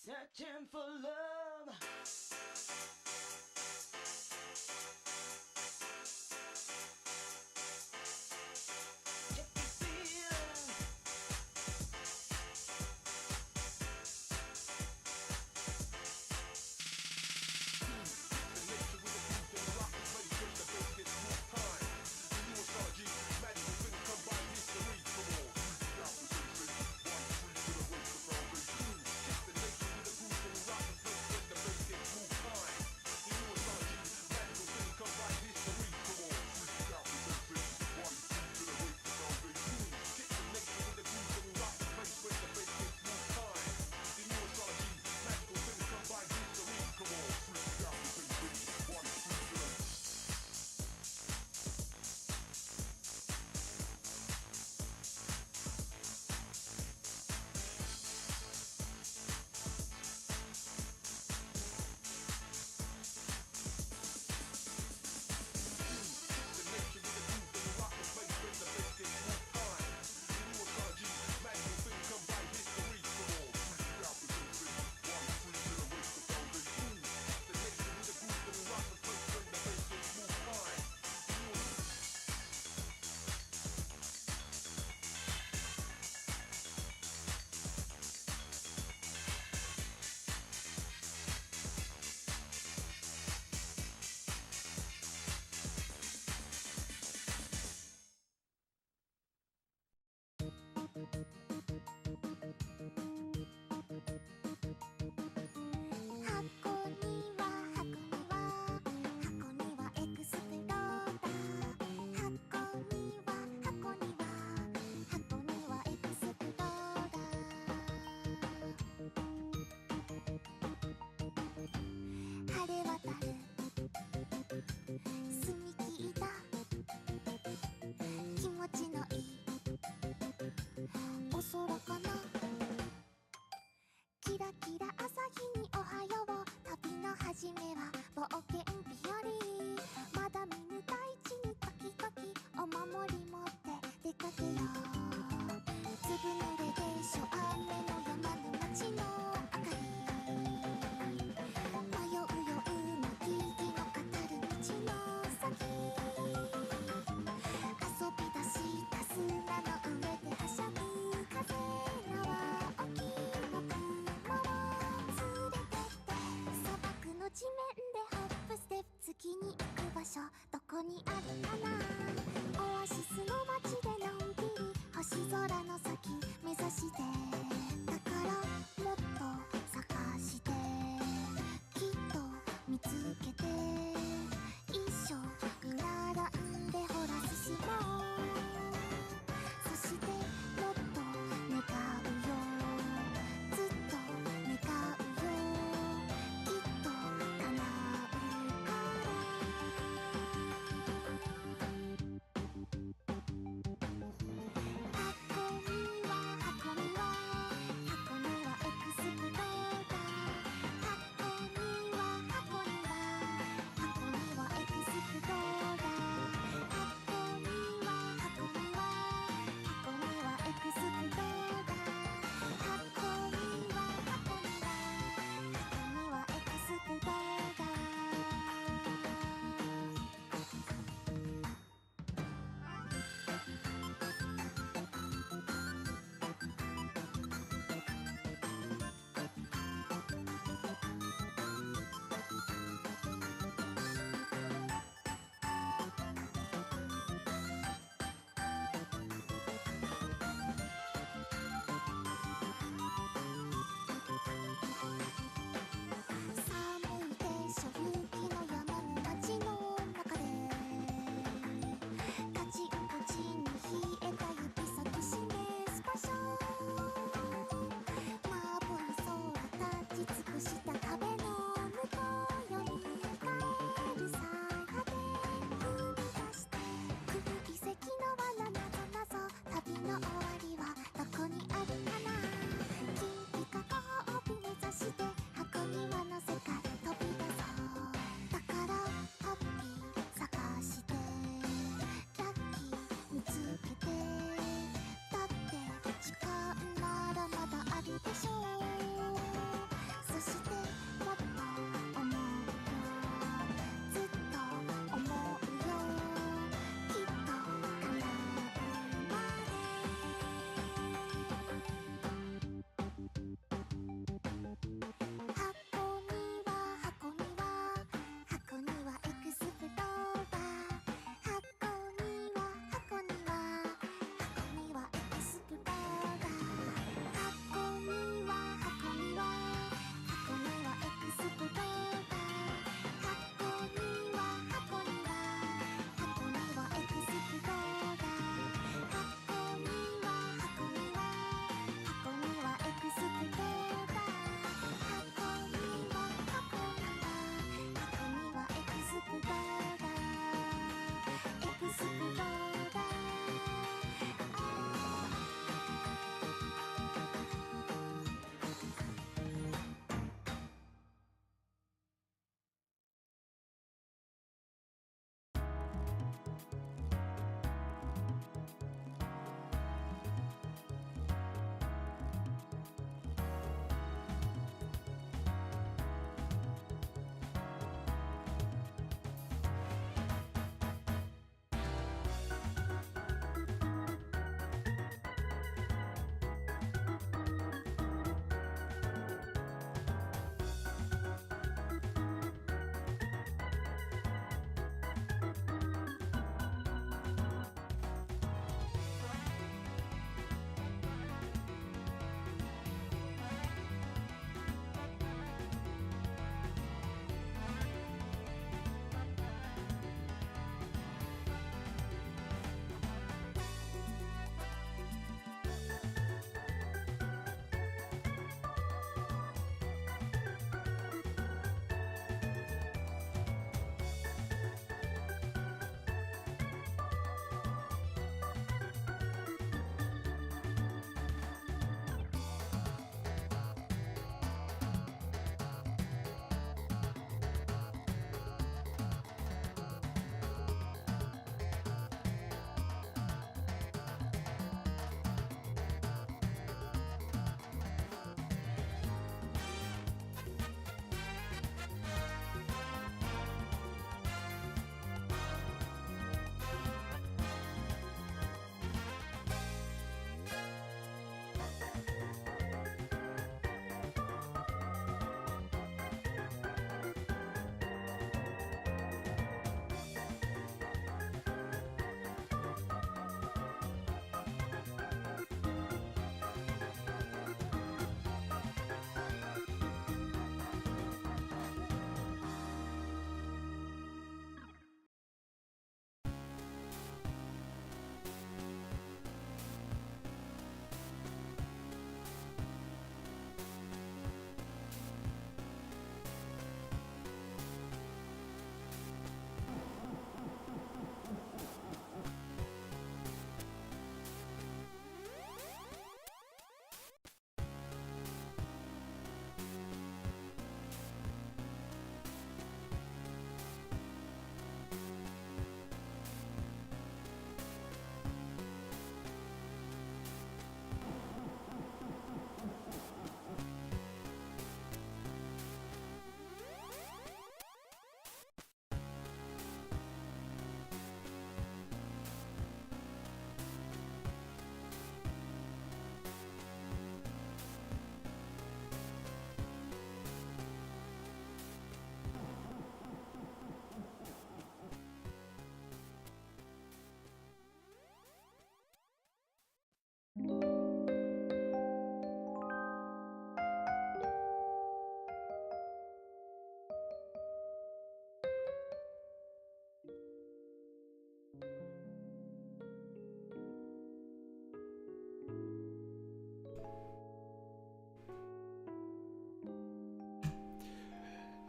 Searching for love.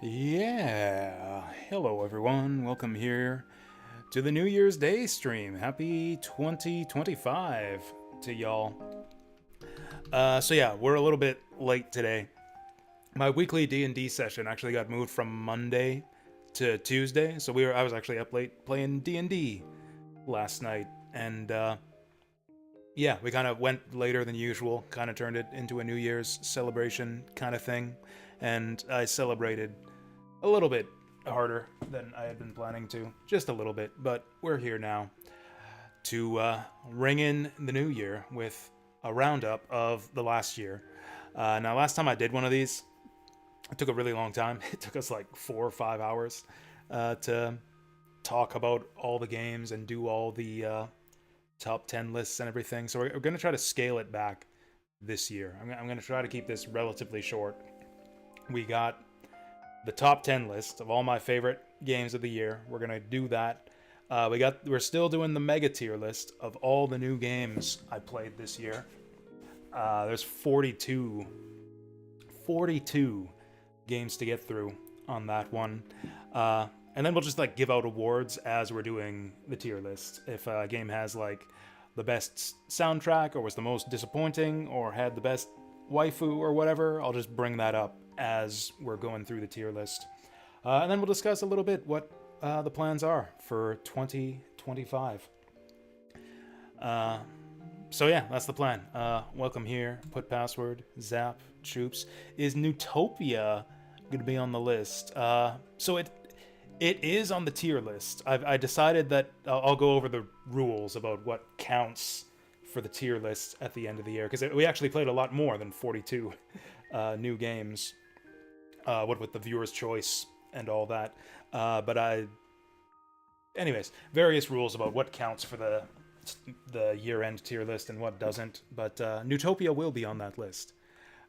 Yeah, hello everyone. Welcome here to the New Year's Day stream. Happy 2025 to y'all. So yeah, we're a little bit late today. My weekly D&D session actually got moved from Monday to Tuesday, so I was actually up late playing D&D last night, and yeah, we kind of went later than usual, kind of turned it into a New Year's celebration kind of thing, and I celebrated a little bit harder than I had been planning to. Just a little bit, but we're here now to ring in the new year with a roundup of the last year. Now, last time I did one of these, it took a really long time. It took us like 4 or 5 hours to talk about all the games and do all the top 10 lists and everything. So we're going to try to scale it back this year. I'm going to try to keep this relatively short. We got the top 10 list of all my favorite games of the year. We're gonna do that. We're still doing the mega tier list of all the new games I played this year. There's 42 games to get through on that one. And then we'll just like give out awards as we're doing the tier list. If a game has like the best soundtrack, or was the most disappointing, or had the best waifu or whatever, I'll just bring that up as we're going through the tier list. And then we'll discuss a little bit what the plans are for 2025. So yeah, that's the plan. Welcome here, put password, Zap, Troops. Is Newtopia going to be on the list? So it is on the tier list. I decided that I'll go over the rules about what counts for the tier list at the end of the year, because we actually played a lot more than 42 new games. What with the viewer's choice and all that. Anyways, various rules about what counts for the year-end tier list and what doesn't. But Newtopia will be on that list.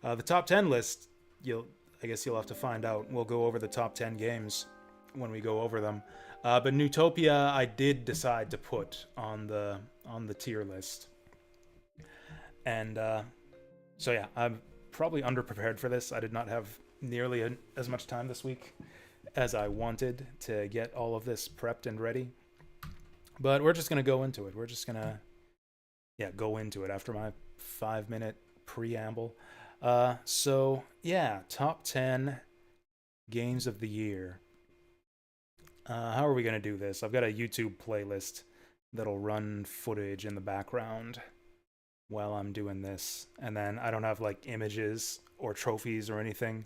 The top 10 list, I guess you'll have to find out. We'll go over the top 10 games when we go over them. But Newtopia, I did decide to put on the tier list. And so yeah, I'm probably underprepared for this. I did not have nearly as much time this week as I wanted to get all of this prepped and ready. But we're just going to go into it. We're just going to, go into it after my 5-minute preamble. So, yeah, top 10 games of the year. How are we going to do this? I've got a YouTube playlist that'll run footage in the background while I'm doing this. And then I don't have, like, images or trophies or anything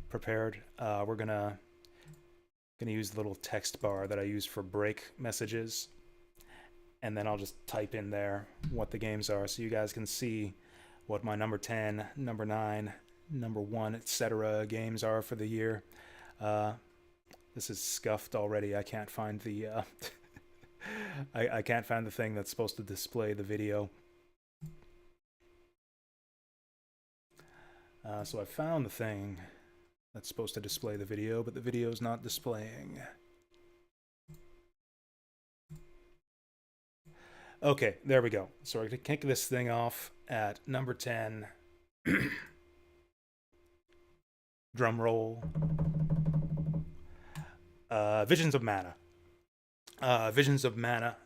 prepared. We're gonna use the little text bar that I use for break messages, and then I'll just type in there what the games are, so you guys can see what my number 10, number 9, number 1, etc. games are for the year. This is scuffed already. I can't find the I can't find the thing that's supposed to display the video. So I found the thing that's supposed to display the video, but the video's not displaying. Okay, there we go. So we're going to kick this thing off at number 10. Drum roll. Visions of Mana. Visions of Mana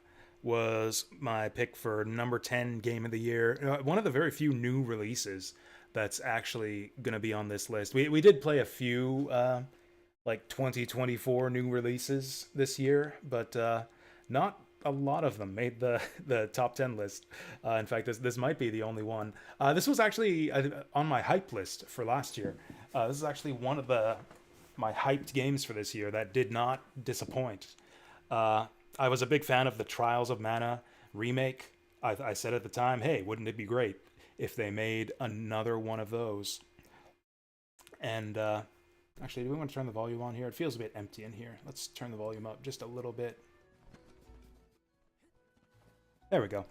was my pick for number 10 game of the year. One of the very few new releases that's actually going to be on this list. We did play a few like 2024 new releases this year, but not a lot of them made the top 10 list. In fact, this might be the only one. This was actually on my hype list for last year. This is actually one of my hyped games for this year that did not disappoint. I was a big fan of the Trials of Mana remake. I said at the time, hey, wouldn't it be great if they made another one of those? And actually, do we want to turn the volume on here? It feels a bit empty in here. Let's turn the volume up just a little bit. There we go.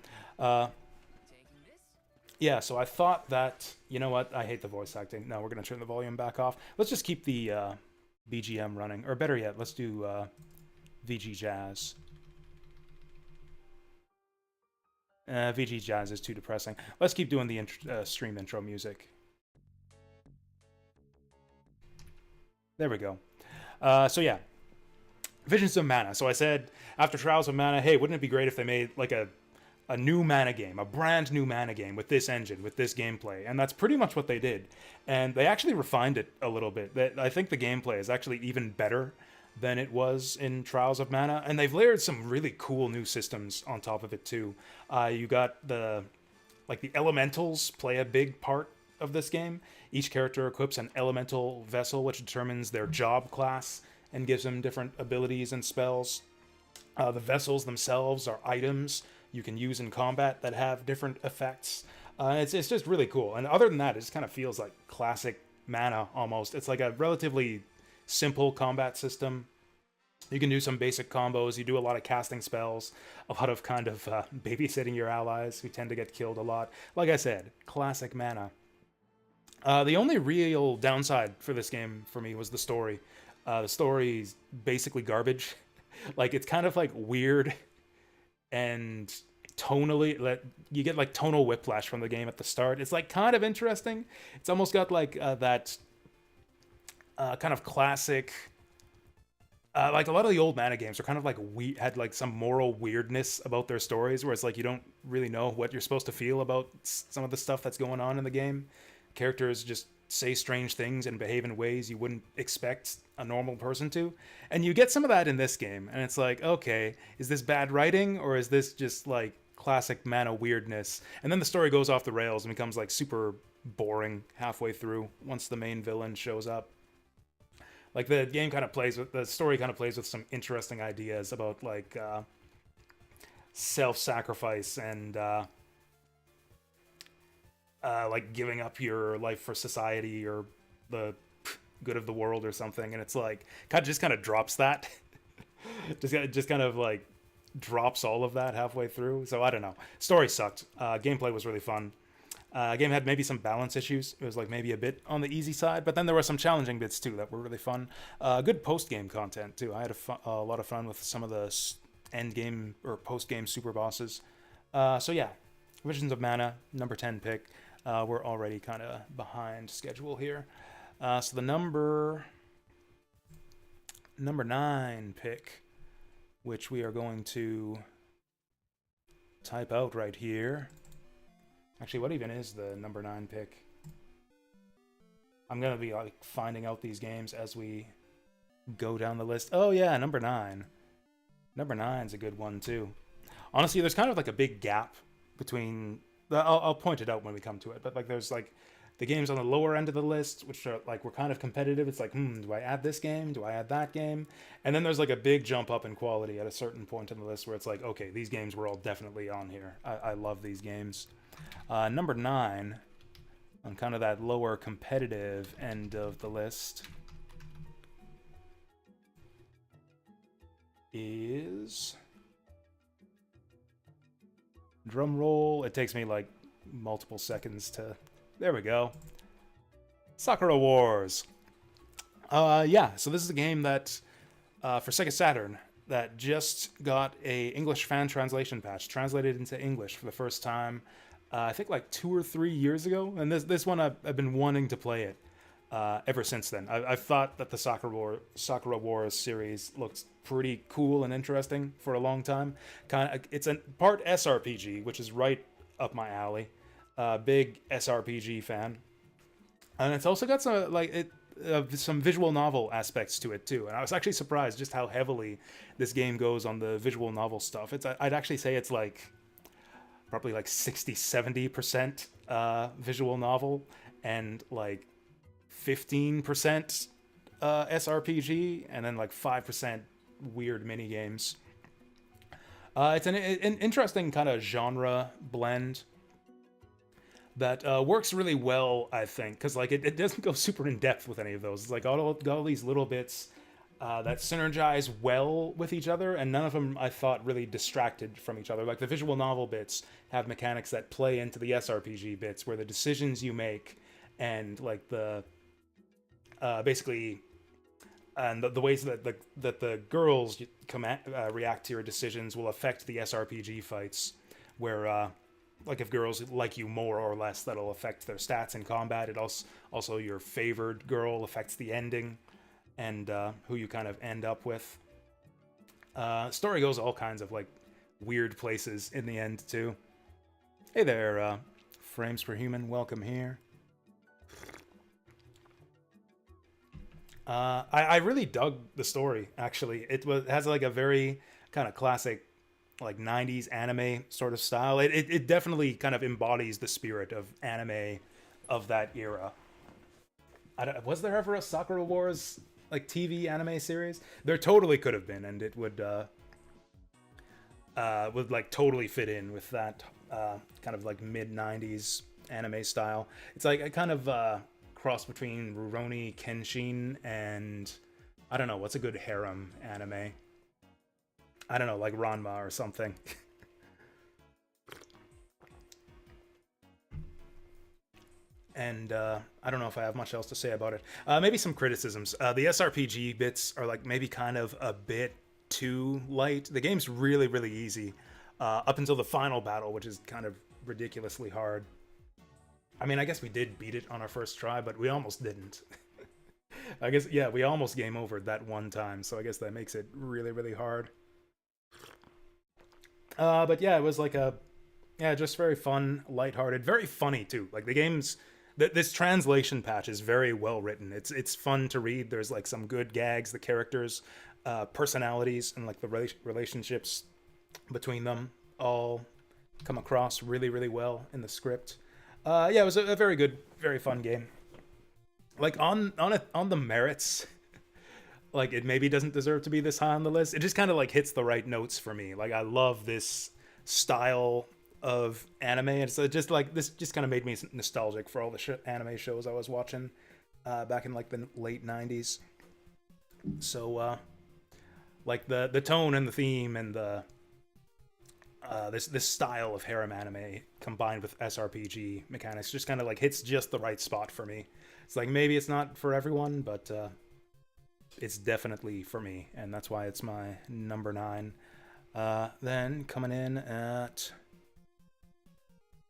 Yeah, so I thought that, you know what, I hate the voice acting. No, we're going to turn the volume back off. Let's just keep the BGM running. Or better yet, let's do VG Jazz. VG Jazz is too depressing. Let's keep doing the stream intro music. There we go. So yeah, Visions of Mana. So I said after Trials of Mana, hey, wouldn't it be great if they made like a new Mana game, a brand new Mana game with this engine, with this gameplay? And that's pretty much what they did. And they actually refined it a little bit. I think the gameplay is actually even better than it was in Trials of Mana, and they've layered some really cool new systems on top of it too. You got the elementals play a big part of this game. Each character equips an elemental vessel, which determines their job class and gives them different abilities and spells. The vessels themselves are items you can use in combat that have different effects. It's just really cool. And other than that, it just kind of feels like classic Mana almost. It's like a relatively simple combat system. You can do some basic combos. You do a lot of casting spells, a lot of kind of babysitting your allies who tend to get killed a lot. Like I said, classic Mana. The only real downside for this game for me was the story. The story's basically garbage. Like, it's kind of like weird and tonally, you get like tonal whiplash from the game at the start. It's like kind of interesting. It's almost got like that kind of classic, like a lot of the old Mana games are kind of like had like some moral weirdness about their stories, where it's like you don't really know what you're supposed to feel about some of the stuff that's going on in the game. Characters just say strange things and behave in ways you wouldn't expect a normal person to, and you get some of that in this game. And it's like, okay, is this bad writing, or is this just like classic Mana weirdness? And then the story goes off the rails and becomes like super boring halfway through once the main villain shows up. Like, the game kind of plays with, the story kind of plays with some interesting ideas about like self-sacrifice and like giving up your life for society or the good of the world or something. And it's like kind of drops that. just kind of like drops all of that halfway through. So I don't know. Story sucked. Gameplay was really fun. Game had maybe some balance issues. It was like maybe a bit on the easy side, but then there were some challenging bits too that were really fun. Good post-game content too. I had a lot of fun with some of the end game or post-game super bosses. So yeah, Visions of Mana, number 10 pick. We're already kind of behind schedule here. So the number 9 pick, which we are going to type out right here. Actually, what even is the number 9 pick? I'm going to be like finding out these games as we go down the list. Oh yeah, number 9. Number 9's a good one too. Honestly, there's kind of like a big gap between... I'll point it out when we come to it, but like there's like the games on the lower end of the list, which are like, we're kind of competitive. It's like, do I add this game? Do I add that game? And then there's like a big jump up in quality at a certain point in the list where it's like, okay, these games were all definitely on here. I love these games. Number 9, on kind of that lower competitive end of the list, is... drum roll. It takes me like multiple seconds to... There we go. Sakura Wars. Yeah, so this is a game that, for Sega Saturn, that just got a English fan translation patch, translated into English for the first time, I think like 2 or 3 years ago. And this one, I've been wanting to play it ever since then. I've thought that the Sakura Wars series looked pretty cool and interesting for a long time. It's a part SRPG, which is right up my alley. Big SRPG fan, and it's also got some visual novel aspects to it too. And I was actually surprised just how heavily this game goes on the visual novel stuff. I'd actually say it's like probably like 60-70% visual novel and like 15% SRPG, and then like 5% weird mini games. It's an interesting kind of genre blend that works really well, I think, because like it doesn't go super in depth with any of those. It's like all these little bits that synergize well with each other, and none of them I thought really distracted from each other. Like the visual novel bits have mechanics that play into the SRPG bits, where the decisions you make and like the basically and the ways that the girls react to your decisions will affect the SRPG fights, where like if girls like you more or less, that'll affect their stats in combat. It also your favored girl affects the ending. and who you kind of end up with. Story goes all kinds of like weird places in the end too. Hey there, Frames per Human, welcome here. I really dug the story. Actually, it has like a very kind of classic, like '90s anime sort of style. It definitely kind of embodies the spirit of anime of that era. Was there ever a Sakura Wars like TV anime series? There totally could have been, and it would like totally fit in with that kind of like mid '90s anime style. It's like a kind of cross between Rurouni Kenshin and I don't know what's a good harem anime. I don't know, like Ranma or something. And I don't know if I have much else to say about it. Maybe some criticisms. The SRPG bits are like maybe kind of a bit too light. The game's really, really easy up until the final battle, which is kind of ridiculously hard. I mean, I guess we did beat it on our first try, but we almost didn't. I guess, yeah, we almost game overed that one time, so I guess that makes it really, really hard. But yeah, it was like just very fun, lighthearted, very funny too. Like the game's this translation patch is very well written. It's fun to read. There's like some good gags. The characters, personalities, and like the relationships between them all come across really, really well in the script. Yeah, it was a very good, very fun game. Like on the merits, like it maybe doesn't deserve to be this high on the list. It just kind of like hits the right notes for me. Like I love this style of anime, and so just like this just kind of made me nostalgic for all the anime shows I was watching back in like the late '90s. So like the tone and the theme and the this style of harem anime combined with SRPG mechanics just kind of like hits just the right spot for me. It's like maybe it's not for everyone, but it's definitely for me, and that's why it's my number 9. Then coming in at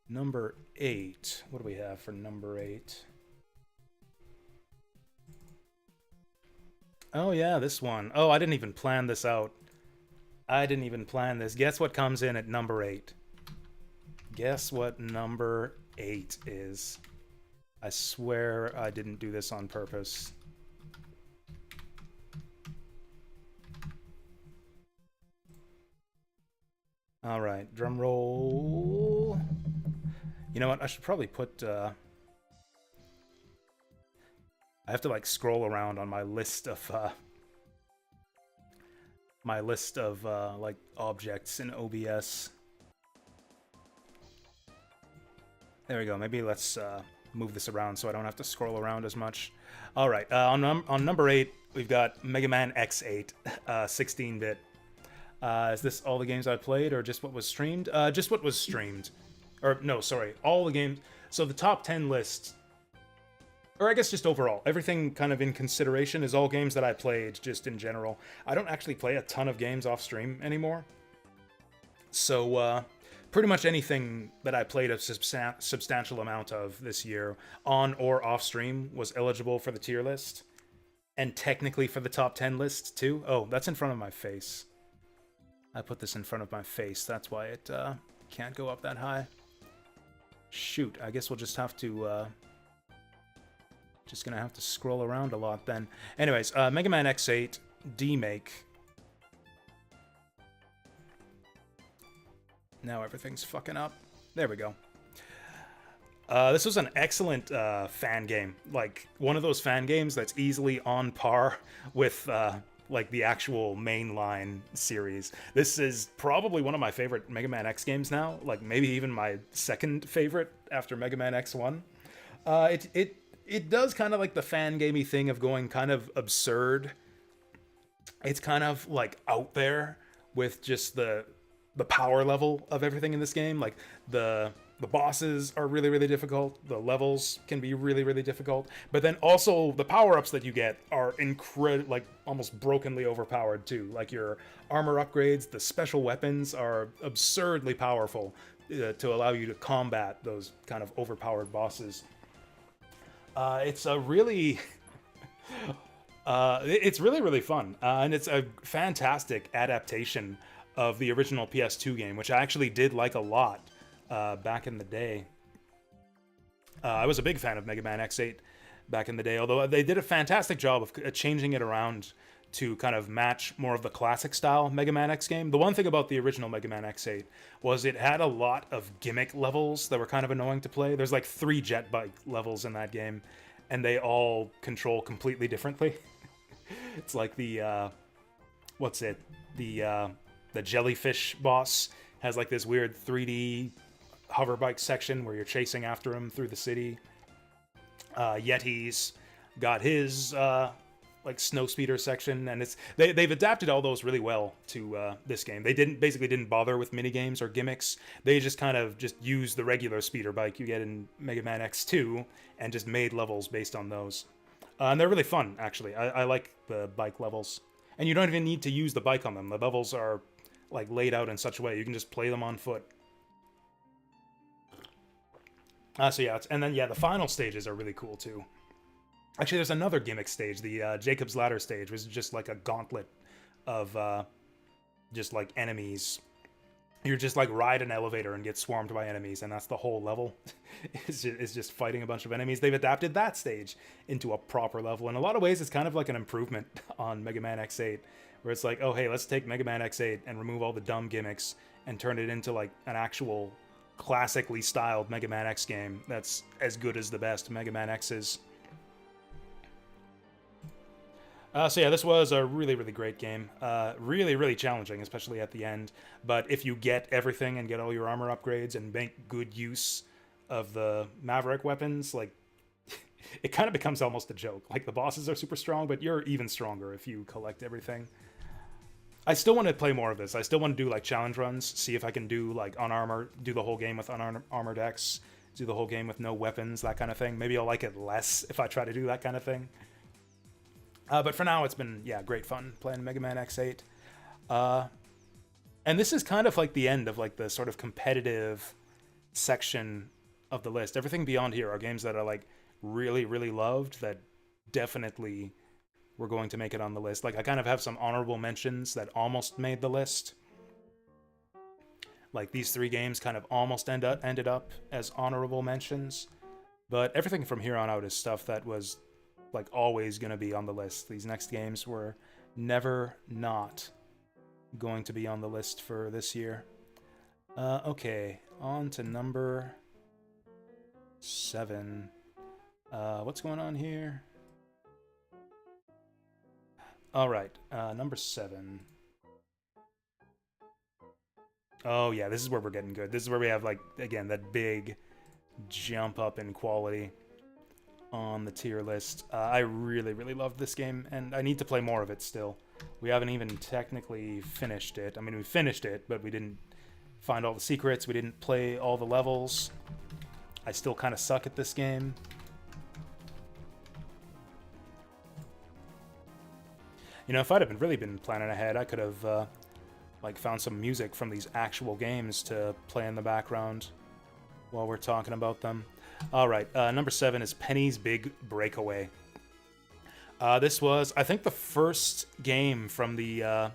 number 8. What do we have for number 8? Oh yeah, this one. Oh, I didn't even plan this out. I didn't even plan this. Guess what comes in at number 8? Guess what number 8 is? I swear I didn't do this on purpose. All right, drum roll. You know what? I should probably put. I have to like scroll around on my list of like objects in OBS. There we go. Maybe let's move this around so I don't have to scroll around as much. All right, on number 8, we've got Mega Man X8, 16-bit. Is this all the games I played, or just what was streamed? Just what was streamed. Or, no, sorry, all the games. So the top 10 list, or I guess just overall, everything kind of in consideration is all games that I played, just in general. I don't actually play a ton of games off stream anymore. So, pretty much anything that I played a substantial amount of this year, on or off stream, was eligible for the tier list. And technically for the top 10 list, too. Oh, that's in front of my face. I put this in front of my face, that's why it can't go up that high. Shoot, I guess we'll just have to... just gonna have to scroll around a lot then. Anyways, Mega Man X8 D-Make. Now everything's fucking up. There we go. This was an excellent fan game. Like, one of those fan games that's easily on par with like the actual mainline series. This is probably one of my favorite Mega Man X games now. Like, maybe even my second favorite after Mega Man X1. It does kind of like the fan gamey thing of going kind of absurd. It's kind of like out there with just the power level of everything in this game. Like the bosses are really, really difficult. The levels can be really, really difficult. But then also the power-ups that you get are like almost brokenly overpowered too. Like your armor upgrades, the special weapons are absurdly powerful to allow you to combat those kind of overpowered bosses. It's a really... It's really, really fun. And it's a fantastic adaptation of the original PS2 game, which I actually did like a lot back in the day. I was a big fan of Mega Man X8 back in the day, although they did a fantastic job of changing it around to kind of match more of the classic style Mega Man X game. The one thing about the original Mega Man X8 was it had a lot of gimmick levels that were kind of annoying to play. There's like 3 jet bike levels in that game, and they all control completely differently. It's like the what's it? The jellyfish boss has like this weird 3D hover bike section where you're chasing after him through the city. Yeti's got his like snow speeder section, and they've adapted all those really well to this game. They didn't bother with mini games or gimmicks. They just kind of just used the regular speeder bike you get in Mega Man X2 and just made levels based on those. And they're really fun, actually. I like the bike levels, and you don't even need to use the bike on them. The levels are like laid out in such a way you can just play them on foot. So yeah, and then the final stages are really cool too. Actually, there's another gimmick stage, the Jacob's Ladder stage, which is just like a gauntlet of just like enemies. You just like ride an elevator and get swarmed by enemies, and that's the whole level. is just fighting a bunch of enemies. They've adapted that stage into a proper level. In a lot of ways, it's kind of like an improvement on Mega Man X8, where it's like, oh hey, let's take Mega Man X8 and remove all the dumb gimmicks and turn it into like an actual classically styled Mega Man X game that's as good as the best Mega Man X's. So yeah, this was a really, really great game. Really, really challenging, especially at the end. But if you get everything and get all your armor upgrades and make good use of the Maverick weapons, like, it kind of becomes almost a joke. Like, the bosses are super strong, but you're even stronger if you collect everything. I still want to play more of this. I still want to do, like, challenge runs, see if I can do, like, do the whole game with unarmored X, do the whole game with no weapons, that kind of thing. Maybe I'll like it less if I try to do that kind of thing. But for now, it's been, great fun playing Mega Man X8. And this is kind of like the end of like the sort of competitive section of the list. Everything beyond here are games that are like really, really loved that definitely were going to make it on the list. Like I kind of have some honorable mentions that almost made the list. Like these 3 games kind of almost ended up as honorable mentions. But everything from here on out is stuff that was like always going to be on the list. These next games were never not going to be on the list for this year. Okay, on to number 7. What's going on here? All right, number 7. Oh yeah, this is where we're getting good. This is where we have like, again, that big jump up in quality on the tier list. I really, really loved this game, and I need to play more of it still. We haven't even technically finished it. I mean, we finished it, but we didn't find all the secrets. We didn't play all the levels. I still kind of suck at this game. You know, if I'd have really been planning ahead, I could have like found some music from these actual games to play in the background while we're talking about them. All right, number 7 is Penny's Big Breakaway. This was, I think, the first game from the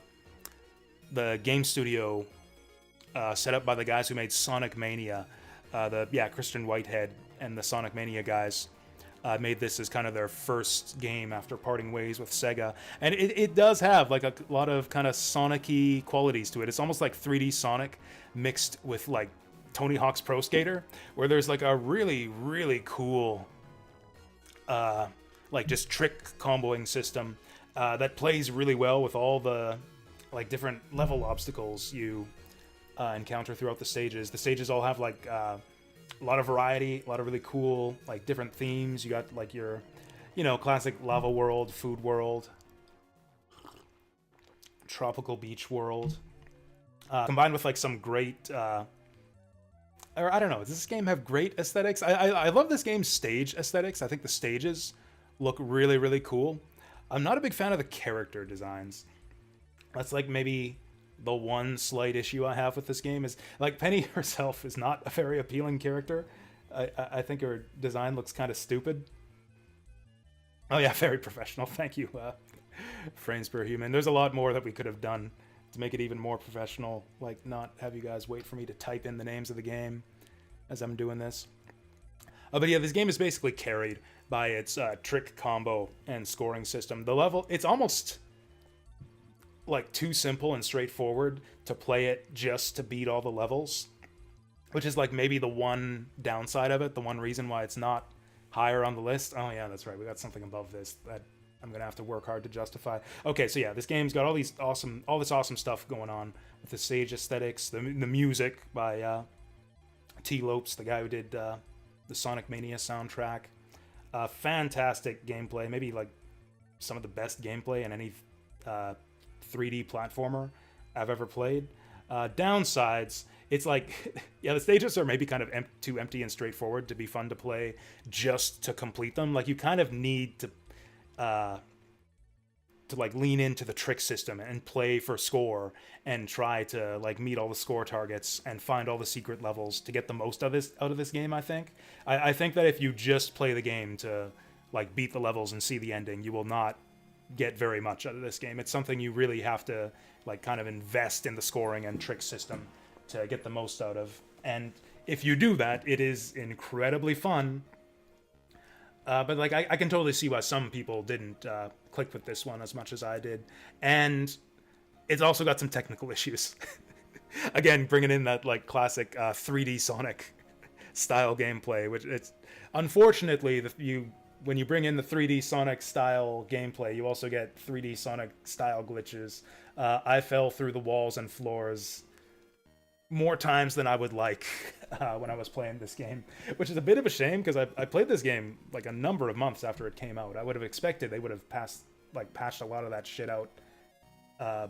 game studio set up by the guys who made Sonic Mania. Christian Whitehead and the Sonic Mania guys made this as kind of their first game after parting ways with Sega. And it does have like a lot of kind of Sonic-y qualities to it. It's almost like 3D Sonic mixed with like Tony Hawk's Pro Skater, where there's like a really, really cool like just trick comboing system that plays really well with all the like different level obstacles you encounter throughout the stages. The stages all have like a lot of variety, a lot of really cool like different themes. You got like your, classic lava world, food world, tropical beach world, combined with like some great or I don't know, does this game have great aesthetics? I love this game's stage aesthetics. I think the stages look really, really cool. I'm not a big fan of the character designs. That's like maybe the one slight issue I have with this game is like Penny herself is not a very appealing character. I think her design looks kind of stupid. Oh yeah, very professional. Thank you, Frames Per Human. There's a lot more that we could have done to make it even more professional, like not have you guys wait for me to type in the names of the game as I'm doing this. But yeah, this game is basically carried by its trick combo and scoring system. The level, it's almost like too simple and straightforward to play it just to beat all the levels, which is like maybe the one downside of it, the one reason why it's not higher on the list. Oh yeah, that's right. We got something above this that I'm gonna have to work hard to justify. Okay, so yeah, this game's got all this awesome stuff going on with the stage aesthetics, the music by T. Lopes, the guy who did the Sonic Mania soundtrack. Fantastic gameplay, maybe like some of the best gameplay in any 3D platformer I've ever played. Downsides, it's like, yeah, the stages are maybe kind of too empty and straightforward to be fun to play just to complete them. Like, you kind of need to like lean into the trick system and play for score and try to like meet all the score targets and find all the secret levels to get the most of this out of this game. I think that if you just play the game to like beat the levels and see the ending, you will not get very much out of this game. It's something you really have to like kind of invest in the scoring and trick system to get the most out of. And if you do that, it is incredibly fun. But like I can totally see why some people didn't click with this one as much as I did. And it's also got some technical issues. Again, bringing in that like classic 3D Sonic style gameplay, which it's unfortunately when you bring in the 3D Sonic style gameplay, you also get 3D Sonic style glitches. I fell through the walls and floors more times than I would like when I was playing this game, which is a bit of a shame because I played this game like a number of months after it came out. I would have expected they would have patched a lot of that shit out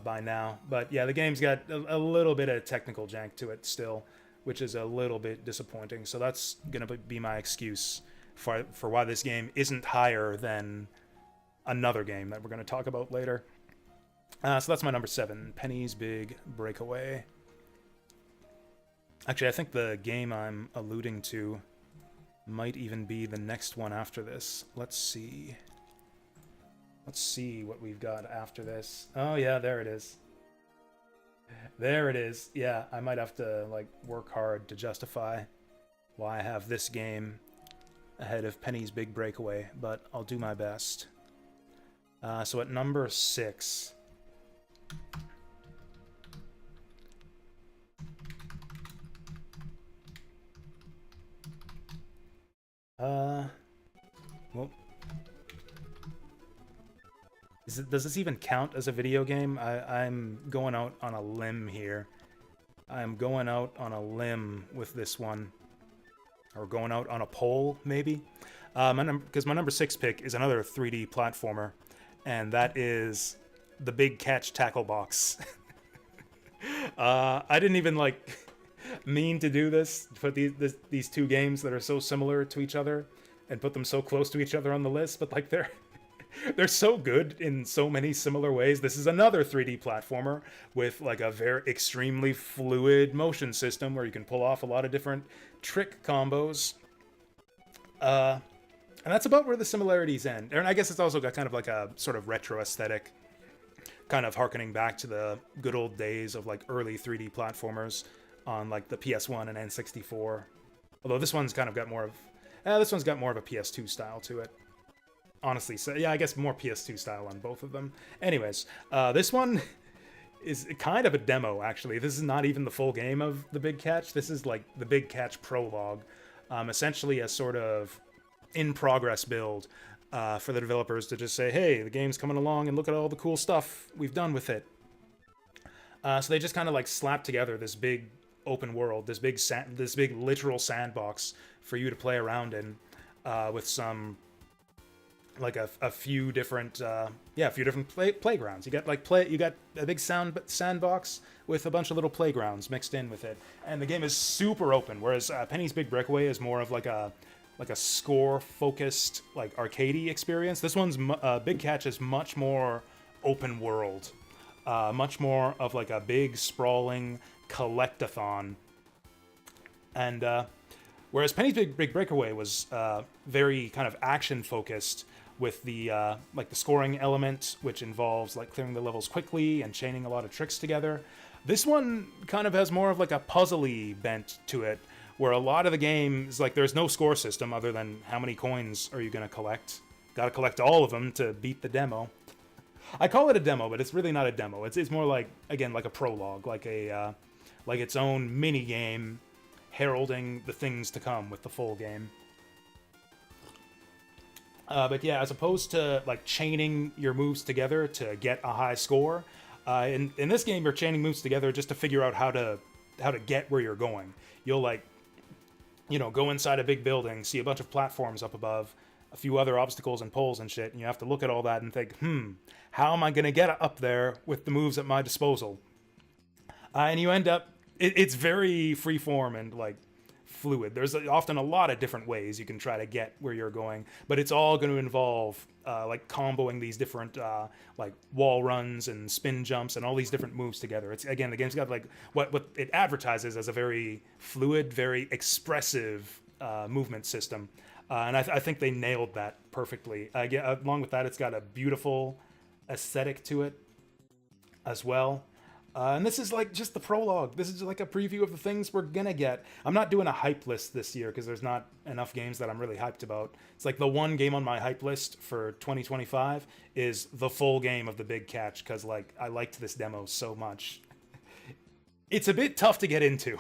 by now. But yeah, the game's got a little bit of technical jank to it still, which is a little bit disappointing. So that's gonna be my excuse for why this game isn't higher than another game that we're gonna talk about later. So that's my number 7, Penny's Big Breakaway. Actually, I think the game I'm alluding to might even be the next one after this. Let's see. Let's see what we've got after this. Oh yeah, there it is. There it is. Yeah, I might have to like work hard to justify why I have this game ahead of Penny's Big Breakaway, but I'll do my best. So at number 6... well, does this even count as a video game? I'm going out on a limb here. I'm going out on a limb with this one. Or going out on a poll, maybe? Because my number 6 pick is another 3D platformer, and that is the Big Catch Tackle Box. I didn't even, like... mean to do this, put these two games that are so similar to each other and put them so close to each other on the list, but like they're so good in so many similar ways. This is another 3D platformer with like a very extremely fluid motion system where you can pull off a lot of different trick combos. And that's about where the similarities end. And I guess it's also got kind of like a sort of retro aesthetic, kind of harkening back to the good old days of like early 3D platformers on like the PS1 and N64. Although this one's kind of got more of this one's got more of a PS2 style to it. Honestly, so yeah, I guess more PS2 style on both of them. Anyways, this one is kind of a demo, actually. This is not even the full game of the Big Catch. This is like the Big Catch prologue. Essentially a sort of in-progress build for the developers to just say, hey, the game's coming along and look at all the cool stuff we've done with it. So they just kind of like slapped together this big open world, this big literal sandbox for you to play around in, with some like a few different playgrounds. You got a big sandbox with a bunch of little playgrounds mixed in with it, and the game is super open. Whereas Penny's Big Breakaway is more of like a score focused like arcadey experience. This one's Big Catch is much more open world, much more of like a big sprawling collectathon. And whereas Penny's Big Breakaway was very kind of action focused with the like the scoring element, which involves like clearing the levels quickly and chaining a lot of tricks together. This one kind of has more of like a puzzly bent to it, where a lot of the game is like there's no score system other than how many coins are you going to collect. Got to collect all of them to beat the demo. I call it a demo, but it's really not a demo. It's more like, again, like a prologue, like a like its own mini game heralding the things to come with the full game. But yeah, as opposed to like chaining your moves together to get a high score, in this game you're chaining moves together just to figure out how to get where you're going. You'll like, you know, go inside a big building, see a bunch of platforms up above, a few other obstacles and poles and shit, and you have to look at all that and think, how am I going to get up there with the moves at my disposal? And you end up, it's very freeform and like fluid. There's often a lot of different ways you can try to get where you're going, but it's all going to involve like comboing these different like wall runs and spin jumps and all these different moves together. It's, again, the game's got like what it advertises as a very fluid, very expressive movement system. And I think they nailed that perfectly. Along with that, it's got a beautiful aesthetic to it as well. And this is like just the prologue. This is like a preview of the things we're gonna get. I'm not doing a hype list this year because there's not enough games that I'm really hyped about. It's like the one game on my hype list for 2025 is the full game of The Big Catch, because like I liked this demo so much. It's a bit tough to get into.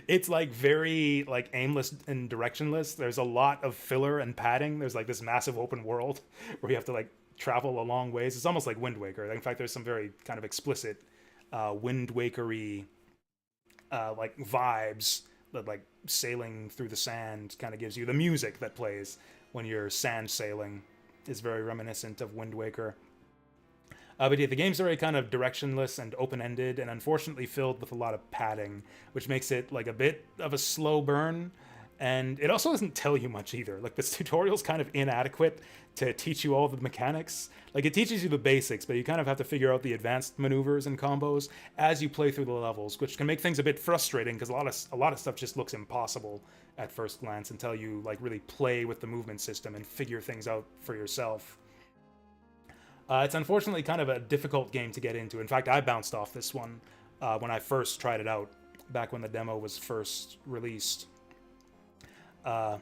It's like very like aimless and directionless. There's a lot of filler and padding. There's like this massive open world where you have to like travel a long ways. It's almost like Wind Waker. In fact, there's some very kind of explicit Wind Wakery like vibes that like sailing through the sand kind of gives you. The music that plays when you're sand sailing is very reminiscent of Wind Waker. But yeah, the game's very kind of directionless and open-ended, and unfortunately filled with a lot of padding, which makes it like a bit of a slow burn. And it also doesn't tell you much either. Like, this tutorial's kind of inadequate to teach you all the mechanics. Like, it teaches you the basics, but you kind of have to figure out the advanced maneuvers and combos as you play through the levels, which can make things a bit frustrating because a lot of stuff just looks impossible at first glance until you like really play with the movement system and figure things out for yourself. It's unfortunately kind of a difficult game to get into. In fact, I bounced off this one when I first tried it out, back when the demo was first released. I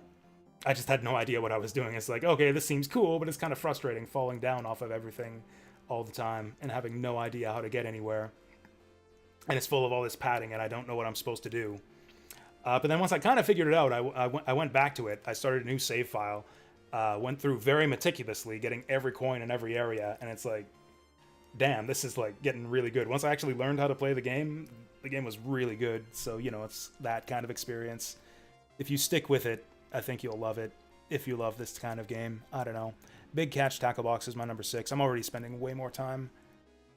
just had no idea what I was doing. It's like, okay, this seems cool, but it's kind of frustrating falling down off of everything all the time and having no idea how to get anywhere. And it's full of all this padding, and I don't know what I'm supposed to do. But then once I kind of figured it out, I went back to it. I started a new save file. Went through very meticulously, getting every coin in every area, and it's like, damn, this is like getting really good. Once I actually learned how to play the game was really good. So, you know, it's that kind of experience. If you stick with it, I think you'll love it. If you love this kind of game, I don't know. Big Catch Tackle Box is my number 6. I'm already spending way more time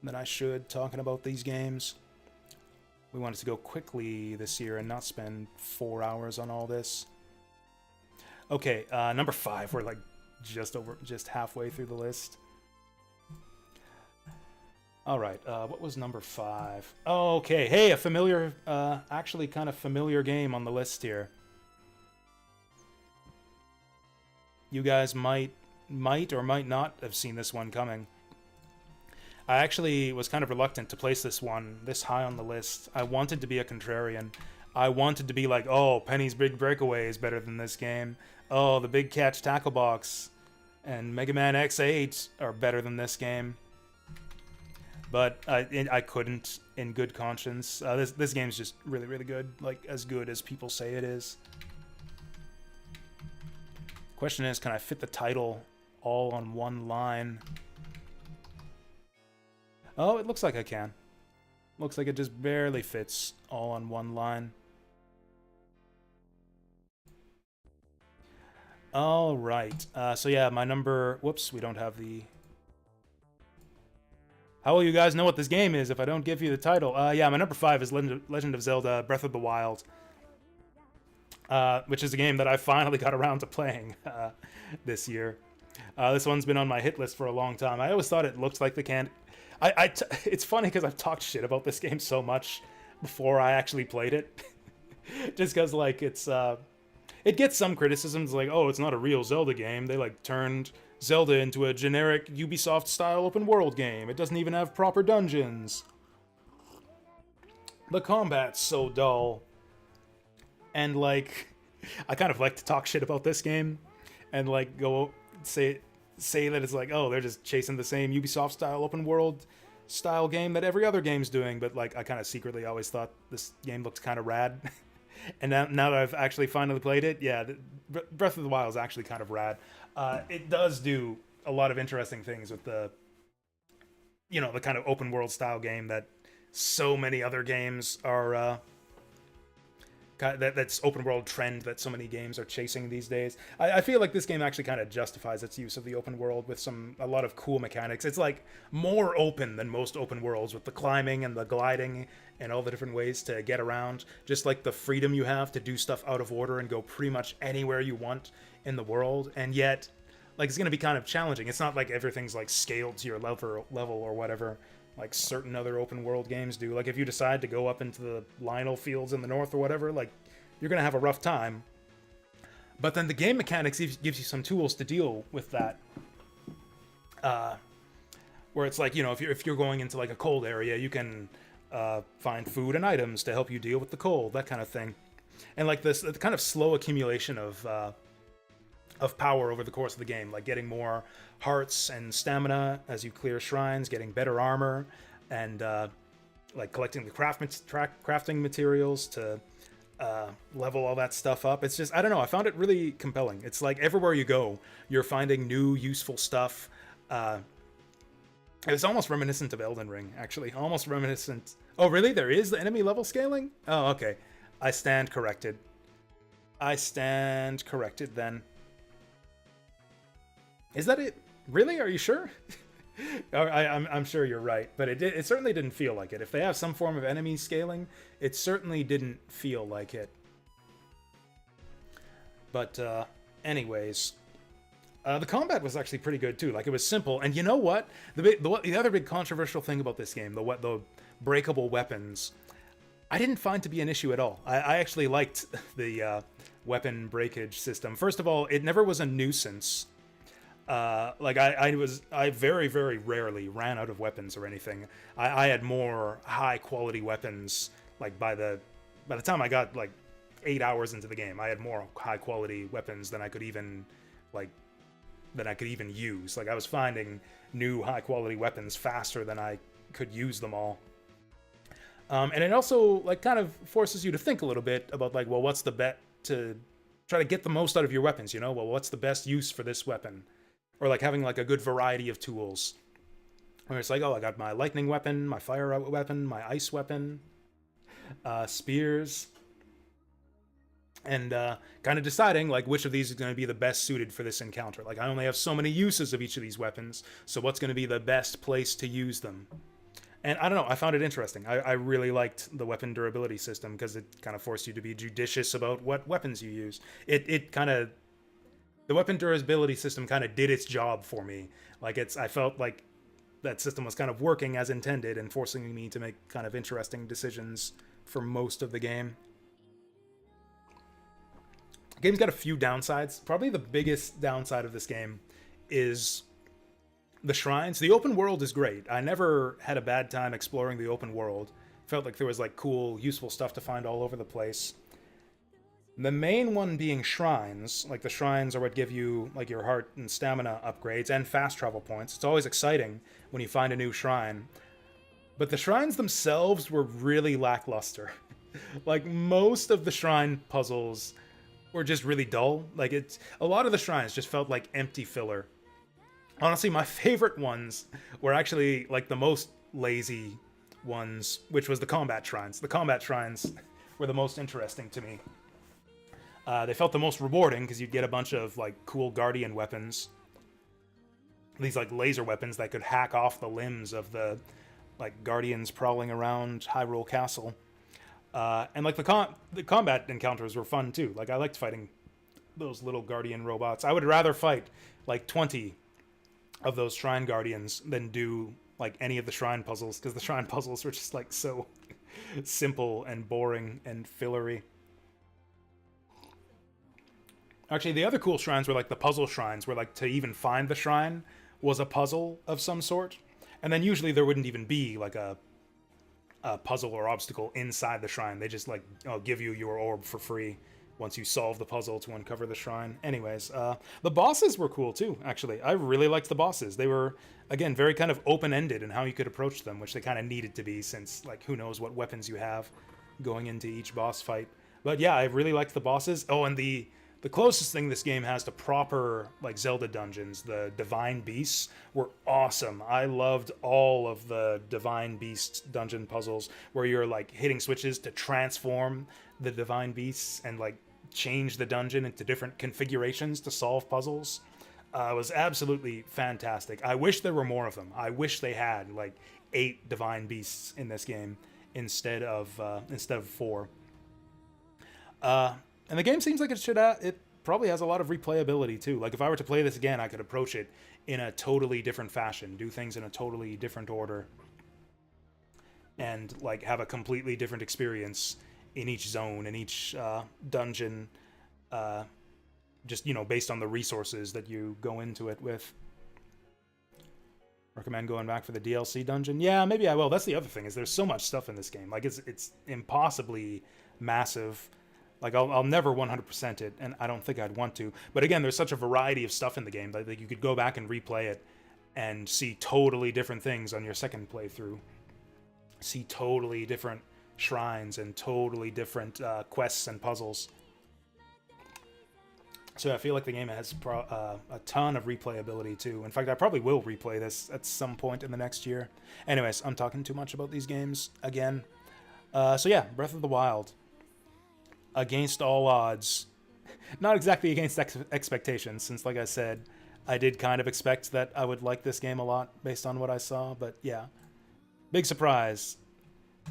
than I should talking about these games. We wanted to go quickly this year and not spend 4 hours on all this. Okay, number 5. We're like just halfway through the list. All right, what was number 5? Oh, okay, hey, a familiar, actually kind of familiar game on the list here. You guys might or might not have seen this one coming. I actually was kind of reluctant to place this one this high on the list. I wanted to be a contrarian. I wanted to be like, oh, Penny's Big Breakaway is better than this game. Oh, the Big Catch Tackle Box and Mega Man X8 are better than this game. But I couldn't, in good conscience. This game's just really, really good. Like, as good as people say it is. Question is, can I fit the title all on one line? Oh, it looks like I can. Looks like it just barely fits all on one line. All right. So yeah, my number... Whoops, we don't have the... How will you guys know what this game is if I don't give you the title? Yeah, my number 5 is Legend of Zelda Breath of the Wild. Which is a game that I finally got around to playing this year. This one's been on my hit list for a long time. I always thought it looked like the can... It's funny because I've talked shit about this game so much before I actually played it. Just because, like, it's... it gets some criticisms, like, oh, it's not a real Zelda game. They, like, turned Zelda into a generic Ubisoft-style open-world game. It doesn't even have proper dungeons. The combat's so dull. And, like, I kind of like to talk shit about this game and, like, go say that it's like, oh, they're just chasing the same Ubisoft-style open-world style game that every other game's doing, but, like, I kind of secretly always thought this game looked kind of rad. And now that I've actually finally played it, yeah, Breath of the Wild is actually kind of rad. It does do a lot of interesting things with the kind of open world style game that so many other games are. That's open world trend that so many games are chasing these days. I feel like this game actually kind of justifies its use of the open world with a lot of cool mechanics. It's like more open than most open worlds with the climbing and the gliding and all the different ways to get around. Just like the freedom you have to do stuff out of order and go pretty much anywhere you want in the world. And yet, like, it's going to be kind of challenging. It's not like everything's like scaled to your level or whatever, like certain other open world games do. Like, if you decide to go up into the Lionel Fields in the north or whatever, like, you're gonna have a rough time. But then the game mechanics gives you some tools to deal with that. Where it's like, if you're going into like a cold area, you can find food and items to help you deal with the cold, that kind of thing. And like this the kind of slow accumulation of power over the course of the game, like getting more hearts and stamina as you clear shrines, getting better armor, and like collecting the crafting materials to level all that stuff up. It's just, I don't know, I found it really compelling. It's like everywhere you go, you're finding new useful stuff. It's almost reminiscent of Elden Ring, actually. Almost reminiscent. Oh, really? There is the enemy level scaling? Oh, okay. I stand corrected then. Is that it? Really? Are you sure? I'm sure you're right, but it certainly didn't feel like it. If they have some form of enemy scaling, it certainly didn't feel like it. But anyways, the combat was actually pretty good too. Like, it was simple, and you know what? The other big controversial thing about this game, the breakable weapons, I didn't find to be an issue at all. I actually liked the weapon breakage system. First of all, it never was a nuisance. Like, I very, very rarely ran out of weapons or anything. I had more high quality weapons. Like, by the time I got like 8 hours into the game, I had more high quality weapons than I could even use. Like, I was finding new high quality weapons faster than I could use them all. And it also, like, kind of forces you to think a little bit about, like, well, what's the bet to try to get the most out of your weapons, Well, what's the best use for this weapon? Or, like, having, like, a good variety of tools. Where it's like, oh, I got my lightning weapon, my fire weapon, my ice weapon, spears. And kind of deciding, like, which of these is going to be the best suited for this encounter. Like, I only have so many uses of each of these weapons, so what's going to be the best place to use them? And I don't know, I found it interesting. I really liked the weapon durability system because it kind of forced you to be judicious about what weapons you use. The weapon durability system kind of did its job for me. Like, I felt like that system was kind of working as intended and forcing me to make kind of interesting decisions for most of the game. The game's got a few downsides. Probably the biggest downside of this game is the shrines. The open world is great. I never had a bad time exploring the open world. Felt like there was, like, cool, useful stuff to find all over the place. The main one being shrines. Like, the shrines are what give you, like, your heart and stamina upgrades and fast travel points. It's always exciting when you find a new shrine. But the shrines themselves were really lackluster. Like, most of the shrine puzzles were just really dull. Like, a lot of the shrines just felt like empty filler. Honestly, my favorite ones were actually, like, the most lazy ones, which was the combat shrines. The combat shrines were the most interesting to me. They felt the most rewarding because you'd get a bunch of, like, cool guardian weapons. These, like, laser weapons that could hack off the limbs of the, like, guardians prowling around Hyrule Castle. And, like, the combat encounters were fun too. Like, I liked fighting those little guardian robots. I would rather fight, like, 20 of those shrine guardians than do, like, any of the shrine puzzles, because the shrine puzzles were just, like, so simple and boring and fillery. Actually, the other cool shrines were like the puzzle shrines, where like to even find the shrine was a puzzle of some sort, and then usually there wouldn't even be like a puzzle or obstacle inside the shrine. They just like give you your orb for free once you solve the puzzle to uncover the shrine. Anyways, the bosses were cool too, actually. I really liked the bosses. They were, again, very kind of open-ended in how you could approach them, which they kind of needed to be, since like who knows what weapons you have going into each boss fight. But yeah, I really liked the bosses. Oh, and the closest thing this game has to proper like Zelda dungeons, the Divine Beasts, were awesome. I loved all of the Divine Beast dungeon puzzles where you're like hitting switches to transform the Divine Beasts and like change the dungeon into different configurations to solve puzzles. It was absolutely fantastic. I wish there were more of them. I wish they had like 8 Divine Beasts in this game instead of 4. And the game seems like it probably has a lot of replayability too. Like if I were to play this again, I could approach it in a totally different fashion, do things in a totally different order, and like have a completely different experience in each zone, in each dungeon, just, you know, based on the resources that you go into it with. Recommend going back for the DLC dungeon? Yeah, maybe I will. That's the other thing, is there's so much stuff in this game. Like it's impossibly massive. Like I'll never 100% it, and I don't think I'd want to. But again, there's such a variety of stuff in the game that you could go back and replay it and see totally different things on your second playthrough. See totally different shrines and totally different quests and puzzles. So I feel like the game has a ton of replayability too. In fact, I probably will replay this at some point in the next year. Anyways, I'm talking too much about these games again. So yeah, Breath of the Wild. Against all odds. Not exactly against expectations, since like I said, I did kind of expect that I would like this game a lot based on what I saw, but yeah. Big surprise.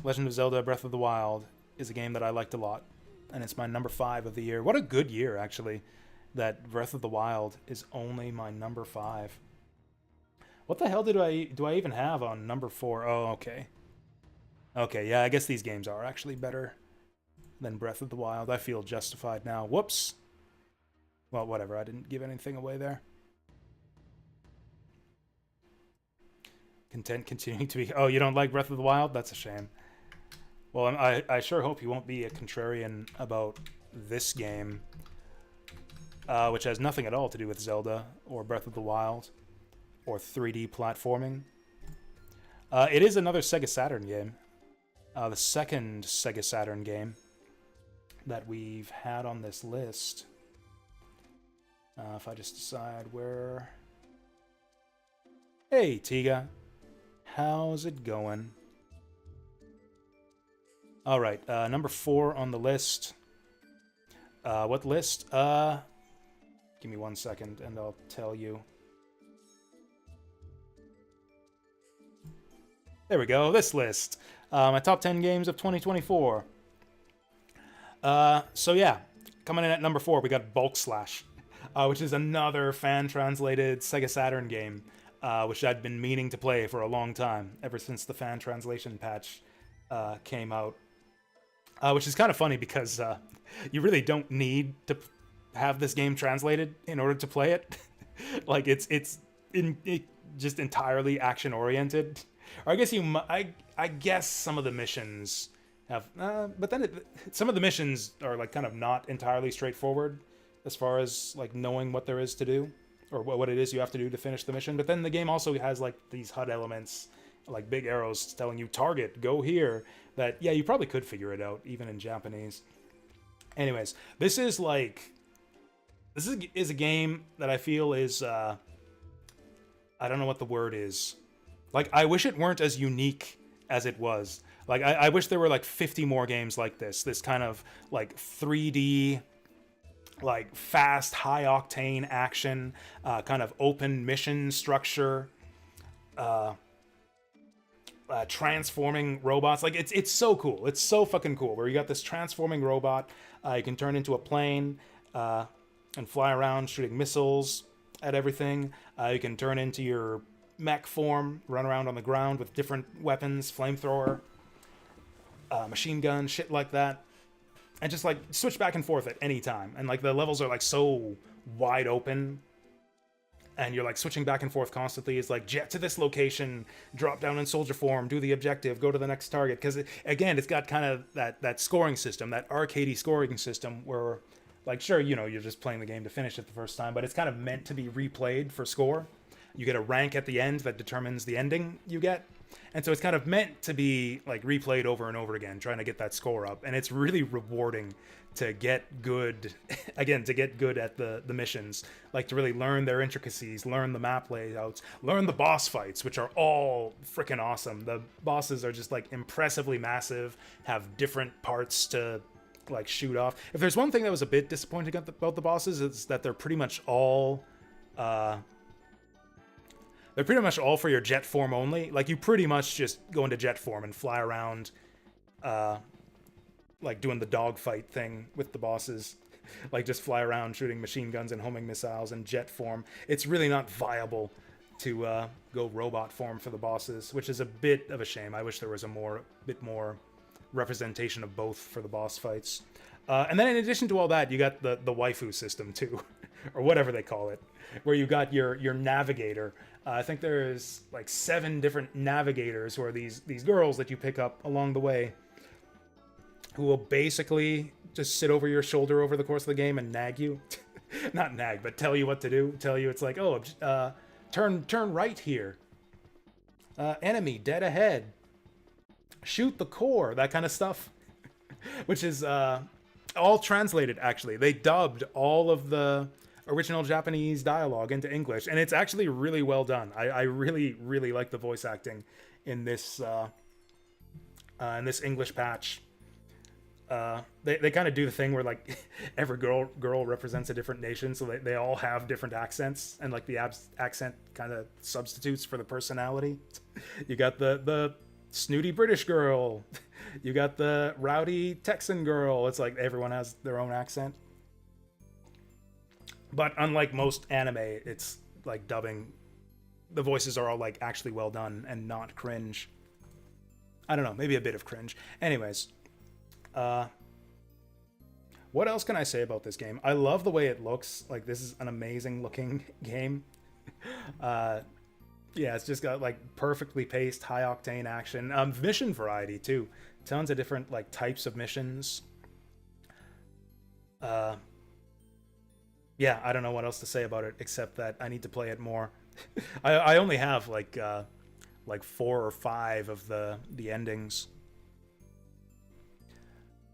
Legend of Zelda Breath of the Wild is a game that I liked a lot, and it's my number 5 of the year. What a good year, actually, that Breath of the Wild is only my number 5. What the hell do I even have on number 4? Oh, okay. Okay, yeah, I guess these games are actually better than Breath of the Wild. I feel justified now. Whoops. Well, whatever. I didn't give anything away there. Content continuing to be... Oh, you don't like Breath of the Wild? That's a shame. Well, I sure hope you won't be a contrarian about this game, which has nothing at all to do with Zelda or Breath of the Wild or 3D platforming. It is another Sega Saturn game. The second Sega Saturn game that we've had on this list. If I just decide where... Hey, Tiga. How's it going? Alright, number 4 on the list. What list? Give me 1 second and I'll tell you. There we go, this list. My top 10 games of 2024. So yeah, coming in at number 4, we got Bulk Slash, which is another fan-translated Sega Saturn game, which I'd been meaning to play for a long time, ever since the fan translation patch came out. Which is kind of funny because you really don't need to have this game translated in order to play it. Like it's just entirely action-oriented. Or I guess I guess some of the missions have, but then some of the missions are like kind of not entirely straightforward as far as like knowing what there is to do or what it is you have to do to finish the mission. But then the game also has like these HUD elements, like big arrows telling you target, go here. That yeah, you probably could figure it out even in Japanese. Anyways, this is a game that I feel is I don't know what the word is. Like, I wish it weren't as unique as it was. Like, I wish there were, like, 50 more games like this. This kind of, like, 3D, like, fast, high-octane action, kind of open mission structure, transforming robots. Like, it's so cool. It's so fucking cool. Where you got this transforming robot, you can turn into a plane, and fly around shooting missiles at everything. You can turn into your mech form, run around on the ground with different weapons, flamethrower, machine gun, shit like that. and just like switch back and forth at any time. And like the levels are like so wide open, and you're like switching back and forth constantly. It's like jet to this location, drop down in soldier form, do the objective, go to the next target. Because again, it's got kind of that scoring system, that arcadey scoring system where, like, sure, you know, you're just playing the game to finish it the first time, but it's kind of meant to be replayed for score. You get a rank at the end that determines the ending you get. And so it's kind of meant to be like replayed over and over again, trying to get that score up. And it's really rewarding to get good, again, to get good at the missions, like to really learn their intricacies, learn the map layouts, learn the boss fights, which are all freaking awesome. The bosses are just like impressively massive, have different parts to like shoot off. If there's one thing that was a bit disappointing about the bosses, it's that they're pretty much all for your jet form only. Like you pretty much just go into jet form and fly around, like doing the dogfight thing with the bosses. Like just fly around shooting machine guns and homing missiles in jet form. It's really not viable to go robot form for the bosses, which is a bit of a shame. I wish there was a bit more representation of both for the boss fights. And then in addition to all that, you got the waifu system too, or whatever they call it, where you got your navigator. I think there's like 7 different navigators, who are these girls that you pick up along the way, who will basically just sit over your shoulder over the course of the game and nag you. Not nag, but tell you what to do. Tell you it's like, oh, turn right here. Enemy dead ahead. Shoot the core, that kind of stuff. Which is all translated, actually. They dubbed all of the original Japanese dialogue into English, and it's actually really well done. I really, really like the voice acting in this English patch. They kind of do the thing where like every girl represents a different nation, so they all have different accents, and like the accent kind of substitutes for the personality. You got the snooty British girl, you got the rowdy Texan girl. It's like everyone has their own accent. But unlike most anime, it's like dubbing. The voices are all like actually well done and not cringe. I don't know, maybe a bit of cringe. Anyways, what else can I say about this game? I love the way it looks. Like, this is an amazing looking game. Yeah, it's just got like perfectly paced, high octane action. Mission variety too. Tons of different like types of missions. Yeah, I don't know what else to say about it except that I need to play it more. I only have like 4 or 5 of the endings.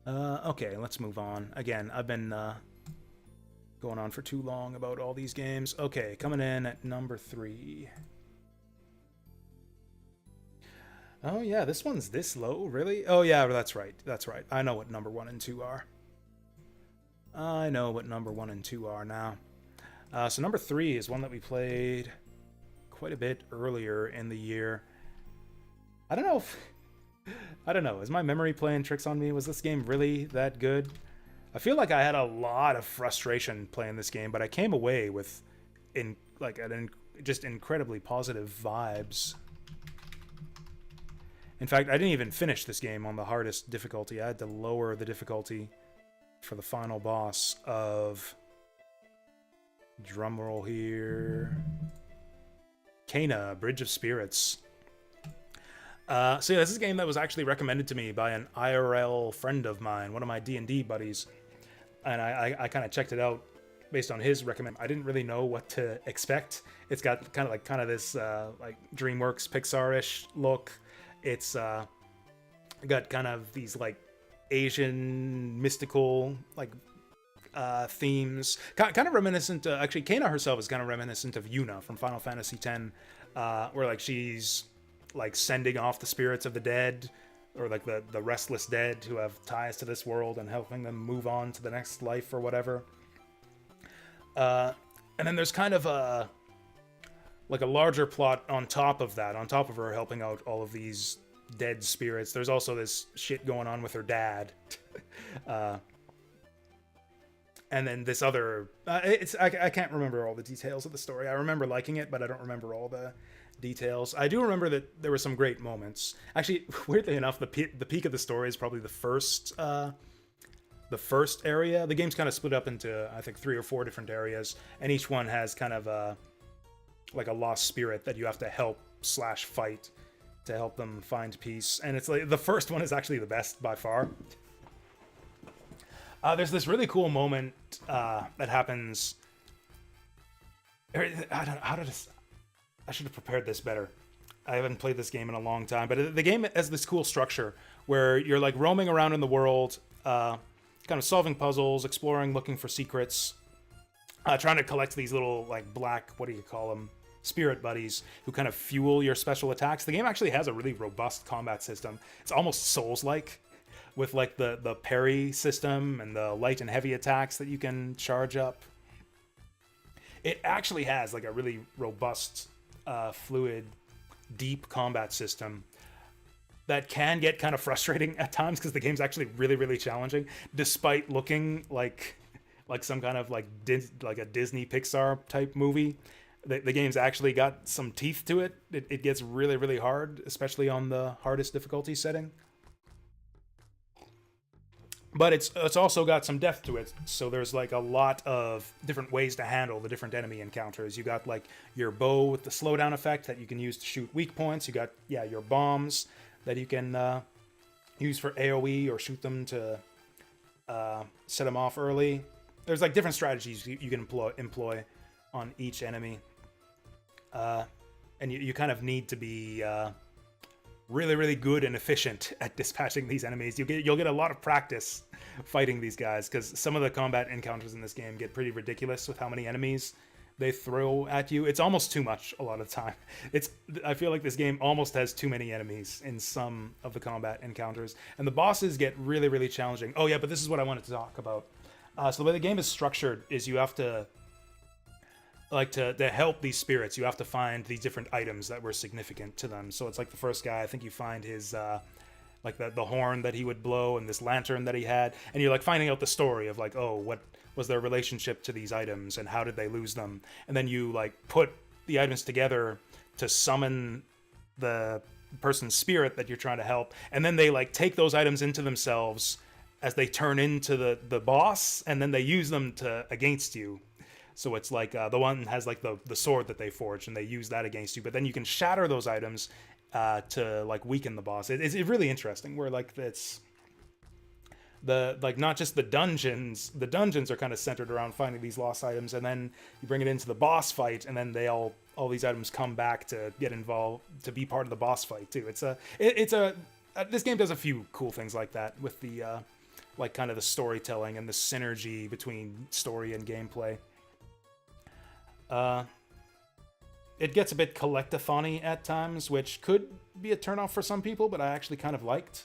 Okay, let's move on. Again, I've been going on for too long about all these games. Okay, coming in at number 3. Oh yeah, this one's this low, really? Oh yeah, that's right. That's right. I know what number 1 and 2 are. I know what number 1 and 2 are now. So number 3 is one that we played quite a bit earlier in the year. I don't know. Is my memory playing tricks on me? Was this game really that good? I feel like I had a lot of frustration playing this game, but I came away with just incredibly positive vibes. In fact, I didn't even finish this game on the hardest difficulty. I had to lower the difficulty for the final boss of, drumroll here, Kena, Bridge of Spirits. So yeah, this is a game that was actually recommended to me by an IRL friend of mine, one of my D&D buddies, and I kind of checked it out based on his recommend. I didn't really know what to expect. It's got kind of this like DreamWorks Pixar-ish look. It's got kind of these like Asian mystical like themes, kind of reminiscent. Actually, Kena herself is kind of reminiscent of Yuna from Final Fantasy X, where like she's like sending off the spirits of the dead, or like the restless dead who have ties to this world, and helping them move on to the next life or whatever. And then there's kind of a larger plot on top of that, on top of her helping out all of these dead spirits. There's also this shit going on with her dad. And then this other... I can't remember all the details of the story. I remember liking it, but I don't remember all the details. I do remember that there were some great moments. Actually, weirdly enough, the peak of the story is probably the first the first area. The game's kind of split up into, I think, 3 or 4 different areas, and each one has kind of like a lost spirit that you have to help / fight to help them find peace. And it's like the first one is actually the best by far. There's this really cool moment that happens. I don't know how to. I should have prepared this better. I haven't played this game in a long time, but the game has this cool structure where you're like roaming around in the world, kind of solving puzzles, exploring, looking for secrets, trying to collect these little like black, what do you call them, spirit buddies who kind of fuel your special attacks. The game actually has a really robust combat system. It's almost Souls-like, with like the parry system and the light and heavy attacks that you can charge up. It actually has like a really robust, fluid, deep combat system that can get kind of frustrating at times because the game's actually really, really challenging, despite looking like some kind of like a Disney Pixar type movie. The game's actually got some teeth to it. It gets really, really hard, especially on the hardest difficulty setting. But it's also got some depth to it, so there's like a lot of different ways to handle the different enemy encounters. You got like your bow with the slowdown effect that you can use to shoot weak points. You got, your bombs that you can use for AoE or shoot them to set them off early. There's like different strategies you can employ on each enemy. And you kind of need to be really, really good and efficient at dispatching these enemies. You'll get a lot of practice fighting these guys, because some of the combat encounters in this game get pretty ridiculous with how many enemies they throw at you. It's almost too much a lot of the time. I feel like this game almost has too many enemies in some of the combat encounters, and the bosses get really, really challenging. Oh yeah, but this is what I wanted to talk about. So the way the game is structured is you have to, like, to help these spirits, you have to find these different items that were significant to them. So it's like the first guy, I think you find his like the horn that he would blow and this lantern that he had, and you're like finding out the story of like, oh, what was their relationship to these items and how did they lose them, and then you like put the items together to summon the person's spirit that you're trying to help, and then they like take those items into themselves as they turn into the boss, and then they use them against you. So it's like the one has like the sword that they forged, and they use that against you. But then you can shatter those items to like weaken the boss. It's really interesting. Where like it's not just the dungeons. The dungeons are kind of centered around finding these lost items, and then you bring it into the boss fight, and then all these items come back to get involved to be part of the boss fight too. This game does a few cool things like that with the like kind of the storytelling and the synergy between story and gameplay. It gets a bit collectathon-y at times, which could be a turnoff for some people, but I actually kind of liked.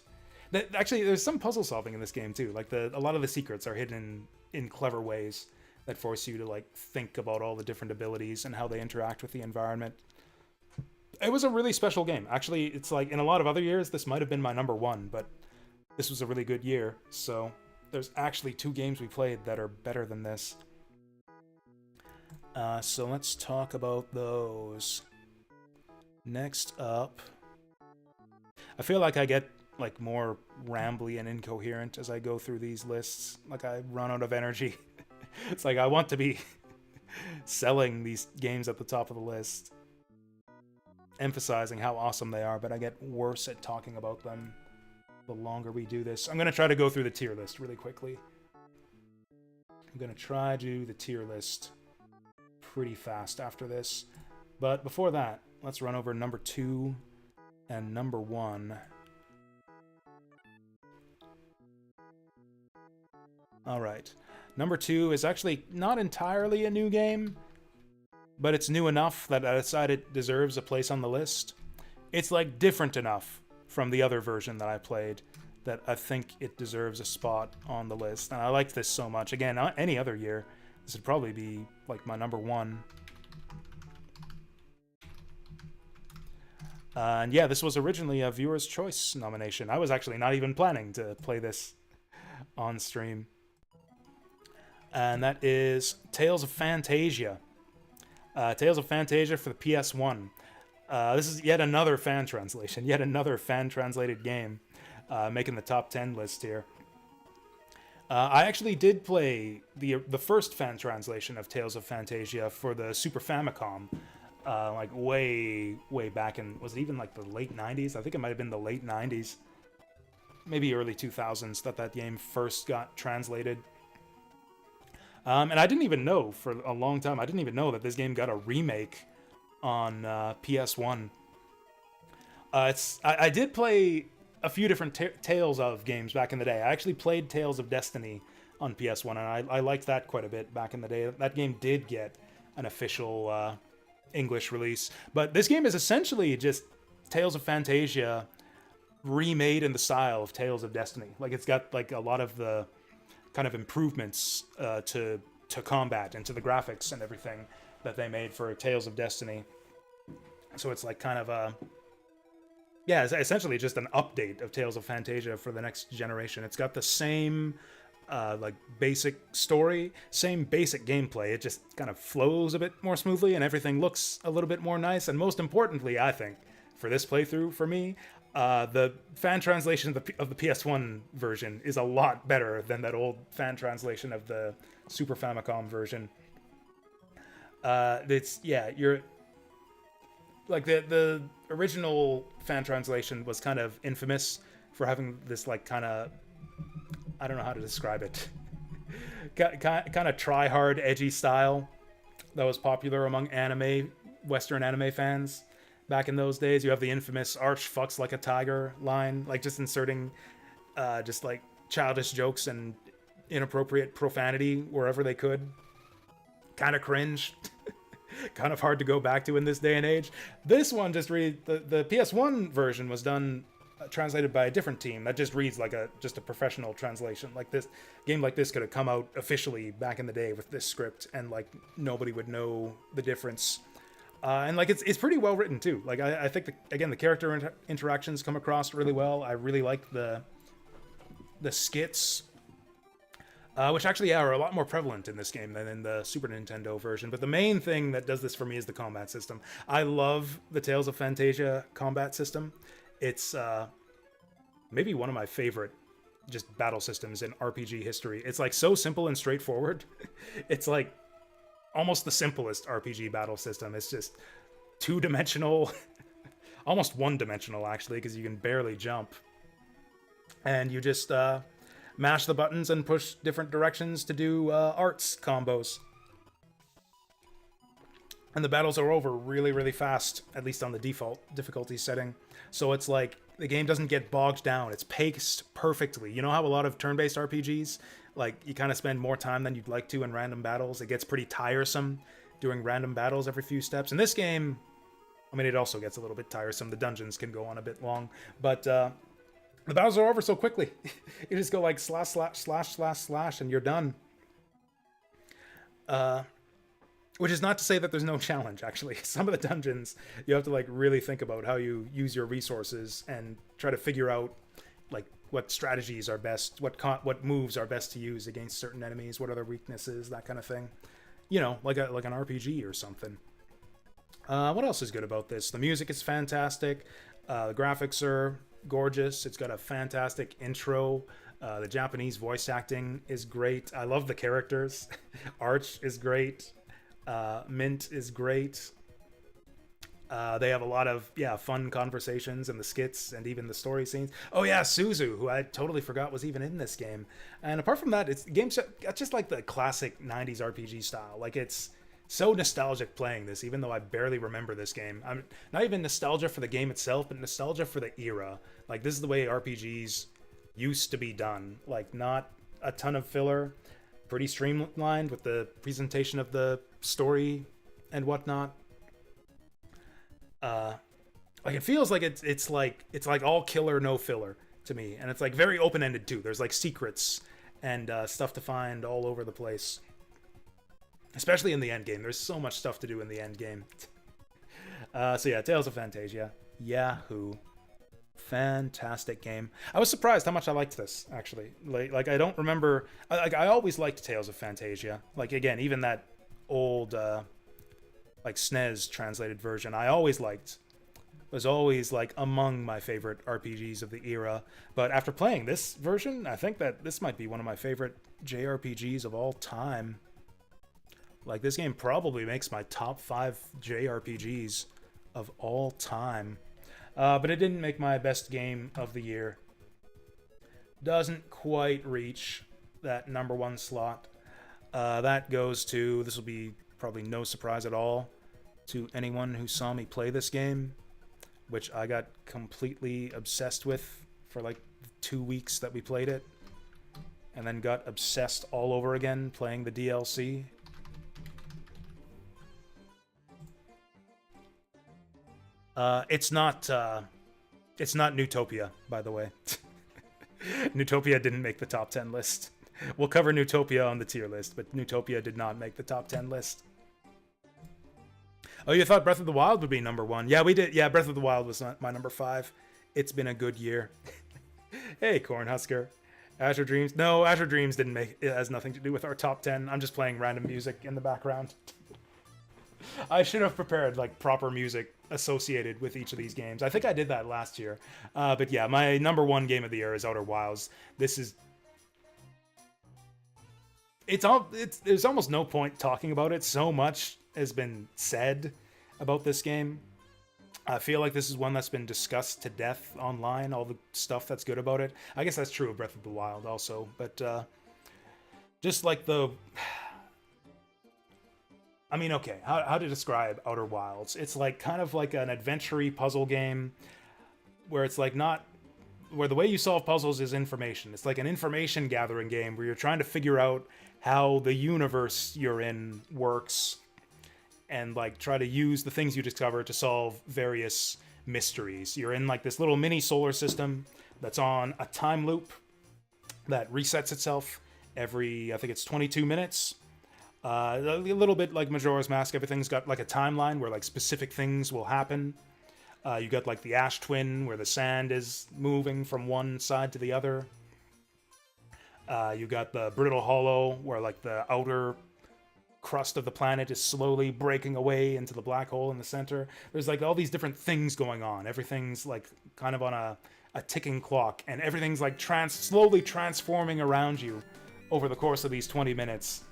Actually, there's some puzzle solving in this game too. Like a lot of the secrets are hidden in clever ways that force you to like think about all the different abilities and how they interact with the environment. It was a really special game. Actually, it's like in a lot of other years, this might have been my number one, but this was a really good year. So there's actually 2 games we played that are better than this. So let's talk about those. Next up, I feel like I get like more rambly and incoherent as I go through these lists. Like I run out of energy. It's like I want to be selling these games at the top of the list, emphasizing how awesome they are, but I get worse at talking about them the longer we do this. I'm going to try to go through the tier list really quickly. I'm going to try to do the tier list pretty fast after this. But before that, let's run over number 2 and number 1. Alright. Number 2 is actually not entirely a new game, but it's new enough that I decided it deserves a place on the list. It's like different enough from the other version that I played that I think it deserves a spot on the list. And I liked this so much. Again, any other year, this would probably be like my number 1. And yeah, this was originally a viewer's choice nomination. I was actually not even planning to play this on stream. And that is Tales of Phantasia. Tales of Phantasia for the PS1. This is yet another fan translation, yet another fan-translated game, making the top 10 list here. I actually did play the first fan translation of Tales of Phantasia for the Super Famicom, like way back in, was it even like the late 90s? I think it might have been the late 90s, maybe early 2000s that game first got translated. And I didn't even know for a long time. I didn't even know that this game got a remake on PS1. I did play a few different Tales of games back in the day. I actually played Tales of Destiny on PS1, and I liked that quite a bit back in the day. That game did get an official English release, but this game is essentially just Tales of Phantasia remade in the style of Tales of Destiny. Like, it's got like a lot of the kind of improvements to combat and to the graphics and everything that they made for Tales of Destiny. So it's like kind of a it's essentially just an update of Tales of Phantasia for the next generation. It's got the same like basic story, same basic gameplay. It just kind of flows a bit more smoothly, and everything looks a little bit more nice. And most importantly, I think, for this playthrough, for me, the fan translation of the PS1 version is a lot better than that old fan translation of the Super Famicom version. You're like the original fan translation was kind of infamous for having this like kind of, I don't know how to describe it, kind of try hard edgy style that was popular among Western anime fans back in those days. You have the infamous "Arch fucks like a tiger" line, like just inserting just like childish jokes and inappropriate profanity wherever they could. Kind of cringe. Kind of hard to go back to in this day and age. This one just the PS1 version was done translated by a different team that just reads like just a professional translation. Like, this game like this could have come out officially back in the day with this script, and like nobody would know the difference. And like it's pretty well written too. Like I think the character interactions come across really well. I really like the skits. Which actually are a lot more prevalent in this game than in the Super Nintendo version. But the main thing that does this for me is the combat system. I love the Tales of Phantasia combat system. It's maybe one of my favorite just battle systems in RPG history. It's like so simple and straightforward. It's like almost the simplest RPG battle system. It's just two-dimensional, almost one-dimensional actually, because you can barely jump. And you just mash the buttons and push different directions to do arts combos. And the battles are over really, really fast, at least on the default difficulty setting. So it's like the game doesn't get bogged down. It's paced perfectly. You know how a lot of turn-based RPGs, like, you kind of spend more time than you'd like to in random battles? It gets pretty tiresome doing random battles every few steps. In this game, I mean, it also gets a little bit tiresome. The dungeons can go on a bit long, but the battles are over so quickly. You just go like slash, slash, slash, slash, slash, and you're done. Which is not to say that there's no challenge, actually. Some of the dungeons, you have to like really think about how you use your resources and try to figure out like what strategies are best, what moves are best to use against certain enemies, what are their weaknesses, that kind of thing. You know, like an RPG or something. What else is good about this? The music is fantastic. The graphics are gorgeous. It's got a fantastic intro. The Japanese voice acting is great. I love the characters. Arch is great. Mint is great. They have a lot of fun conversations and the skits and even the story scenes. Oh yeah, Suzu, who I totally forgot was even in this game. And apart from that, it's game's just like the classic 90s RPG style. Like, it's so nostalgic playing this, even though I barely remember this game. I'm not even nostalgia for the game itself, but nostalgia for the era. Like, this is the way RPGs used to be done. Like, not a ton of filler, pretty streamlined with the presentation of the story and whatnot. Like, it feels like it's like all killer, no filler to me, and it's like very open-ended too. There's like secrets and stuff to find all over the place. Especially in the end game. There's so much stuff to do in the end game. So yeah, Tales of Phantasia. Yahoo. Fantastic game. I was surprised how much I liked this, actually. Like I don't remember... I always liked Tales of Phantasia. Like, again, even that old, like, SNES translated version, I always liked. was always like among my favorite RPGs of the era. But after playing this version, I think that this might be one of my favorite JRPGs of all time. Like, this game probably makes my top 5 JRPGs of all time. But it didn't make my best game of the year. Doesn't quite reach that number 1 slot. That goes to, this will be probably no surprise at all to anyone who saw me play this game, which I got completely obsessed with for like 2 weeks that we played it, and then got obsessed all over again playing the DLC. It's not Newtopia, by the way. Newtopia didn't make the top 10 list. We'll cover Newtopia on the tier list, but Newtopia did not make the top 10 list. Oh, you thought Breath of the Wild would be number 1? Yeah, we did. Yeah, Breath of the Wild was my number 5. It's been a good year. Hey, Cornhusker. Azure Dreams. No, Azure Dreams didn't make it. Has nothing to do with our top 10. I'm just playing random music in the background. I should have prepared like proper music associated with each of these games. I think I did that last year. But yeah, my number 1 game of the year is Outer Wilds. This is... There's almost no point talking about it. So much has been said about this game. I feel like this is one that's been discussed to death online, all the stuff that's good about it. I guess that's true of Breath of the Wild also, but just like the... I mean, okay, how to describe Outer Wilds? It's like kind of like an adventure-y puzzle game where it's like not... where the way you solve puzzles is information. It's like an information gathering game where you're trying to figure out how the universe you're in works and like try to use the things you discover to solve various mysteries. You're in like this little mini solar system that's on a time loop that resets itself every, I think it's 22 minutes. A little bit like Majora's Mask, everything's got like a timeline where like specific things will happen. You got like the Ash Twin where the sand is moving from one side to the other. You got the Brittle Hollow where like the outer crust of the planet is slowly breaking away into the black hole in the center. There's like all these different things going on. Everything's like kind of on a ticking clock, and everything's like slowly transforming around you over the course of these 20 minutes.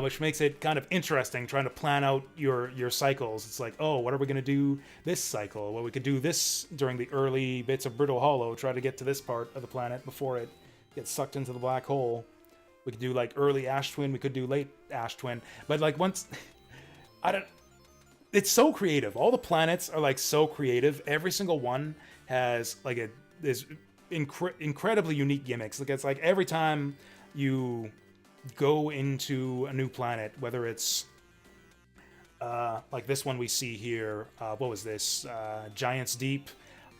Which makes it kind of interesting trying to plan out your cycles. It's like, oh, what are we going to do this cycle? Well, we could do this during the early bits of Brittle Hollow, try to get to this part of the planet before it gets sucked into the black hole. We could do like early Ash Twin, we could do late Ash Twin. But like once... It's so creative. All the planets are like so creative. Every single one has like this incredibly unique gimmicks. Like it's like every time you go into a new planet, whether it's like this one we see here, what was this, Giant's Deep,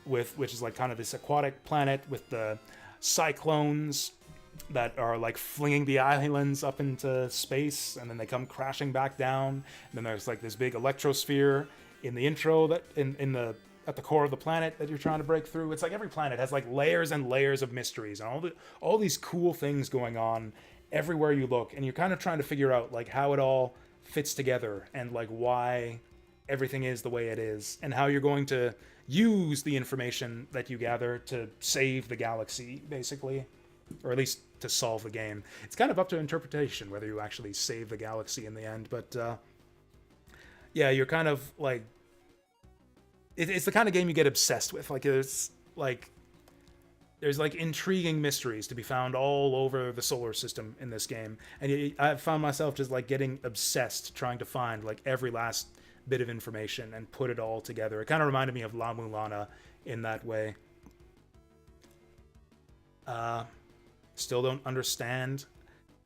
which is like kind of this aquatic planet with the cyclones that are like flinging the islands up into space, and then they come crashing back down. And then there's like this big electrosphere in the intro that at the core of the planet that you're trying to break through. It's like every planet has like layers and layers of mysteries and all these cool things going on everywhere you look, and you're kind of trying to figure out like how it all fits together and like why everything is the way it is and how you're going to use the information that you gather to save the galaxy, basically, or at least to solve the game. It's kind of up to interpretation whether you actually save the galaxy in the end, but yeah, you're kind of like it's the kind of game you get obsessed with. Like there's like intriguing mysteries to be found all over the solar system in this game. And I found myself just like getting obsessed trying to find like every last bit of information and put it all together. It kind of reminded me of La Mulana in that way. Still don't understand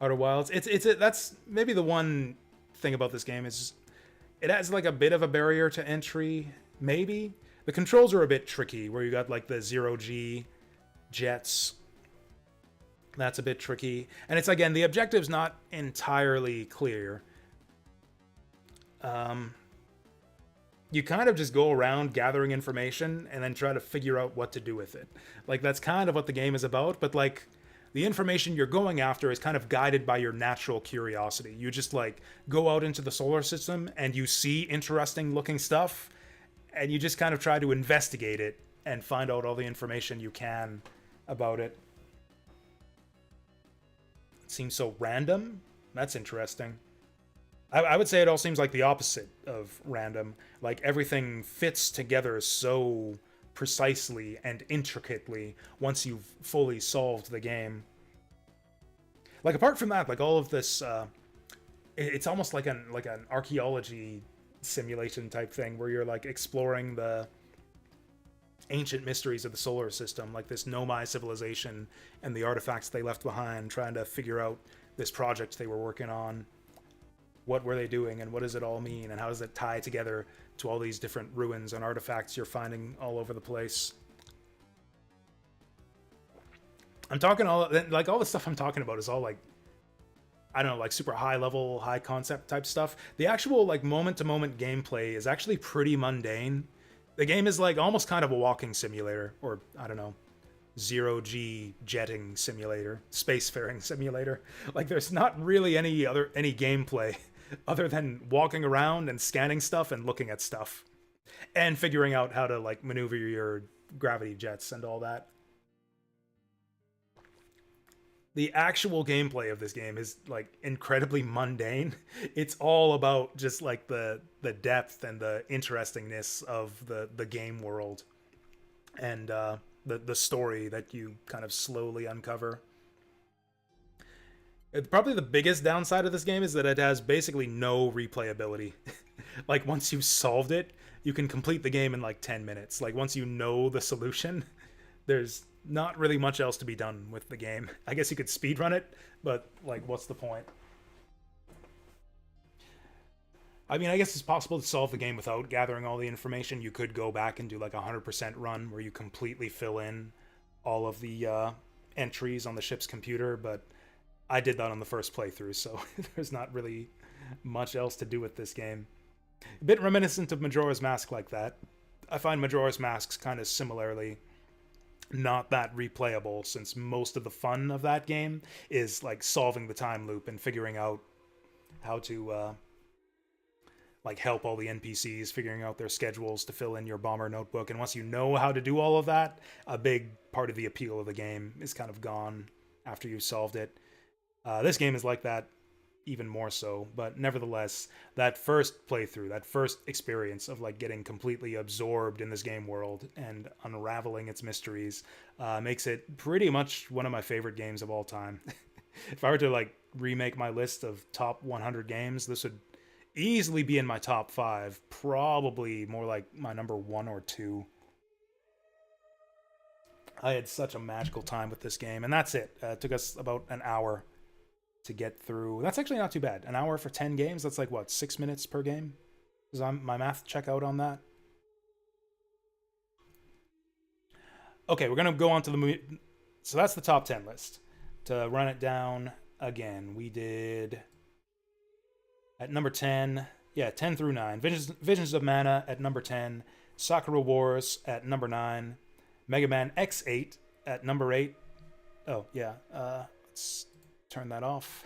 Outer Wilds. That's maybe the one thing about this game is it has like a bit of a barrier to entry, maybe. The controls are a bit tricky where you got like the 0G jets. That's a bit tricky. And it's, again, the objective's not entirely clear. You kind of just go around gathering information and then try to figure out what to do with it. Like, that's kind of what the game is about, but, like, the information you're going after is kind of guided by your natural curiosity. You just, like, go out into the solar system and you see interesting looking stuff, and you just kind of try to investigate it and find out all the information you can about it. It seems so random. That's interesting. I would say it all seems like the opposite of random. Like everything fits together so precisely and intricately once you've fully solved the game. Like apart from that, like all of this, it's almost like an archaeology simulation type thing where you're like exploring the ancient mysteries of the solar system, like this Nomai civilization and the artifacts they left behind, trying to figure out this project they were working on. What were they doing, and what does it all mean, and how does it tie together to all these different ruins and artifacts you're finding all over the place? I'm talking all the stuff I'm talking about is all like, I don't know, like super high level, high concept type stuff. The actual like moment to moment gameplay is actually pretty mundane. The game is like almost kind of a walking simulator, or I don't know, zero-G jetting simulator, spacefaring simulator. Like there's not really any gameplay other than walking around and scanning stuff and looking at stuff and figuring out how to like maneuver your gravity jets and all that. The actual gameplay of this game is like incredibly mundane. It's all about just like the depth and the interestingness of the game world and the story that you kind of slowly uncover. Probably the biggest downside of this game is that it has basically no replayability. Like once you've solved it, you can complete the game in like 10 minutes. Like once you know the solution, there's not really much else to be done with the game. I guess you could speedrun it, but like what's the point? I mean, I guess it's possible to solve the game without gathering all the information. You could go back and do like a 100% run where you completely fill in all of the entries on the ship's computer, but I did that on the first playthrough, so there's not really much else to do with this game. A bit reminiscent of Majora's Mask like that. I find Majora's Mask's kind of similarly not that replayable, since most of the fun of that game is like solving the time loop and figuring out how to like help all the NPCs, figuring out their schedules to fill in your bomber notebook. And once you know how to do all of that, a big part of the appeal of the game is kind of gone after you've solved it. This game is like that even more so, but nevertheless, that first playthrough, that first experience of like getting completely absorbed in this game world and unraveling its mysteries makes it pretty much one of my favorite games of all time. If I were to like remake my list of top 100 games, this would easily be in my top 5, probably more like my number 1 or 2. I had such a magical time with this game, and that's it. It took us about an hour to get through. That's actually not too bad. An hour for 10 games, that's like what, 6 minutes per game? Does my math check out on that? Okay, we're gonna go on to the movie. So that's the top 10 list. To run it down again, we did at number 10, 10 through 9. Visions of Mana at number 10. Sakura Wars at number 9. Mega Man X8 at number 8. Oh, yeah. Let's turn that off.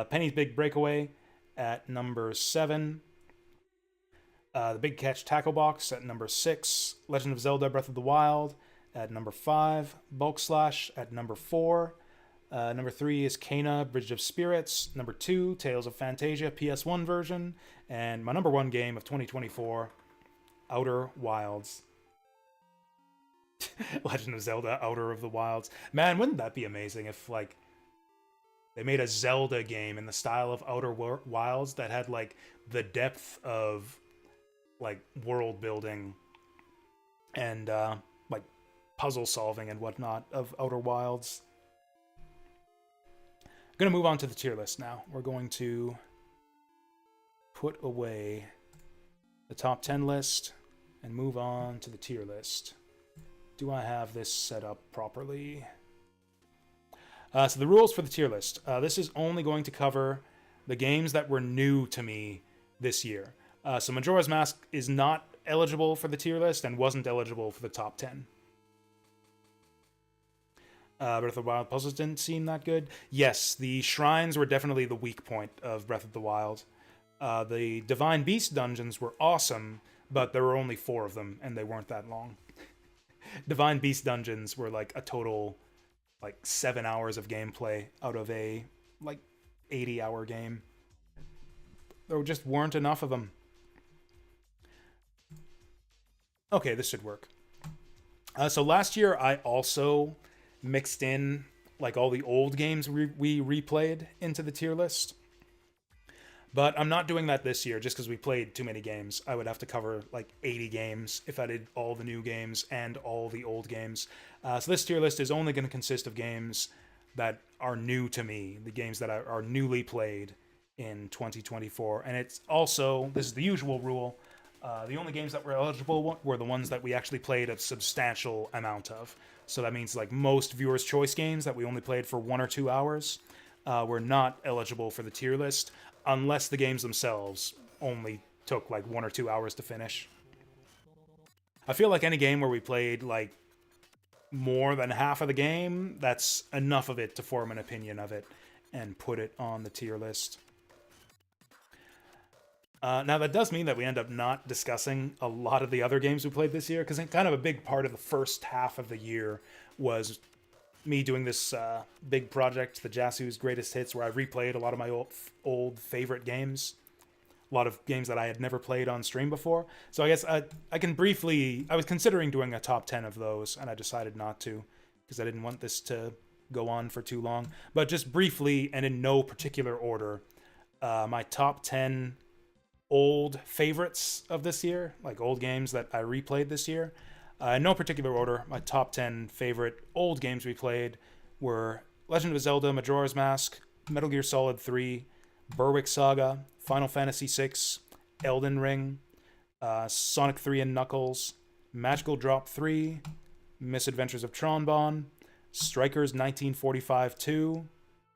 Penny's Big Breakaway at number 7. The Big Catch Tackle Box at number 6. Legend of Zelda Breath of the Wild at number 5. Bulk Slash at number 4. Number 3 is Kena Bridge of Spirits. Number 2, Tales of Phantasia PS1 version. And my number 1 game of 2024, Outer Wilds. Legend of Zelda Outer of the Wilds. Man, wouldn't that be amazing if like they made a Zelda game in the style of Outer Wilds that had like the depth of like world building and like puzzle solving and whatnot of Outer Wilds. I'm going to move on to the tier list now. We're going to put away the top 10 list and move on to the tier list. Do I have this set up properly? So the rules for the tier list. This is only going to cover the games that were new to me this year. So Majora's Mask is not eligible for the tier list and wasn't eligible for the top 10. Breath of the Wild puzzles didn't seem that good. Yes, the shrines were definitely the weak point of Breath of the Wild. The Divine Beast dungeons were awesome, but there were only 4 of them, and they weren't that long. Divine Beast dungeons were like a total like 7 hours of gameplay out of a like 80-hour game. There just weren't enough of them. Okay, this should work. So last year I also mixed in like all the old games we replayed into the tier list. But I'm not doing that this year just because we played too many games. I would have to cover like 80 games if I did all the new games and all the old games. So this tier list is only going to consist of games that are new to me, the games that are newly played in 2024. And it's also, this is the usual rule, the only games that were eligible were the ones that we actually played a substantial amount of. So that means like most viewers' choice games that we only played for 1 or 2 hours were not eligible for the tier list, unless the games themselves only took like 1 or 2 hours to finish. I feel like any game where we played like more than half of the game, that's enough of it to form an opinion of it and put it on the tier list. Now that does mean that we end up not discussing a lot of the other games we played this year, because kind of a big part of the first half of the year was me doing this big project, the Jasu's Greatest Hits, where I replayed a lot of my old favorite games. A lot of games that I had never played on stream before. So I guess I can briefly... I was considering doing a top 10 of those, and I decided not to, because I didn't want this to go on for too long. But just briefly, and in no particular order, my top 10 old favorites of this year, like old games that I replayed this year. In no particular order, my top 10 favorite old games we played were Legend of Zelda Majora's Mask, Metal Gear Solid 3, Berwick Saga, Final Fantasy VI, Elden Ring, Sonic 3 and Knuckles, Magical Drop 3, Misadventures of Tron-Bonne, Strikers 1945 2,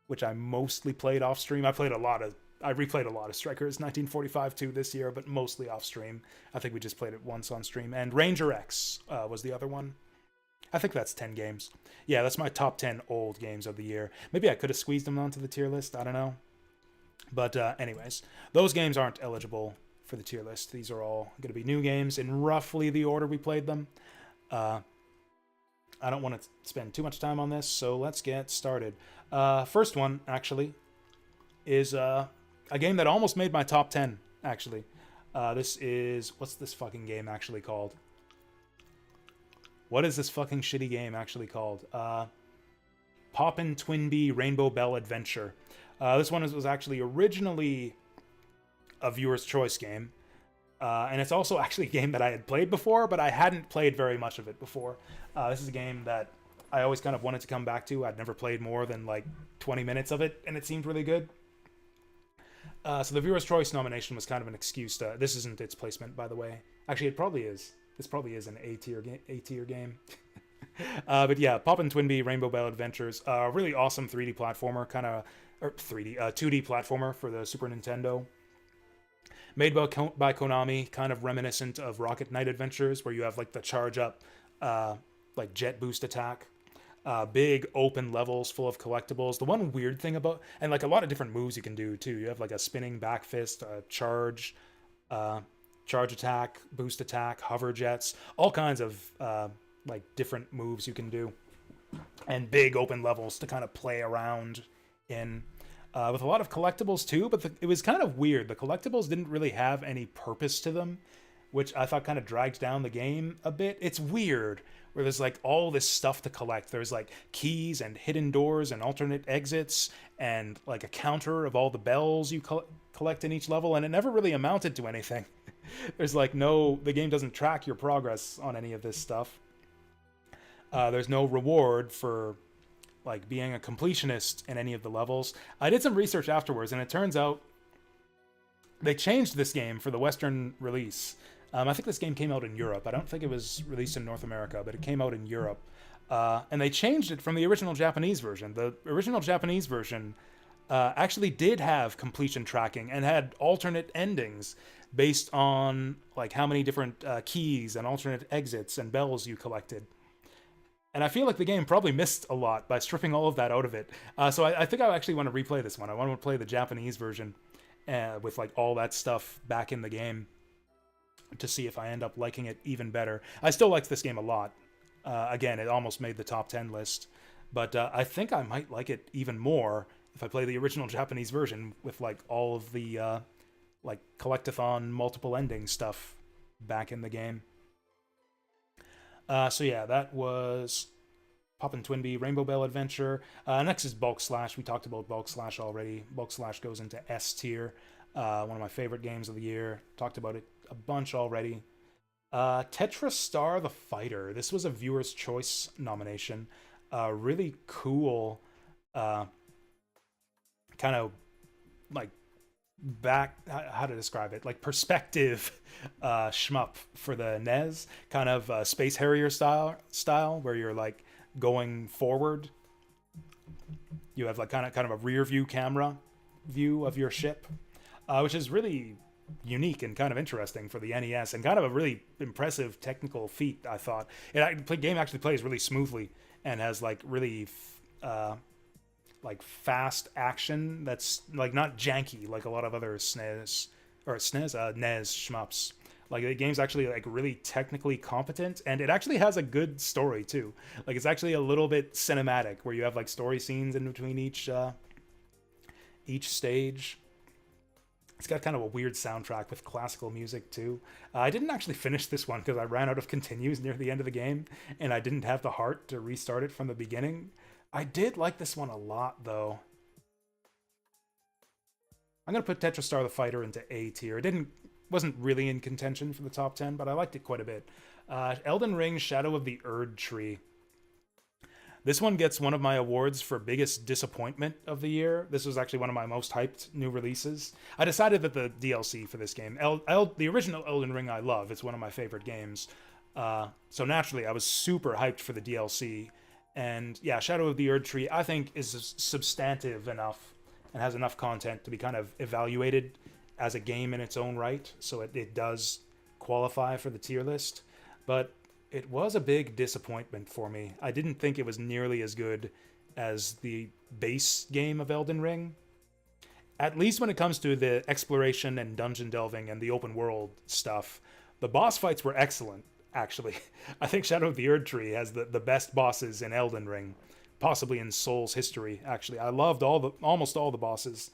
which I mostly played off stream. I replayed a lot of Strikers 1945 2 this year, but mostly off stream. I think we just played it once on stream. And Ranger X was the other one. I think that's 10 games. Yeah, that's my top 10 old games of the year. Maybe I could have squeezed them onto the tier list. I don't know. But anyways, those games aren't eligible for the tier list. These are all going to be new games in roughly the order we played them. I don't want to spend too much time on this, so let's get started. First one, actually, is a game that almost made my top 10, actually. This is... What's this fucking game actually called? What is this fucking shitty game actually called? Poppin' Twinbee Rainbow Bell Adventure. This one was actually originally a viewer's choice game. And it's also actually a game that I had played before, but I hadn't played very much of it before. This is a game that I always kind of wanted to come back to. I'd never played more than like 20 minutes of it, and it seemed really good. So the viewer's choice nomination was kind of an excuse to... This isn't its placement, by the way. Actually, it probably is. This probably is an A-tier game. But yeah, Poppin' Twinbee Rainbow Bell Adventures. A really awesome 3D platformer, kind of... Or 2D platformer for the Super Nintendo. Made by Konami, kind of reminiscent of Rocket Knight Adventures, where you have like the charge up, like jet boost attack. Big open levels full of collectibles. The one weird thing about... And like a lot of different moves you can do too. You have like a spinning back fist, a charge attack, boost attack, hover jets. All kinds of like different moves you can do. And big open levels to kind of play around in. With a lot of collectibles too, but it was kind of weird. The collectibles didn't really have any purpose to them, which I thought kind of dragged down the game a bit. It's weird, where there's like all this stuff to collect. There's like keys and hidden doors and alternate exits and like a counter of all the bells you collect in each level, and it never really amounted to anything. There's like the game doesn't track your progress on any of this stuff. There's no reward for like being a completionist in any of the levels. I did some research afterwards, and it turns out they changed this game for the Western release. I think this game came out in Europe. I don't think it was released in North America, but it came out in Europe. And they changed it from the original Japanese version. The original Japanese version actually did have completion tracking and had alternate endings based on like how many different keys and alternate exits and bells you collected. And I feel like the game probably missed a lot by stripping all of that out of it. So I think I actually want to replay this one. I want to play the Japanese version with like all that stuff back in the game. to see if I end up liking it even better. I still like this game a lot. Again, it almost made the top 10 list, but I think I might like it even more if I play the original Japanese version with like all of the like collectathon multiple ending stuff back in the game. So yeah, that was Poppin' Twinbee, Rainbow Bell Adventure. Next is Bulk Slash. We talked about Bulk Slash already. Bulk Slash goes into S tier. One of my favorite games of the year. Talked about it a bunch already. Tetra Star the Fighter. This was a viewer's choice nomination. Really cool, kind of like how to describe it, like perspective shmup for the NES, kind of Space Harrier style where you're like going forward. You have like kind of a rear view camera view of your ship, which is really unique and kind of interesting for the NES, and kind of a really impressive technical feat. I thought the game actually plays really smoothly and has like really like fast action that's like not janky like a lot of other NES shmups. Like the game's actually like really technically competent, and it actually has a good story too. Like it's actually a little bit cinematic where you have like story scenes in between each stage. It's got kind of a weird soundtrack with classical music too. I didn't actually finish this one because I ran out of continues near the end of the game, and I didn't have the heart to restart it from the beginning. I did like this one a lot though. I'm gonna put Tetra Star the Fighter into A tier. Wasn't really in contention for the top 10, but I liked it quite a bit. Elden Ring Shadow of the Erd Tree. This one gets one of my awards for biggest disappointment of the year. This was actually one of my most hyped new releases. I decided that the DLC for this game, the original Elden Ring I love, it's one of my favorite games. So naturally, I was super hyped for the DLC. And yeah, Shadow of the Erd Tree, I think, is substantive enough and has enough content to be kind of evaluated as a game in its own right. So it does qualify for the tier list. But it was a big disappointment for me. I didn't think it was nearly as good as the base game of Elden Ring. At least when it comes to the exploration and dungeon delving and the open world stuff. The boss fights were excellent, actually. I think Shadow of the Erd Tree has the best bosses in Elden Ring, possibly in Souls history, actually. I loved almost all the bosses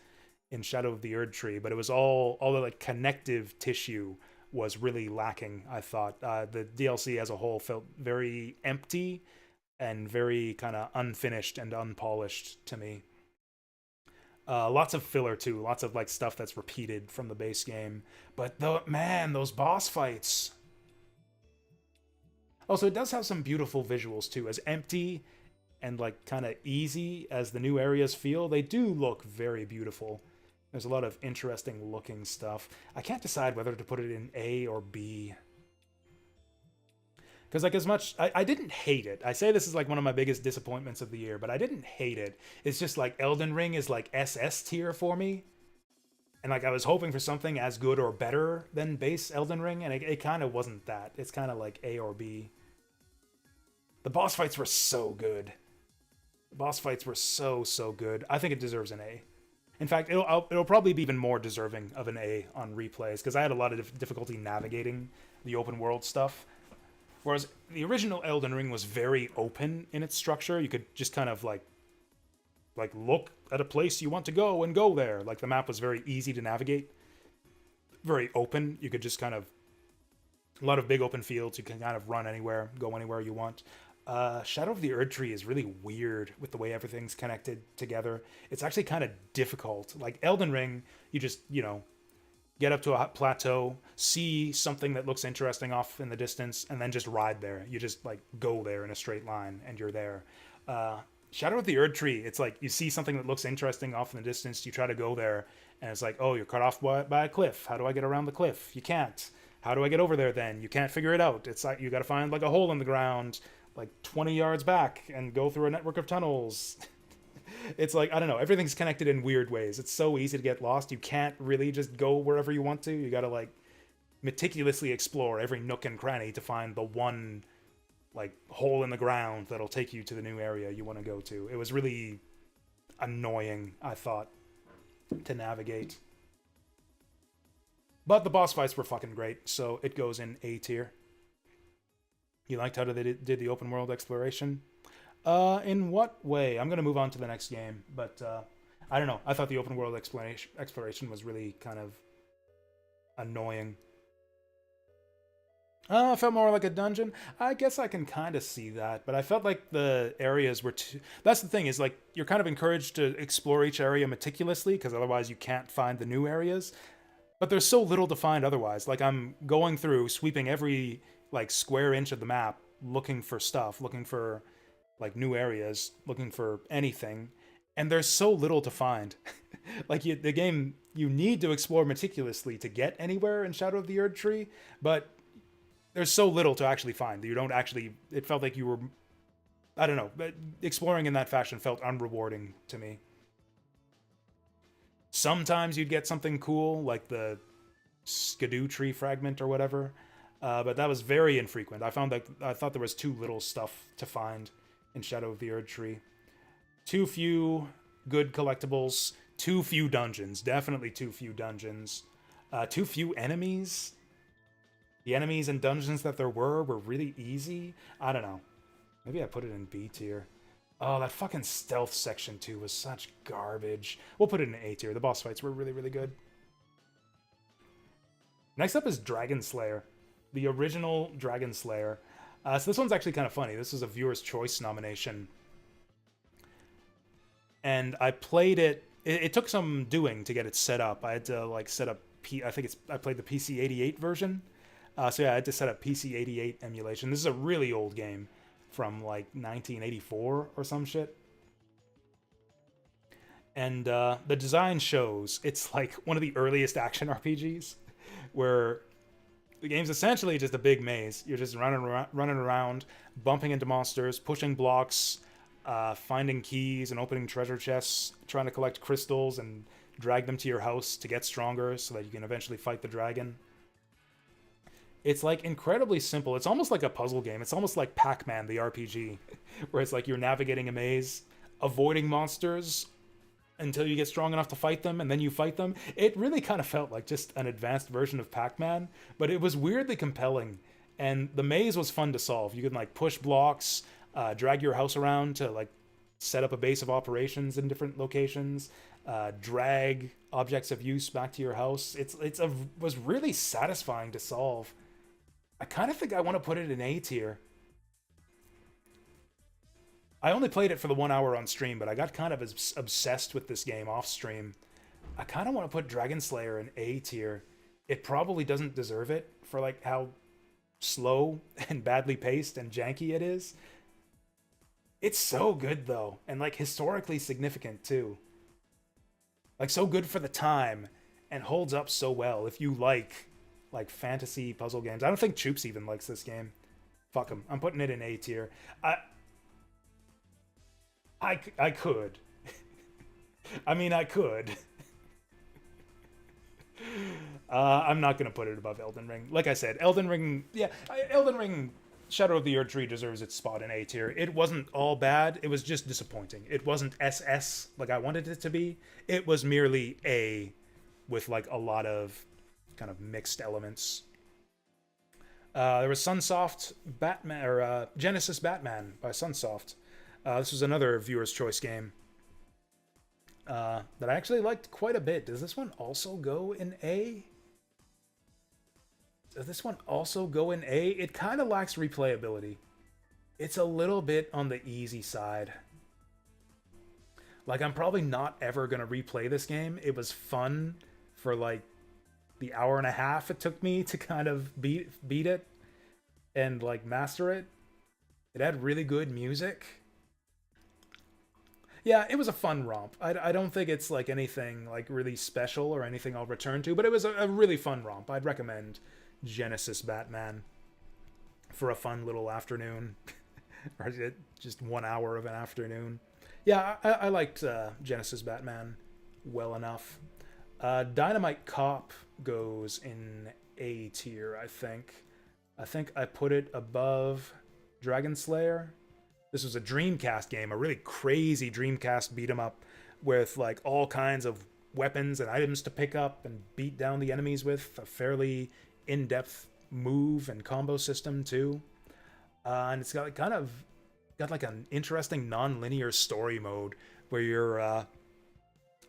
in Shadow of the Erd Tree, but it was all the like connective tissue was really lacking, I thought. The DLC as a whole felt very empty and very kind of unfinished and unpolished to me. Lots of filler too, lots of like stuff that's repeated from the base game. But man, those boss fights. Also, it does have some beautiful visuals too. As empty and like kind of easy as the new areas feel, they do look very beautiful. There's a lot of interesting looking stuff. I can't decide whether to put it in A or B. Because like as much, I didn't hate it. I say this is like one of my biggest disappointments of the year, but I didn't hate it. It's just like Elden Ring is like SS tier for me. And like I was hoping for something as good or better than base Elden Ring, and it kind of wasn't that. It's kind of like A or B. The boss fights were so good. The boss fights were so good. I think it deserves an A. In fact, it'll probably be even more deserving of an A on replays, because I had a lot of difficulty navigating the open world stuff. Whereas the original Elden Ring was very open in its structure. You could just kind of like look at a place you want to go and go there. Like the map was very easy to navigate, very open. You could just kind of, a lot of big open fields. You can kind of run anywhere, go anywhere you want. Shadow of the Erd Tree is really weird with the way everything's connected together. It's actually kind of difficult. Like Elden Ring, you just, get up to a plateau, see something that looks interesting off in the distance, and then just ride there. You just like go there in a straight line and you're there. Shadow of the Erd Tree, it's like you see something that looks interesting off in the distance, you try to go there, and it's like, oh, you're cut off by a cliff. How do I get around the cliff? You can't. How do I get over there then? You can't figure it out. It's like you got to find like a hole in the ground like 20 yards back and go through a network of tunnels. It's like, I don't know, everything's connected in weird ways. It's so easy to get lost. You can't really just go wherever you want to. You got to like meticulously explore every nook and cranny to find the one like hole in the ground that'll take you to the new area you want to go to. It was really annoying, I thought, to navigate. But the boss fights were fucking great, so it goes in A tier. You liked how they did the open world exploration? In what way? I'm gonna move on to the next game, but I don't know. I thought the open world exploration was really kind of annoying. It felt more like a dungeon. I guess I can kind of see that, but I felt like the areas were too. That's the thing, is like you're kind of encouraged to explore each area meticulously because otherwise you can't find the new areas. But there's so little to find otherwise. Like I'm going through, sweeping every like square inch of the map, looking for stuff, looking for like new areas, looking for anything, and there's so little to find. Like the game, you need to explore meticulously to get anywhere in Shadow of the Erd Tree, but there's so little to actually find. You don't actually. It felt like you were. I don't know. Exploring in that fashion felt unrewarding to me. Sometimes you'd get something cool, like the Skidoo tree fragment or whatever, but that was very infrequent. I thought there was too little stuff to find in Shadow of the Erd Tree. Too few good collectibles. Too few dungeons. Definitely too few dungeons. Too few enemies. The enemies and dungeons that there were really easy. I don't know. Maybe I put it in B tier. Oh, that fucking stealth section too was such garbage. We'll put it in A tier. The boss fights were really, really good. Next up is Dragon Slayer. The original Dragon Slayer. So this one's actually kind of funny. This is a viewer's choice nomination. And I played it. It took some doing to get it set up. I had to like set up I played the PC-88 version. So yeah, I had to set up PC-88 emulation. This is a really old game from like 1984 or some shit. And the design shows it's like one of the earliest action RPGs where the game's essentially just a big maze. You're just running around, bumping into monsters, pushing blocks, finding keys and opening treasure chests, trying to collect crystals and drag them to your house to get stronger so that you can eventually fight the dragon. It's like incredibly simple. It's almost like a puzzle game. It's almost like Pac-Man, the RPG, where it's like you're navigating a maze, avoiding monsters until you get strong enough to fight them, and then you fight them. It really kind of felt like just an advanced version of Pac-Man, but it was weirdly compelling. And the maze was fun to solve. You could like push blocks, drag your house around to like set up a base of operations in different locations, drag objects of use back to your house. Was really satisfying to solve. I kind of think I want to put it in A tier. I only played it for the 1 hour on stream, but I got kind of obsessed with this game off stream. I kind of want to put Dragon Slayer in A tier. It probably doesn't deserve it for like how slow and badly paced and janky it is. It's so good though, and like historically significant too. Like so good for the time and holds up so well if you like fantasy puzzle games. I don't think Choops even likes this game. Fuck him. I'm putting it in A tier. I could. I mean, I could. I'm not gonna put it above Elden Ring. Like I said, Elden Ring. Yeah, Elden Ring. Shadow of the Erd Tree deserves its spot in A tier. It wasn't all bad. It was just disappointing. It wasn't SS like I wanted it to be. It was merely A, with like a lot of kind of mixed elements. There was Sunsoft Batman or Genesis Batman by Sunsoft. This was another viewer's choice game that I actually liked quite a bit. Does this one also go in A? Does this one also go in A? It kind of lacks replayability. It's a little bit on the easy side. Like, I'm probably not ever going to replay this game. It was fun for like the hour and a half it took me to kind of beat it and like master it. It had really good music. Yeah, it was a fun romp. I don't think it's like anything like really special or anything I'll return to, but it was a really fun romp. I'd recommend Genesis Batman for a fun little afternoon. Or just 1 hour of an afternoon. Yeah, I liked Genesis Batman well enough. Dynamite Cop goes in A tier, I think. I think I put it above Dragon Slayer. This was a Dreamcast game, a really crazy Dreamcast beat 'em up with like all kinds of weapons and items to pick up and beat down the enemies with. A fairly in-depth move and combo system too. And it's got like an interesting non-linear story mode where you're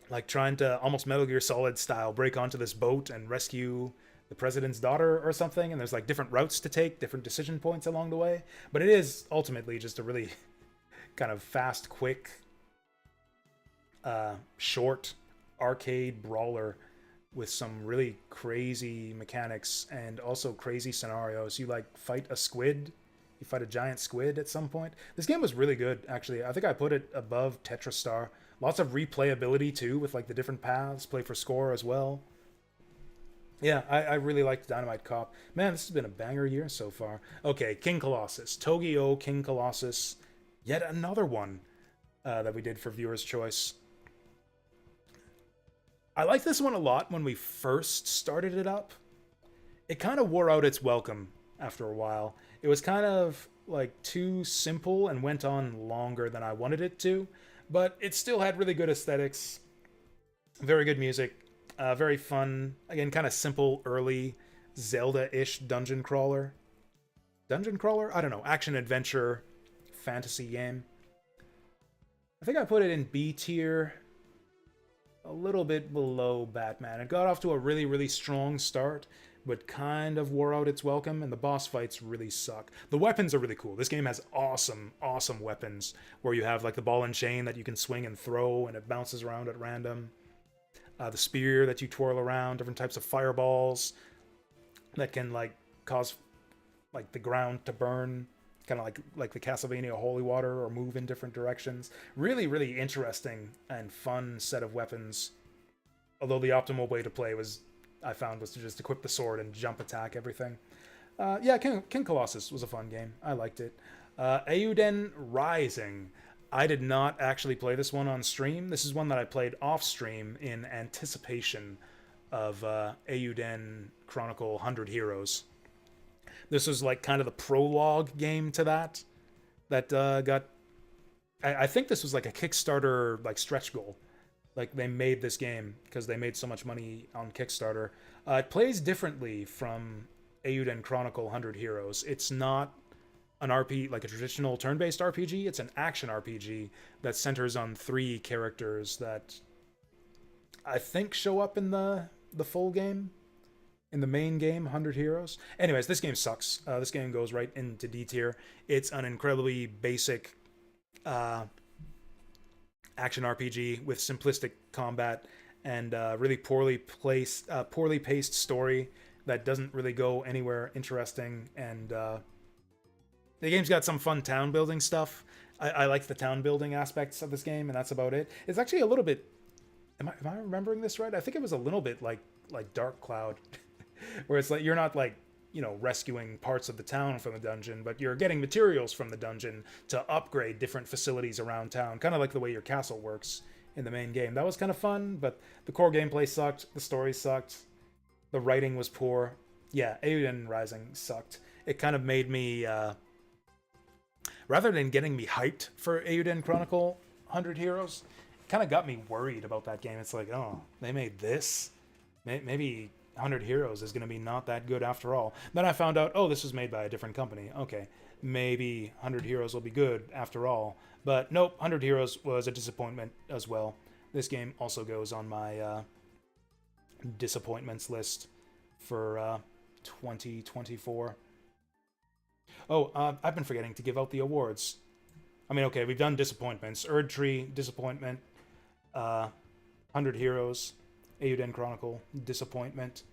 like trying to almost Metal Gear Solid style break onto this boat and rescue the president's daughter or something, and there's like different routes to take, different decision points along the way. But it is ultimately just a really kind of fast, quick, short arcade brawler with some really crazy mechanics and also crazy scenarios. You like fight a squid, you fight a giant squid at some point. This game was really good, actually. I think I put it above Tetristar. Lots of replayability too, with like the different paths, play for score as well. Yeah, I really liked Dynamite Cop. Man, this has been a banger year so far. Okay, King Colossus. Togi-O King Colossus. Yet another one that we did for Viewer's Choice. I liked this one a lot when we first started it up. It kind of wore out its welcome after a while. It was kind of like too simple and went on longer than I wanted it to, but it still had really good aesthetics, very good music, very fun, again, kind of simple, early Zelda-ish dungeon crawler. Dungeon crawler? I don't know, action-adventure fantasy game. I think I put it in B tier, a little bit below Batman. It got off to a really, really strong start, but kind of wore out its welcome, and the boss fights really suck. The weapons are really cool. This game has awesome, awesome weapons, where you have like the ball and chain that you can swing and throw, and it bounces around at random. The spear that you twirl around, different types of fireballs that can like cause like the ground to burn, kind of like the Castlevania Holy Water, or move in different directions. Really, really interesting and fun set of weapons. Although the optimal way to play I found was to just equip the sword and jump attack everything. Yeah, King Colossus was a fun game. I liked it. Eiyuden Rising. I did not actually play this one on stream. This is one that I played off stream in anticipation of Eiyuden Chronicle 100 Heroes. This was like kind of the prologue game to that got... I think this was like a Kickstarter like stretch goal. Like they made this game because they made so much money on Kickstarter. It plays differently from Eiyuden Chronicle 100 Heroes. It's not an RPG, like a traditional turn-based RPG. It's an action RPG that centers on 3 characters that I think show up in the full game, in the main game, 100 Heroes. Anyways, this game sucks. This game goes right into D tier. It's an incredibly basic action RPG with simplistic combat and really poorly paced story that doesn't really go anywhere interesting. And the game's got some fun town building stuff. I like the town building aspects of this game, and that's about it. It's actually a little bit... Am I remembering this right? I think it was a little bit like Dark Cloud, where it's like you're not like, you know, rescuing parts of the town from the dungeon, but you're getting materials from the dungeon to upgrade different facilities around town, kind of like the way your castle works in the main game. That was kind of fun, but the core gameplay sucked, the story sucked, the writing was poor. Yeah, Eiyuden Rising sucked. It kind of made me, rather than getting me hyped for Eiyuden Chronicle 100 Heroes, it kind of got me worried about that game. It's like, oh, they made this? Maybe 100 Heroes is going to be not that good after all. Then I found out, oh, this was made by a different company. Okay, maybe 100 Heroes will be good after all. But nope, 100 Heroes was a disappointment as well. This game also goes on my disappointments list for 2024. Oh, I've been forgetting to give out the awards. I mean, okay, we've done disappointments. Erdtree, disappointment. 100 Heroes. Eiyuden Chronicle, disappointment.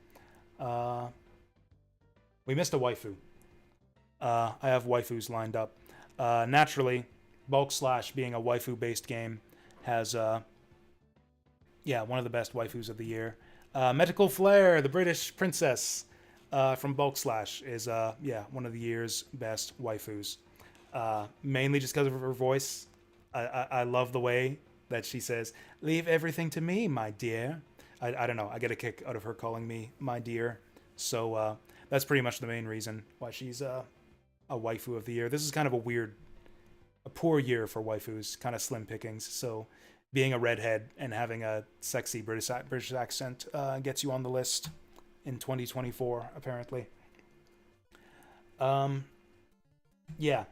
We missed a waifu. I have waifus lined up. Naturally, Bulk Slash, being a waifu-based game, has one of the best waifus of the year. Medical Flare, the British princess from Bulk Slash, is one of the year's best waifus. Mainly just because of her voice. I love the way that she says, "Leave everything to me, my dear." I don't know. I get a kick out of her calling me my dear. So that's pretty much the main reason why she's a waifu of the year. This is kind of a poor year for waifus, kind of slim pickings. So being a redhead and having a sexy British accent gets you on the list in 2024, apparently. Yeah.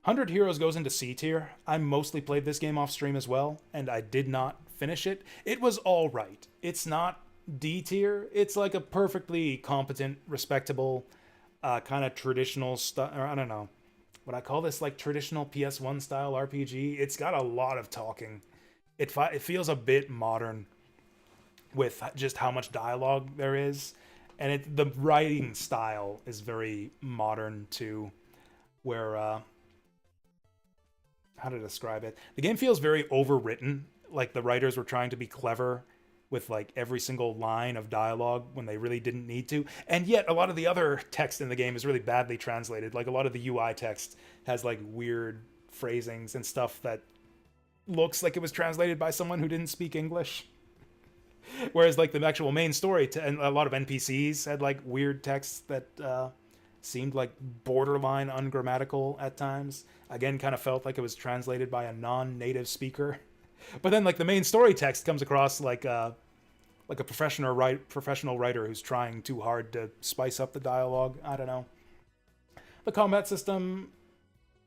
100 Heroes goes into C tier. I mostly played this game off stream as well, and I did not finish it. It was all right. It's not D tier. It's like a perfectly competent, respectable, kind of traditional stuff. Or I don't know. Would I call this like traditional PS1 style RPG? It's got a lot of talking. It feels a bit modern with just how much dialogue there is, and the writing style is very modern too. Where how to describe it? The game feels very overwritten. Like the writers were trying to be clever with like every single line of dialogue when they really didn't need to. And yet a lot of the other text in the game is really badly translated. Like a lot of the UI text has like weird phrasings and stuff that looks like it was translated by someone who didn't speak English. Whereas like the actual main story and a lot of NPCs had like weird texts that seemed like borderline ungrammatical at times. Again, kind of felt like it was translated by a non-native speaker. But then like the main story text comes across like a professional writer who's trying too hard to spice up the dialogue. I don't know. The combat system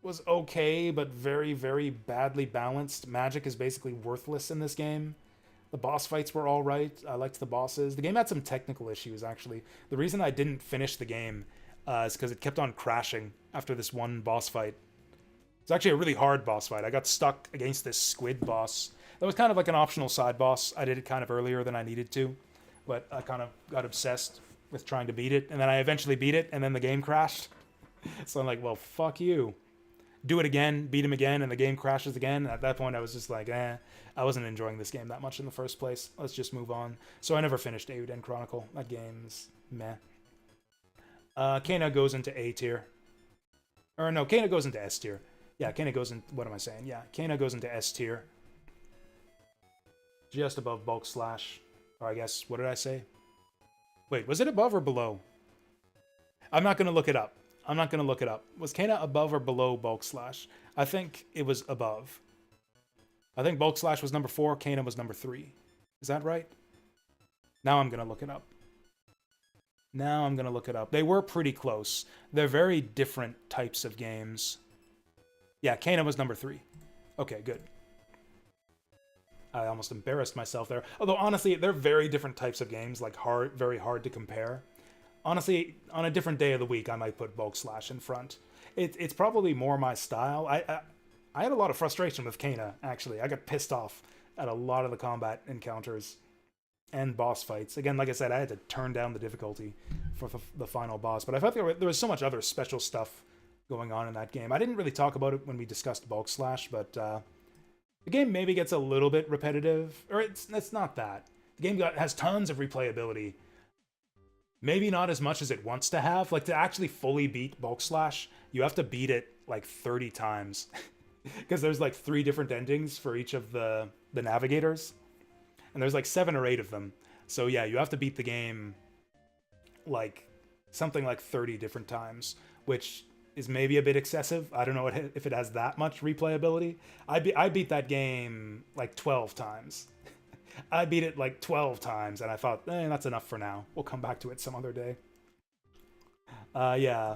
was okay, but very, very badly balanced. Magic is basically worthless in this game. The boss fights were all right. I liked the bosses. The game had some technical issues, actually. The reason I didn't finish the game is because it kept on crashing after this one boss fight. It's actually a really hard boss fight. I got stuck against this squid boss. That was kind of like an optional side boss. I did it kind of earlier than I needed to, but I kind of got obsessed with trying to beat it, and then I eventually beat it, and then the game crashed. So I'm like, well, fuck you. Do it again, beat him again, and the game crashes again. At that point, I was just like, I wasn't enjoying this game that much in the first place. Let's just move on. So I never finished Eiyuden Chronicle. That game's meh. Kena goes into A tier. Or no, Kena goes into S tier. Yeah, Kena goes in... What am I saying? Yeah, Kena goes into S tier. Just above Bulk Slash. Or I guess, what did I say? Wait, was it above or below? I'm not going to look it up. Was Kena above or below Bulk Slash? I think it was above. I think Bulk Slash was number 4, Kena was number 3. Is that right? Now I'm going to look it up. They were pretty close. They're very different types of games. Yeah, Kena was number 3. Okay, good. I almost embarrassed myself there. Although, honestly, they're very different types of games, like very hard to compare. Honestly, on a different day of the week, I might put Bulk Slash in front. It's probably more my style. I had a lot of frustration with Kena, actually. I got pissed off at a lot of the combat encounters and boss fights. Again, like I said, I had to turn down the difficulty for the final boss, but I felt there was so much other special stuff going on in that game. I didn't really talk about it when we discussed Bulk Slash, but the game maybe gets a little bit repetitive, or it's not that. The game has tons of replayability. Maybe not as much as it wants to have. Like, to actually fully beat Bulk Slash, you have to beat it like 30 times. Because there's like 3 different endings for each of the navigators. And there's like 7 or 8 of them. So yeah, you have to beat the game like something like 30 different times, which is maybe a bit excessive. I don't know if it has that much replayability. I beat that game like 12 times. I beat it like 12 times, and I thought, that's enough for now. We'll come back to it some other day. Yeah.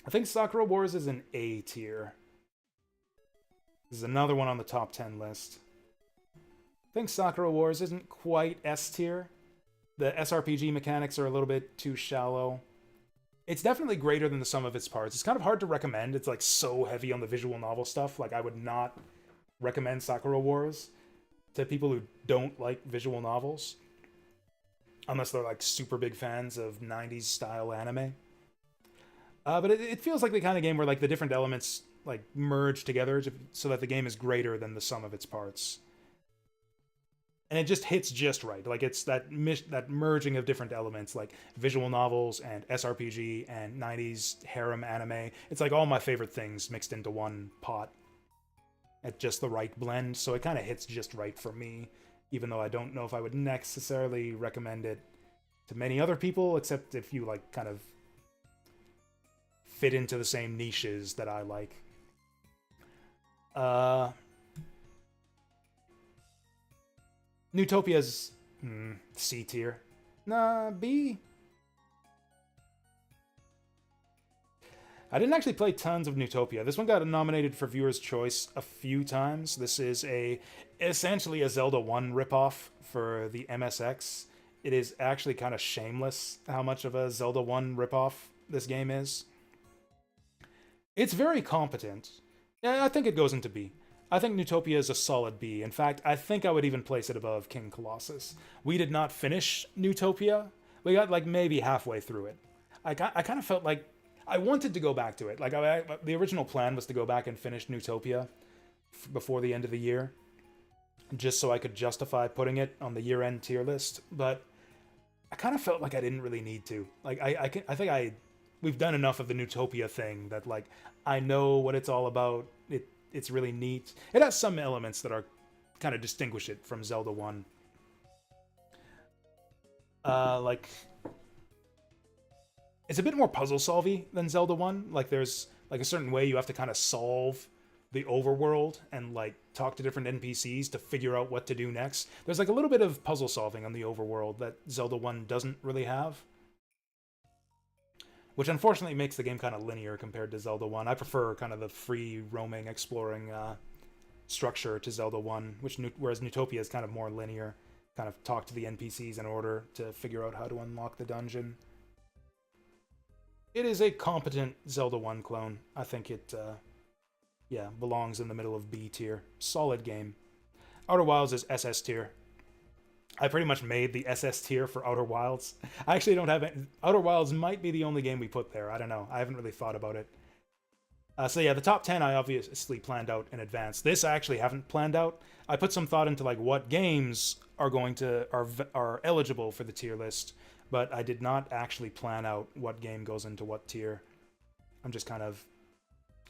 I think Sakura Wars is an A tier. This is another one on the top 10 list. I think Sakura Wars isn't quite S tier. The SRPG mechanics are a little bit too shallow. It's definitely greater than the sum of its parts. It's kind of hard to recommend. It's like so heavy on the visual novel stuff. Like, I would not recommend Sakura Wars to people who don't like visual novels, unless they're like super big fans of 90s style anime. But it feels like the kind of game where like the different elements like merge together so that the game is greater than the sum of its parts. And it just hits just right. Like, it's that merging of different elements, like visual novels and SRPG and 90s harem anime. It's like all my favorite things mixed into one pot at just the right blend. So it kind of hits just right for me, even though I don't know if I would necessarily recommend it to many other people, except if you like kind of fit into the same niches that I like. Newtopia's C tier. Nah, B. I didn't actually play tons of Newtopia. This one got nominated for Viewer's Choice a few times. This is essentially a Zelda 1 ripoff for the MSX. It is actually kind of shameless how much of a Zelda 1 ripoff this game is. It's very competent. Yeah, I think it goes into B. I think Newtopia is a solid B. In fact, I think I would even place it above King Colossus. We did not finish Newtopia. We got like maybe halfway through it. I kind of felt like I wanted to go back to it. Like the original plan was to go back and finish Newtopia before the end of the year, just so I could justify putting it on the year-end tier list. But I kind of felt like I didn't really need to. Like I think we've done enough of the Newtopia thing that like I know what it's all about. It's really neat. It has some elements that are kind of distinguish it from Zelda 1. Like it's a bit more puzzle-solvy than Zelda 1. Like there's like a certain way you have to kind of solve the overworld and like talk to different NPCs to figure out what to do next. There's like a little bit of puzzle solving on the overworld that Zelda 1 doesn't really have, which unfortunately makes the game kind of linear compared to Zelda 1. I prefer kind of the free roaming, exploring structure to Zelda 1, whereas Newtopia is kind of more linear. Kind of talk to the NPCs in order to figure out how to unlock the dungeon. It is a competent Zelda 1 clone. I think it, belongs in the middle of B tier. Solid game. Outer Wilds is SS tier. I pretty much made the SS tier for Outer Wilds. I actually don't have it. Outer Wilds might be the only game we put there. I don't know. I haven't really thought about it. So yeah, the top 10 I obviously planned out in advance. This I actually haven't planned out. I put some thought into like what games are eligible for the tier list, but I did not actually plan out what game goes into what tier. I'm just kind of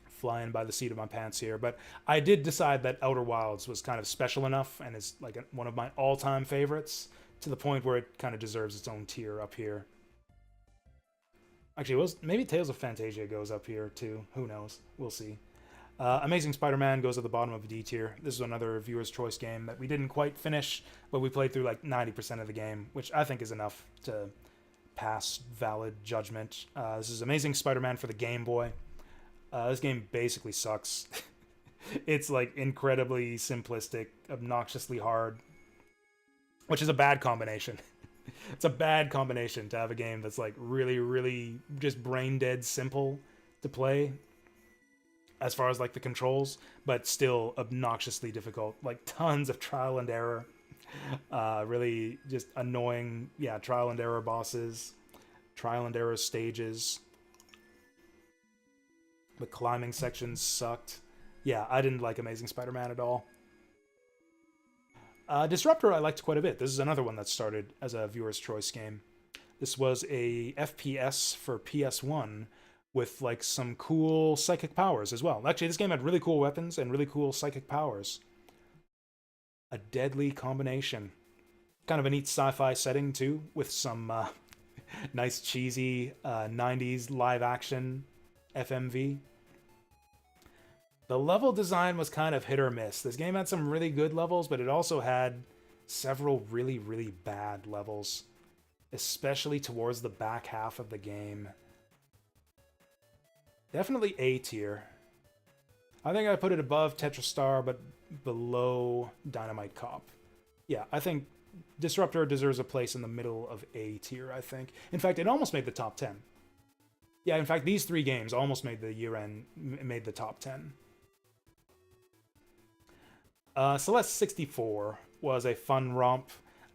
flying by the seat of my pants here, but I did decide that Outer Wilds was kind of special enough and is like one of my all-time favorites to the point where it kind of deserves its own tier up here. Actually, maybe Tales of Fantasia goes up here too. Who knows? We'll see. Amazing Spider-Man goes at the bottom of D tier. This is another viewer's choice game that we didn't quite finish, but we played through like 90% of the game, which I think is enough to pass valid judgment. This is Amazing Spider-Man for the Game Boy. This game basically sucks. It's like incredibly simplistic, obnoxiously hard, which is a bad combination. It's a bad combination to have a game that's like really, really just brain dead simple to play as far as like the controls, but still obnoxiously difficult. Like tons of trial and error. Really just annoying, trial and error bosses, trial and error stages. The climbing sections sucked. Yeah, I didn't like Amazing Spider-Man at all. Disruptor I liked quite a bit. This is another one that started as a viewer's choice game. This was a FPS for PS1 with like some cool psychic powers as well. Actually, this game had really cool weapons and really cool psychic powers. A deadly combination. Kind of a neat sci-fi setting too, with some nice cheesy 90s live action FMV. The level design was kind of hit or miss. This game had some really good levels, but it also had several really, really bad levels, especially towards the back half of the game. Definitely A tier. I think I put it above Tetris Star, but below Dynamite Cop. Yeah, I think Disruptor deserves a place in the middle of A tier, I think. In fact, it almost made the top 10. Yeah, in fact, these three games almost made the top 10. Celeste 64 was a fun romp.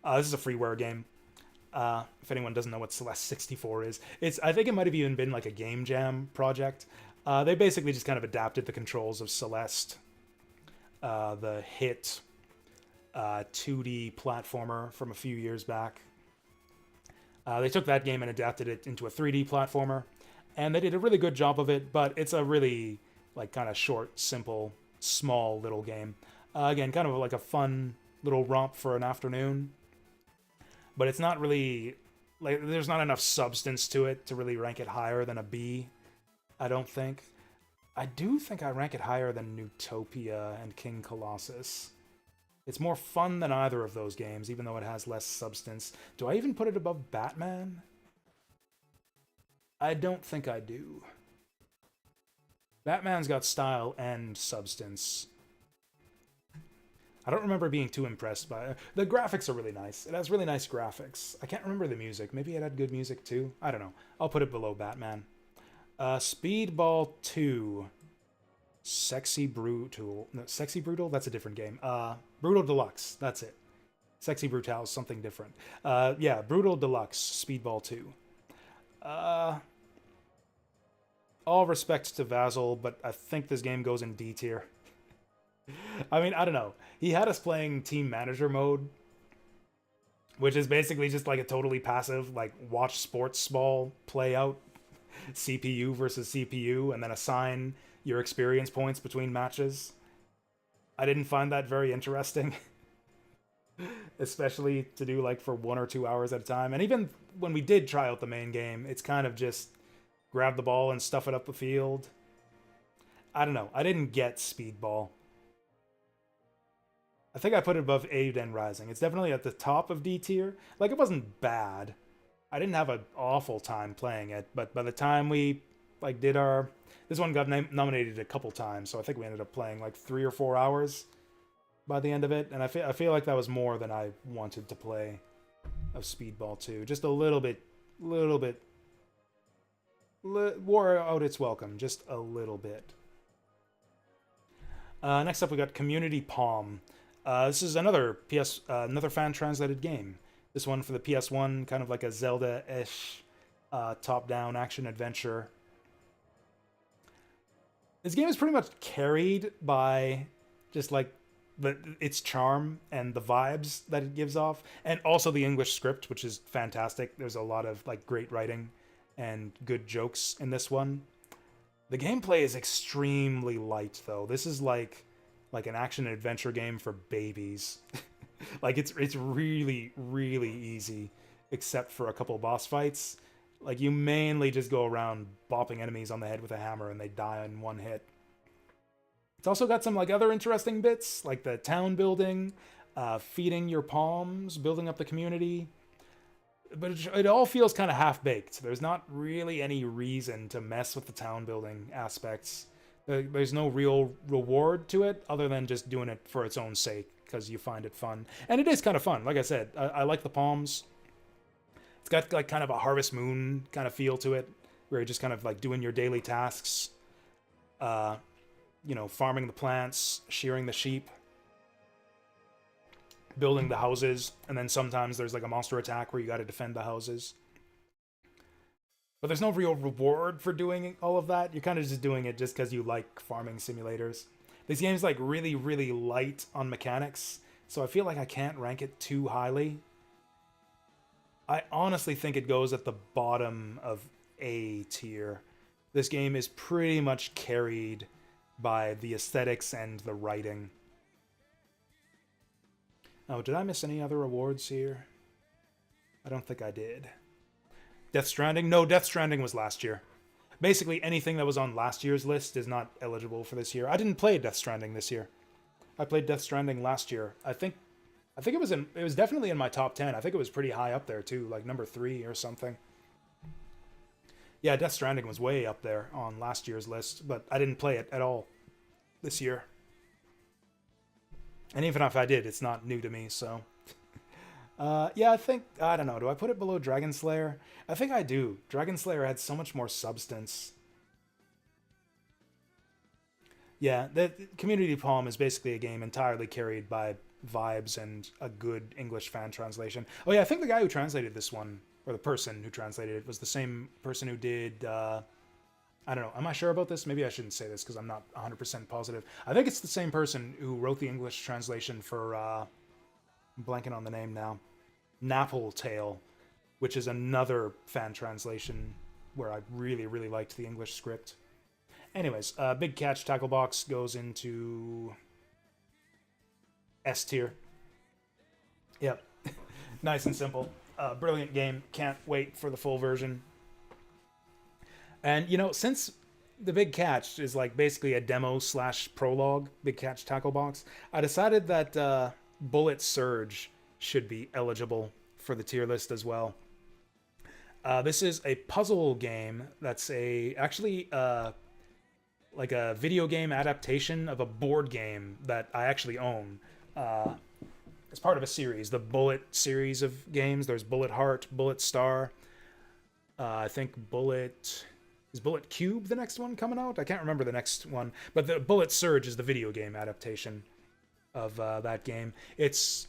This is a freeware game. If anyone doesn't know what Celeste 64 is, I think it might have even been like a Game Jam project. They basically just kind of adapted the controls of Celeste, the hit 2D platformer from a few years back. They took that game and adapted it into a 3D platformer, and they did a really good job of it, but it's a really like kind of short, simple, small little game. Again, kind of like a fun little romp for an afternoon, but it's not really like there's not enough substance to it to really rank it higher than a B, I don't think. I do think I rank it higher than Newtopia and King Colossus. It's more fun than either of those games, even though it has less substance. Do I even put it above Batman? I don't think I do. Batman's got style and substance. I don't remember being too impressed by it. The graphics are really nice. It has really nice graphics. I can't remember the music. Maybe it had good music too. I don't know. I'll put it below Batman. Speedball 2. Sexy Brutal. No, Sexy Brutal? That's a different game. Brutal Deluxe. That's it. Sexy Brutal is something different. Yeah, Brutal Deluxe. Speedball 2. All respect to Vasil, but I think this game goes in D tier. I mean, I don't know. He had us playing team manager mode, which is basically just like a totally passive, like watch sports ball play out, CPU versus CPU, and then assign your experience points between matches. I didn't find that very interesting, especially to do like for 1 or 2 hours at a time. And even when we did try out the main game, it's kind of just grab the ball and stuff it up the field. I don't know. I didn't get Speedball. I think I put it above Eiyuden Rising. It's definitely at the top of D tier. Like, it wasn't bad. I didn't have an awful time playing it, but by the time we like did our... This one got nominated a couple times, so I think we ended up playing like 3 or 4 hours by the end of it, and I feel like that was more than I wanted to play of Speedball 2. Just a little bit wore out its welcome, just a little bit. Next up, we got Community Palm. This is another fan-translated game. This one for the PS1, kind of like a Zelda-ish top-down action-adventure. This game is pretty much carried by just like its charm and the vibes that it gives off, and also the English script, which is fantastic. There's a lot of like great writing and good jokes in this one. The gameplay is extremely light, though. This is like an action adventure game for babies. Like it's really, really easy, except for a couple boss fights. Like, you mainly just go around bopping enemies on the head with a hammer and they die in one hit. It's also got some like other interesting bits, like the town building, feeding your palms, building up the community. But it all feels kind of half-baked. There's not really any reason to mess with the town building aspects. There's no real reward to it other than just doing it for its own sake because you find it fun. And it is kind of fun. Like I said, I like the palms. It's got like kind of a Harvest Moon kind of feel to it, where you're just kind of like doing your daily tasks. You know, farming the plants, shearing the sheep, building the houses, and then sometimes there's like a monster attack where you got to defend the houses. But there's no real reward for doing all of that. You're kind of just doing it just because you like farming simulators. This game's like really, really light on mechanics, so I feel like I can't rank it too highly. I honestly think it goes at the bottom of A tier. This game is pretty much carried by the aesthetics and the writing. Oh, did I miss any other awards here? I don't think I did. Death Stranding? No, Death Stranding was last year. Basically, anything that was on last year's list is not eligible for this year. I didn't play Death Stranding this year. I played Death Stranding last year. I think it was definitely in my top 10. I think it was pretty high up there too, like number 3 or something. Yeah, Death Stranding was way up there on last year's list, but I didn't play it at all this year. And even if I did, it's not new to me, so... yeah, I don't know, do I put it below Dragon Slayer? I think I do. Dragon Slayer had so much more substance. Yeah, the Community Palm is basically a game entirely carried by vibes and a good English fan translation. Oh yeah, I think the guy who translated this one, or the person who translated it, was the same person who did... I don't know. Am I sure about this? Maybe I shouldn't say this because I'm not 100% positive. I think it's the same person who wrote the English translation for, I'm blanking on the name now, Napple Tale, which is another fan translation where I really, really liked the English script. Anyways, Big Catch Tackle Box goes into S tier. Yep. Nice and simple. Brilliant game. Can't wait for the full version. And, you know, since the Big Catch is like basically a demo / prologue, Big Catch Tackle Box, I decided that Bullet Surge should be eligible for the tier list as well. This is a puzzle game that's actually like a video game adaptation of a board game that I actually own. It's part of a series, the Bullet series of games. There's Bullet Heart, Bullet Star. I think is Bullet Cube the next one coming out? I can't remember the next one, but the Bullet Surge is the video game adaptation of that game. It's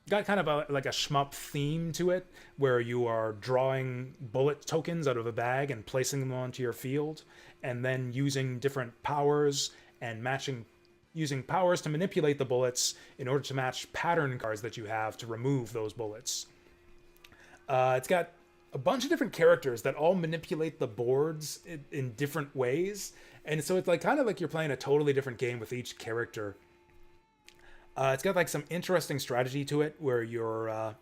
got kind of like a shmup theme to it, where you are drawing bullet tokens out of a bag and placing them onto your field, and then using different powers and using powers to manipulate the bullets in order to match pattern cards that you have to remove those bullets. It's got a bunch of different characters that all manipulate the boards in different ways, and so it's like kind of like you're playing a totally different game with each character. It's got like some interesting strategy to it, where you're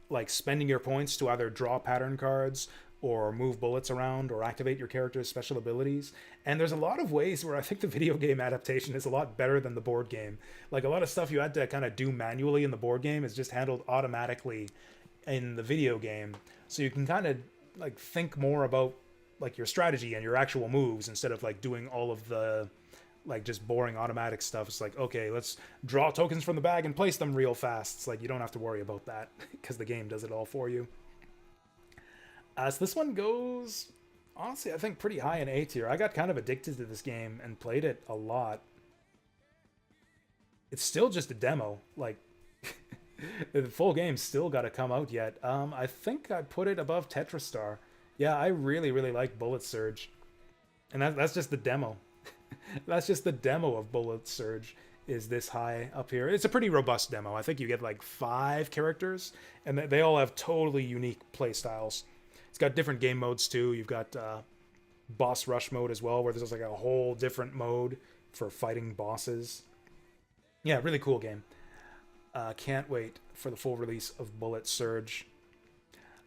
like spending your points to either draw pattern cards or move bullets around or activate your character's special abilities. And there's a lot of ways where I think the video game adaptation is a lot better than the board game. Like a lot of stuff you had to kind of do manually in the board game is just handled automatically in the video game. So you can kind of like think more about like your strategy and your actual moves instead of like doing all of the like just boring automatic stuff. It's like, okay, let's draw tokens from the bag and place them real fast. It's like you don't have to worry about that because the game does it all for you. So this one goes, honestly, I think pretty high in A tier. I got kind of addicted to this game and played it a lot. It's still just a demo. Like, the full game's still got to come out yet. I think I put it above Tetristar. Yeah, I really, really like Bullet Surge. And that's just the demo. That's just the demo of Bullet Surge is this high up here. It's a pretty robust demo. I think you get like 5 characters, and they all have totally unique play styles. It's got different game modes too. You've got boss rush mode as well, where there's like a whole different mode for fighting bosses. Yeah, really cool game. Can't wait for the full release of Bullet Surge.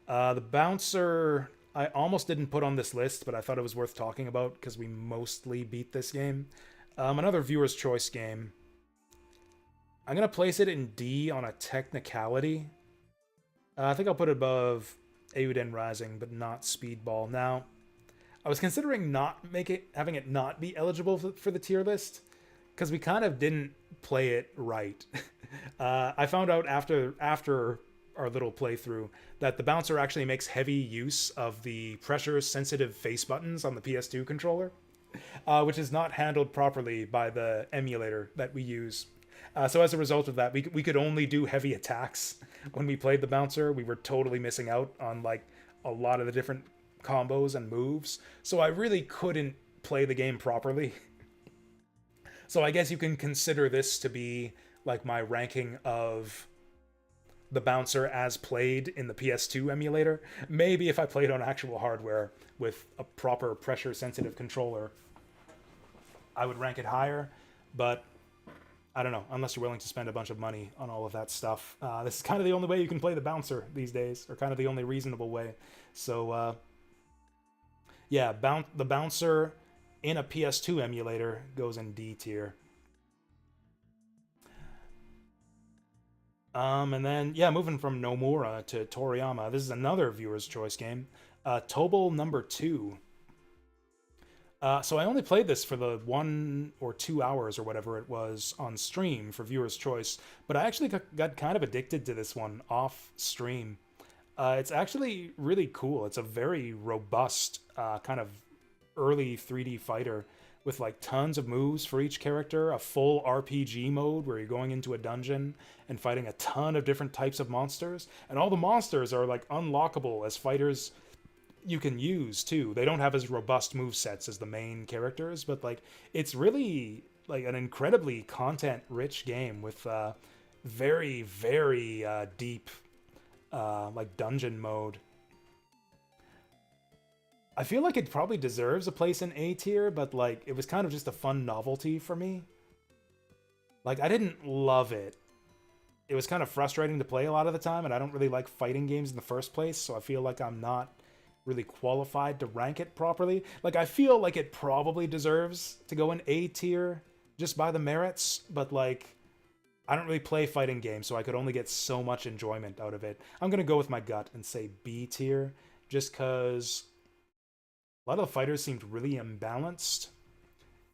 The Bouncer, I almost didn't put on this list, but I thought it was worth talking about because we mostly beat this game. Another viewer's choice game. I'm going to place it in D on a technicality. I think I'll put it above Eiyuden Rising, but not Speedball. Now, I was considering having it not be eligible for the tier list, because we kind of didn't play it right. I found out after our little playthrough that the Bouncer actually makes heavy use of the pressure-sensitive face buttons on the PS2 controller, which is not handled properly by the emulator that we use. So as a result of that, we could only do heavy attacks when we played the Bouncer. We were totally missing out on like a lot of the different combos and moves. So I really couldn't play the game properly. So I guess you can consider this to be like my ranking of the Bouncer as played in the PS2 emulator. Maybe if I played on actual hardware with a proper pressure-sensitive controller, I would rank it higher. But I don't know, unless you're willing to spend a bunch of money on all of that stuff. This is kind of the only way you can play the Bouncer these days, or kind of the only reasonable way. So, yeah, the Bouncer in a PS2 emulator goes in D tier. And then, yeah, moving from Nomura to Toriyama, this is another viewer's choice game. Tobal number 2. So I only played this for the 1 or 2 hours or whatever it was on stream for viewer's choice, but I actually got kind of addicted to this one off stream. It's actually really cool. It's a very robust kind of early 3D fighter with like tons of moves for each character, a full RPG mode where you're going into a dungeon and fighting a ton of different types of monsters, and all the monsters are like unlockable as fighters you can use too. They don't have as robust move sets as the main characters, but like it's really like an incredibly content rich game with very, very deep like dungeon mode. I feel like it probably deserves a place in A tier, but like it was kind of just a fun novelty for me. Like I didn't love it. It was kind of frustrating to play a lot of the time, and I don't really like fighting games in the first place, so I feel like I'm not really qualified to rank it properly. Like I feel like it probably deserves to go in A tier just by the merits, but like I don't really play fighting games, so I could only get so much enjoyment out of it. I'm gonna go with my gut and say B tier, just because a lot of the fighters seemed really imbalanced,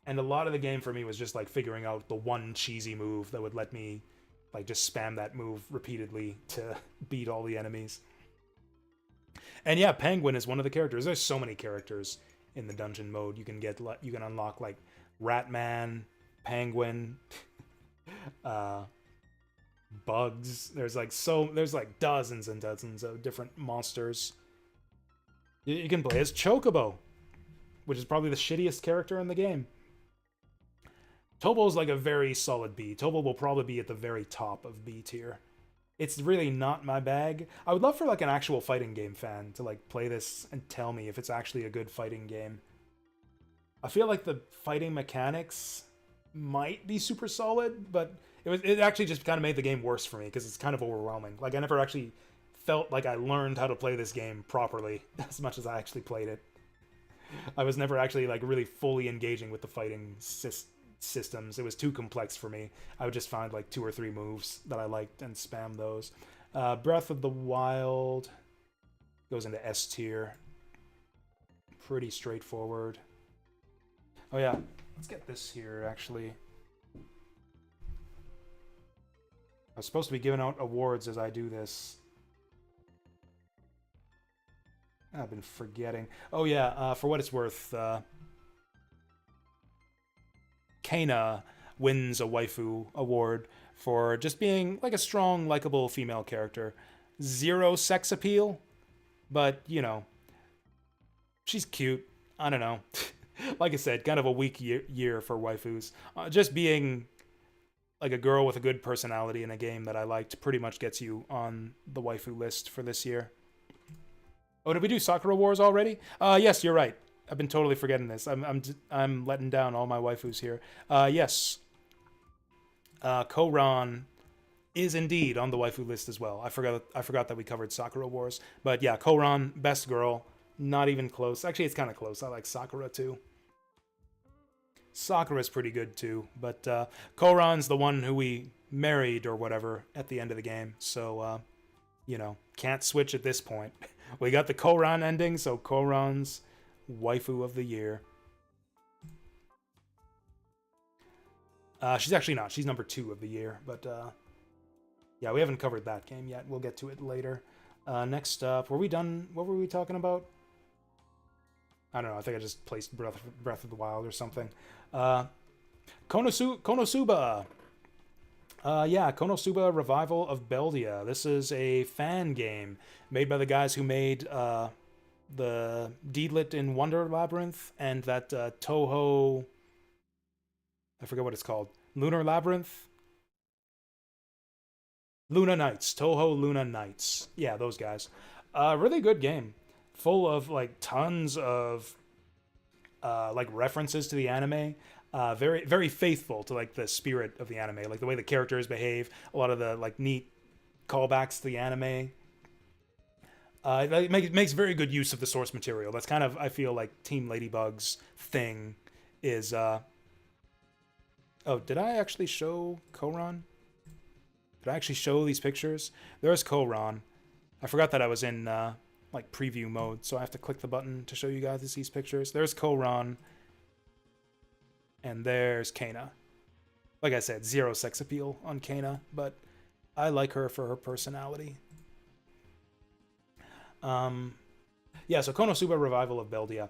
and a lot of the game for me was just like figuring out the one cheesy move that would let me like just spam that move repeatedly to beat all the enemies. And yeah, Penguin is one of the characters. There's so many characters in the dungeon mode. You can unlock like Ratman, Penguin, Bugs. There's like dozens and dozens of different monsters. You can play as Chocobo, which is probably the shittiest character in the game. Tobo's like a very solid B. Tobo will probably be at the very top of B tier. It's really not my bag. I would love for like an actual fighting game fan to like play this and tell me if it's actually a good fighting game. I feel like the fighting mechanics might be super solid, but it actually just kind of made the game worse for me because it's kind of overwhelming. Like I never actually felt like I learned how to play this game properly as much as I actually played it. I was never actually like really fully engaging with the fighting systems. It was too complex for me. I would just find like 2 or 3 moves that I liked and spam those. Breath of the Wild goes into S tier. Pretty straightforward. Oh yeah, let's get this here actually. I was supposed to be giving out awards as I do this. I've been forgetting. Oh yeah, for what it's worth, Kena wins a waifu award for just being like a strong, likable female character. 0 sex appeal, but you know, she's cute. I don't know. Like I said, kind of a weak year for waifus. Just being like a girl with a good personality in a game that I liked pretty much gets you on the waifu list for this year. Oh, did we do Sakura Wars already? Yes, you're right. I've been totally forgetting this. I'm letting down all my waifus here. Yes. Koran is indeed on the waifu list as well. I forgot that we covered Sakura Wars. But yeah, Koran, best girl. Not even close. Actually, it's kind of close. I like Sakura too. Sakura's pretty good too. But Koran's the one who we married or whatever at the end of the game. So, you know, can't switch at this point. We got the Koran ending, so Koran's waifu of the year. She's actually not. She's number 2 of the year. But yeah, we haven't covered that game yet. We'll get to it later. Next up, were we done? What were we talking about? I don't know. I think I just placed Breath of the Wild or something. Konosuba. Yeah, Konosuba Revival of Beldia. This is a fan game made by the guys who made the Deedlit in Wonder Labyrinth and that Toho... I forget what it's called. Lunar Labyrinth? Luna Nights. Toho Luna Nights. Yeah, those guys. Really good game. Full of, like, tons of, like, references to the anime. Very, very faithful to, like, the spirit of the anime. Like, the way the characters behave. A lot of the, like, neat callbacks to the anime. It makes very good use of the source material. That's kind of, I feel like, Team Ladybug's thing is... Oh, did I actually show Koran? Did I actually show these pictures? There's Koran. I forgot that I was in, like, preview mode, so I have to click the button to show you guys these pictures. There's Koran. And there's Kena. Like I said, 0 sex appeal on Kena, but I like her for her personality. Yeah, so Konosuba Revival of Beldia.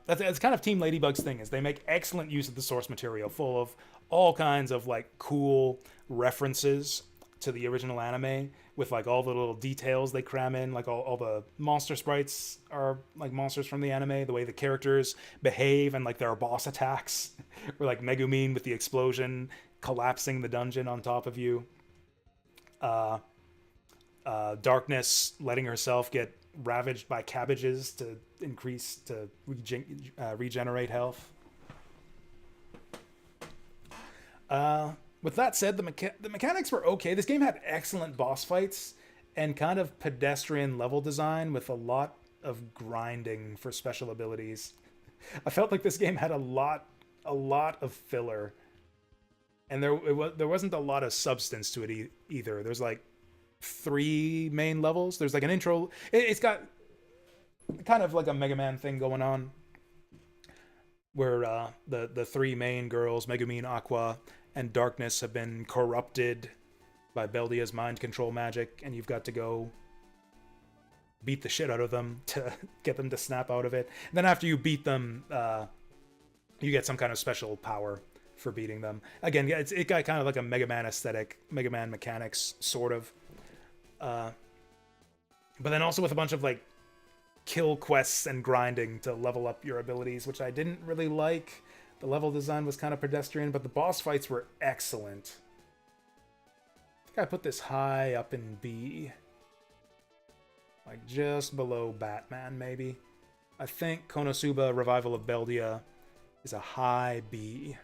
That's kind of Team Ladybug's thing, is they make excellent use of the source material, full of all kinds of, like, cool references to the original anime, with, like, all the little details they cram in, like, all the monster sprites are, like, monsters from the anime, the way the characters behave, and, like, there are boss attacks, or, like, Megumin with the explosion collapsing the dungeon on top of you. Darkness letting herself get ravaged by cabbages to regenerate health. With that said, the mechanics were okay. This game had excellent boss fights and kind of pedestrian level design with a lot of grinding for special abilities. I felt like this game had a lot of filler. and there wasn't a lot of substance to it either. There's like 3 main levels. There's like an intro. It's got kind of like a Mega Man thing going on, where the 3 main girls, Megumin, Aqua, and Darkness, have been corrupted by Beldia's mind control magic, and you've got to go beat the shit out of them to get them to snap out of it. And then after you beat them, you get some kind of special power for beating them. Again, it got kind of like a Mega Man aesthetic, Mega Man mechanics, sort of. But then also with a bunch of like kill quests and grinding to level up your abilities, which I didn't really like. The level design was kind of pedestrian, but the boss fights were excellent. I think I put this high up in B. Like just below Batman, maybe. I think Konosuba Revival of Beldia is a high B.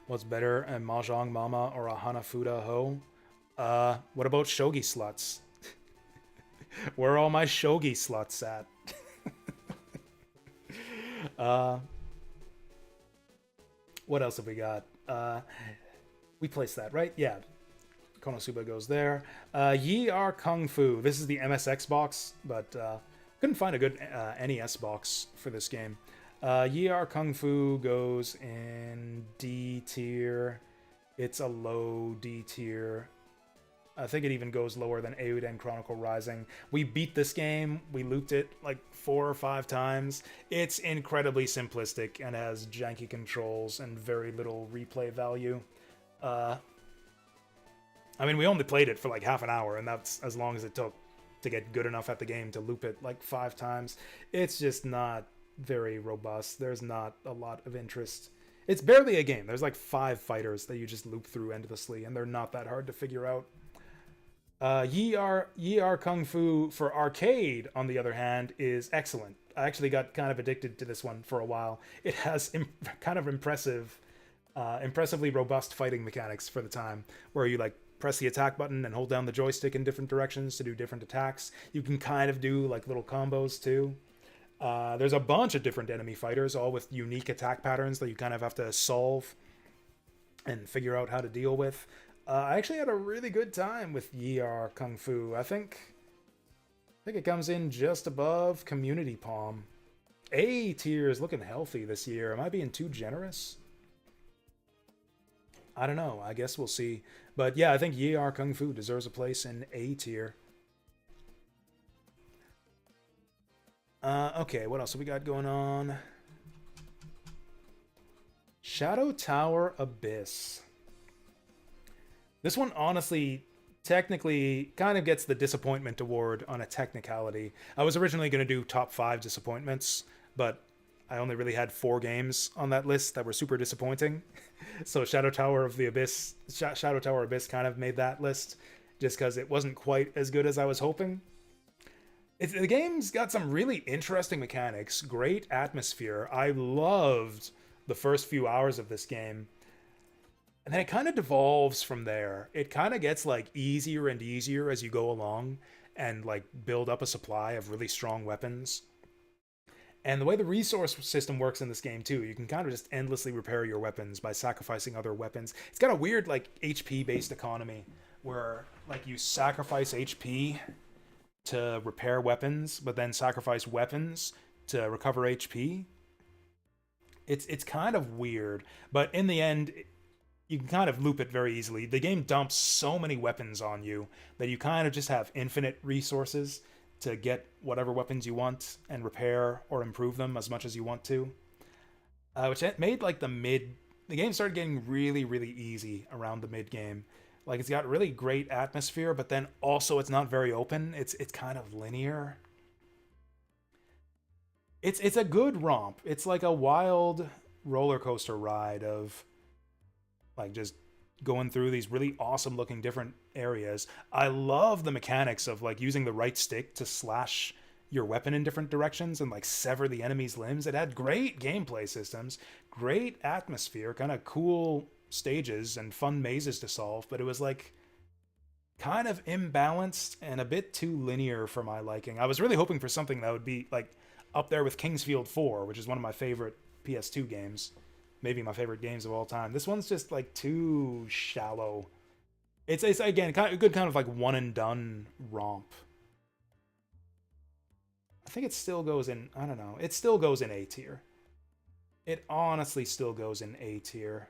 What's better, a Mahjong Mama or a Hanafuda Ho? What about shogi sluts? Where are all my shogi sluts at? What else have we got? We placed that, right? Yeah. Konosuba goes there. Yi Are Kung Fu. This is the MSX box, but couldn't find a good NES box for this game. Yi Are Kung Fu goes in D tier. It's a low D tier. I think it even goes lower than Eiyuden Chronicle Rising. We beat this game. We looped it like 4 or 5 times. It's incredibly simplistic and has janky controls and very little replay value. I mean, we only played it for like half an hour, and that's as long as it took to get good enough at the game to loop it like 5 times. It's just not very robust. There's not a lot of interest. It's barely a game. There's like 5 fighters that you just loop through endlessly, and they're not that hard to figure out. Yi Are Kung Fu for arcade, on the other hand, is excellent. I actually got kind of addicted to this one for a while. It has kind of impressively robust fighting mechanics for the time, where you like press the attack button and hold down the joystick in different directions to do different attacks. You can kind of do like little combos too. There's a bunch of different enemy fighters, all with unique attack patterns that you kind of have to solve and figure out how to deal with. I actually had a really good time with Yi Are Kung Fu. I think it comes in just above Community Palm. A tier is looking healthy this year. Am I being too generous? I don't know. I guess we'll see. But yeah, I think Yi Are Kung Fu deserves a place in A tier. Okay, what else have we got going on? Shadow Tower Abyss. This one, honestly, technically kind of gets the disappointment award on a technicality. I was originally going to do top 5 disappointments, but I only really had 4 games on that list that were super disappointing. So Shadow Tower Abyss kind of made that list, just because it wasn't quite as good as I was hoping. The game's got some really interesting mechanics, great atmosphere. I loved the first few hours of this game. And then it kind of devolves from there. It kind of gets like easier and easier as you go along and like build up a supply of really strong weapons. And the way the resource system works in this game too, you can kind of just endlessly repair your weapons by sacrificing other weapons. It's got a weird like HP based economy where like you sacrifice HP to repair weapons, but then sacrifice weapons to recover HP. It's kind of weird, but in the end, you can kind of loop it very easily. The game dumps so many weapons on you that you kind of just have infinite resources to get whatever weapons you want and repair or improve them as much as you want to. Which made like the game started getting really, really easy around the mid game. Like it's got really great atmosphere, but then also it's not very open. It's kind of linear. It's a good romp. It's like a wild roller coaster ride of like just going through these really awesome looking different areas. I love the mechanics of like using the right stick to slash your weapon in different directions and like sever the enemy's limbs. It had great gameplay systems, great atmosphere, kind of cool stages and fun mazes to solve, but it was like kind of imbalanced and a bit too linear for my liking. I was really hoping for something that would be like up there with Kingsfield 4, which is one of my favorite PS2 games, maybe my favorite games of all time. This one's just like too shallow. It's again kind of a good kind of like one and done romp. I think it still goes in, I don't know. It still goes in A tier. It honestly still goes in A tier.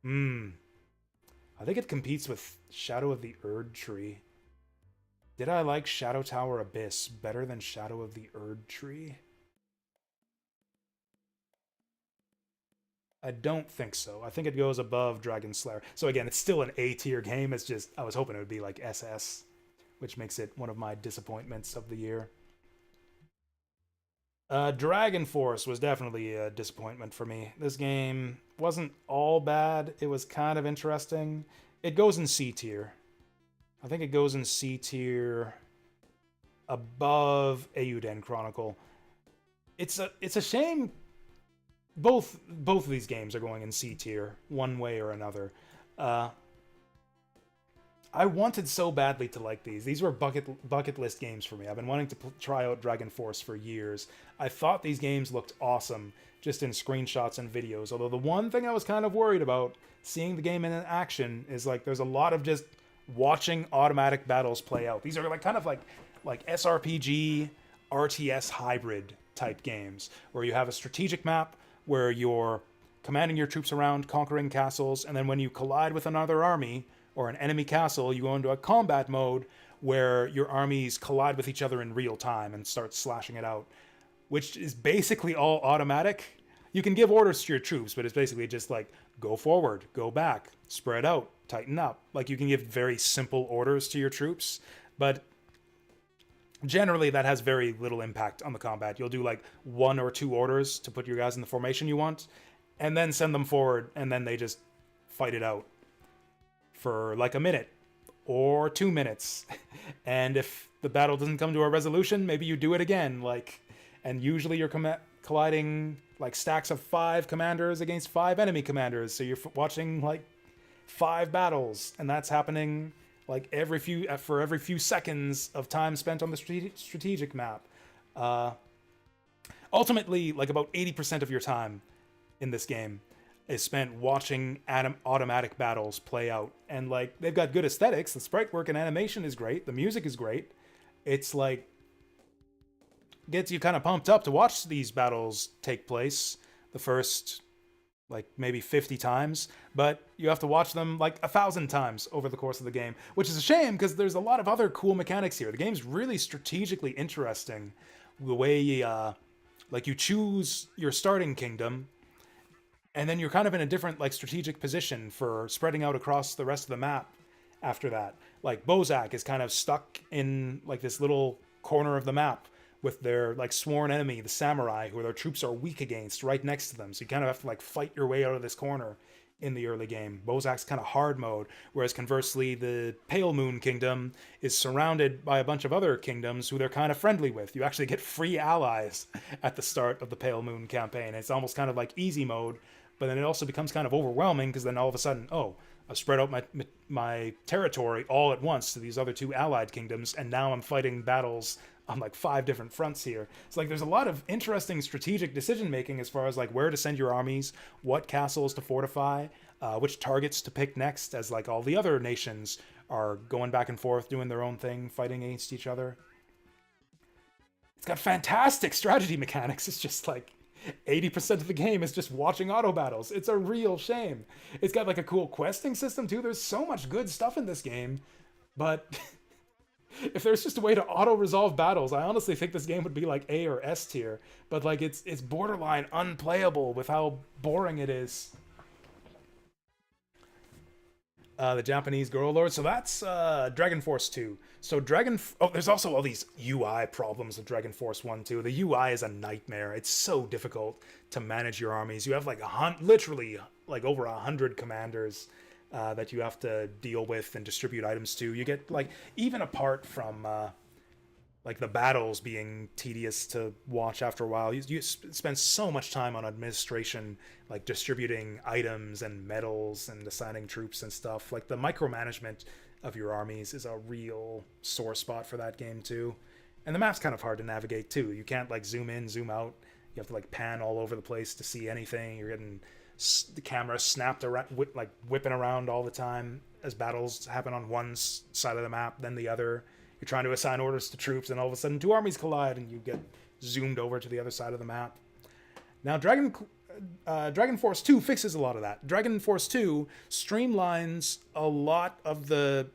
I think it competes with Shadow of the Erd Tree. Did I like Shadow Tower Abyss better than Shadow of the Erd Tree? I don't think so. I think it goes above Dragon Slayer. So again, it's still an A tier game. It's just, I was hoping it would be like SS, which makes it one of my disappointments of the year. Dragon Force was definitely a disappointment for me. This game wasn't all bad. It was kind of interesting. It goes in C tier. I think it goes in C tier above Eiyuden Chronicle. It's a shame both of these games are going in C tier one way or another. I wanted so badly to like these. These were bucket list games for me. I've been wanting to try out Dragon Force for years. I thought these games looked awesome just in screenshots and videos. Although the one thing I was kind of worried about seeing the game in action is like there's a lot of just watching automatic battles play out. These are like kind of like SRPG RTS hybrid type games where you have a strategic map where you're commanding your troops around, conquering castles, and then when you collide with another army or an enemy castle, you go into a combat mode where your armies collide with each other in real time and start slashing it out, which is basically all automatic. You can give orders to your troops, but it's basically just like, go forward, go back, spread out, tighten up. Like, you can give very simple orders to your troops, but generally that has very little impact on the combat. You'll do like 1 or 2 orders to put your guys in the formation you want, and then send them forward, and then they just fight it out for like a minute or 2 minutes. And if the battle doesn't come to a resolution, maybe you do it again. Like, and usually you're colliding like stacks of 5 commanders against 5 enemy commanders. So you're watching like 5 battles, and that's happening like every few seconds of time spent on the strategic map. Ultimately, like about 80% of your time in this game is spent watching automatic battles play out. And like, they've got good aesthetics. The sprite work and animation is great. The music is great. It's like, gets you kind of pumped up to watch these battles take place the first like maybe 50 times, but you have to watch them like 1,000 times over the course of the game, which is a shame because there's a lot of other cool mechanics here. The game's really strategically interesting. The way you choose your starting kingdom, and then you're kind of in a different like strategic position for spreading out across the rest of the map after that. Like, Bozak is kind of stuck in like this little corner of the map with their like sworn enemy, the samurai, who their troops are weak against, right next to them. So you kind of have to like fight your way out of this corner in the early game. Bozak's kind of hard mode, whereas conversely, the Pale Moon Kingdom is surrounded by a bunch of other kingdoms who they're kind of friendly with. You actually get free allies at the start of the Pale Moon campaign. It's almost kind of like easy mode, but then it also becomes kind of overwhelming because then all of a sudden, oh, I've spread out my territory all at once to these other 2 allied kingdoms, and now I'm fighting battles on like 5 different fronts here. It's like there's a lot of interesting strategic decision making as far as like where to send your armies, what castles to fortify, which targets to pick next, as like all the other nations are going back and forth doing their own thing, fighting against each other. It's got fantastic strategy mechanics. It's just like 80% of the game is just watching auto battles. It's a real shame. It's got like a cool questing system too. There's so much good stuff in this game, but if there's just a way to auto-resolve battles, I honestly think this game would be like A or S tier. But like, it's borderline unplayable with how boring it is. The Japanese Girl Lord. So that's Dragon Force 2. So there's also all these UI problems with Dragon Force 1 too. The UI is a nightmare. It's so difficult to manage your armies. You have like literally like over 100 commanders that you have to deal with and distribute items to. You get like, even apart from like the battles being tedious to watch after a while, you spend so much time on administration, like distributing items and medals and assigning troops and stuff. Like, the micromanagement of your armies is a real sore spot for that game too. And the map's kind of hard to navigate too. You can't like zoom in, zoom out. You have to like pan all over the place to see anything. You're getting the camera snapped around, like whipping around all the time as battles happen on one side of the map, then the other. You're trying to assign orders to troops, and all of a sudden two armies collide, and you get zoomed over to the other side of the map. Now, Dragon Force 2 fixes a lot of that. Dragon Force 2 streamlines a lot of the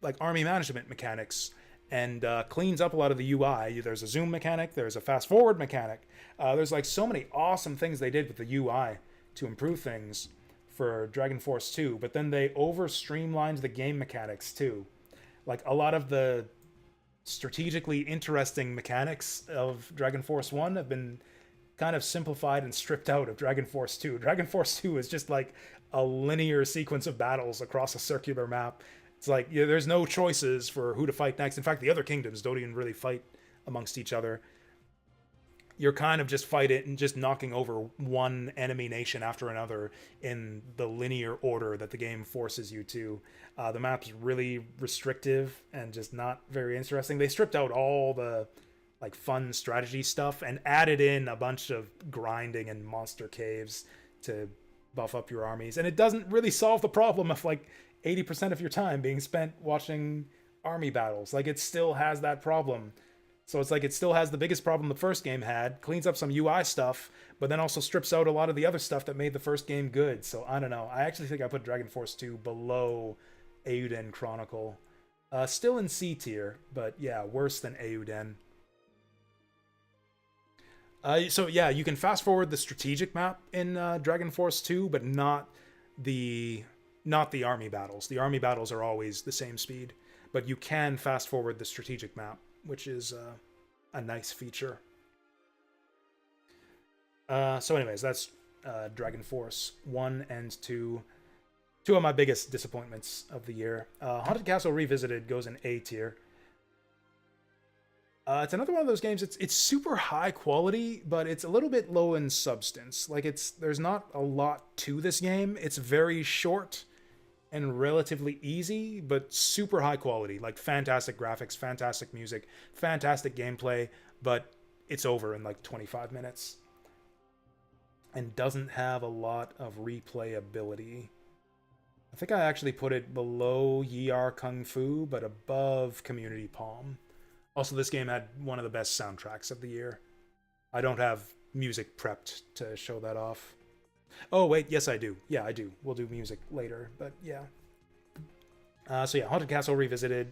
like army management mechanics and cleans up a lot of the UI. There's a zoom mechanic, there's a fast forward mechanic. There's like so many awesome things they did with the UI to improve things for Dragon Force 2, but then they over streamlined the game mechanics too. Like a lot of the strategically interesting mechanics of Dragon Force 1 have been kind of simplified and stripped out of Dragon Force 2. Dragon Force 2 is just like a linear sequence of battles across a circular map. It's like there's no choices for who to fight next. In fact, the other kingdoms don't even really fight amongst each other. You're kind of just fighting and just knocking over one enemy nation after another in the linear order that the game forces you to. The map's really restrictive and just not very interesting. They stripped out all the like fun strategy stuff and added in a bunch of grinding and monster caves to buff up your armies. And it doesn't really solve the problem of like 80% of your time being spent watching army battles. Like it still has that problem. So it's like it still has the biggest problem the first game had, cleans up some UI stuff, but then also strips out a lot of the other stuff that made the first game good. So I don't know. I actually think I put Dragon Force 2 below Eiyuden Chronicle. Still in C tier, but yeah, worse than Eiyuden. So yeah, you can fast forward the strategic map in Dragon Force 2, but not the army battles. The army battles are always the same speed, but you can fast forward the strategic map, which is a nice feature. So anyways, that's Dragon Force 1 and 2. Two of my biggest disappointments of the year. Haunted Castle Revisited goes in A tier. It's another one of those games, it's super high quality, but it's a little bit low in substance. Like there's not a lot to this game. It's very short and relatively easy, but super high quality. Like fantastic graphics, fantastic music, fantastic gameplay, but it's over in like 25 minutes. And doesn't have a lot of replayability. I think I actually put it below Yi Ar Kung Fu, but above Community Palm. Also, this game had one of the best soundtracks of the year. I don't have music prepped to show that off. Oh, wait, yes, I do. Yeah, I do. We'll do music later, but yeah. So yeah, Haunted Castle Revisited.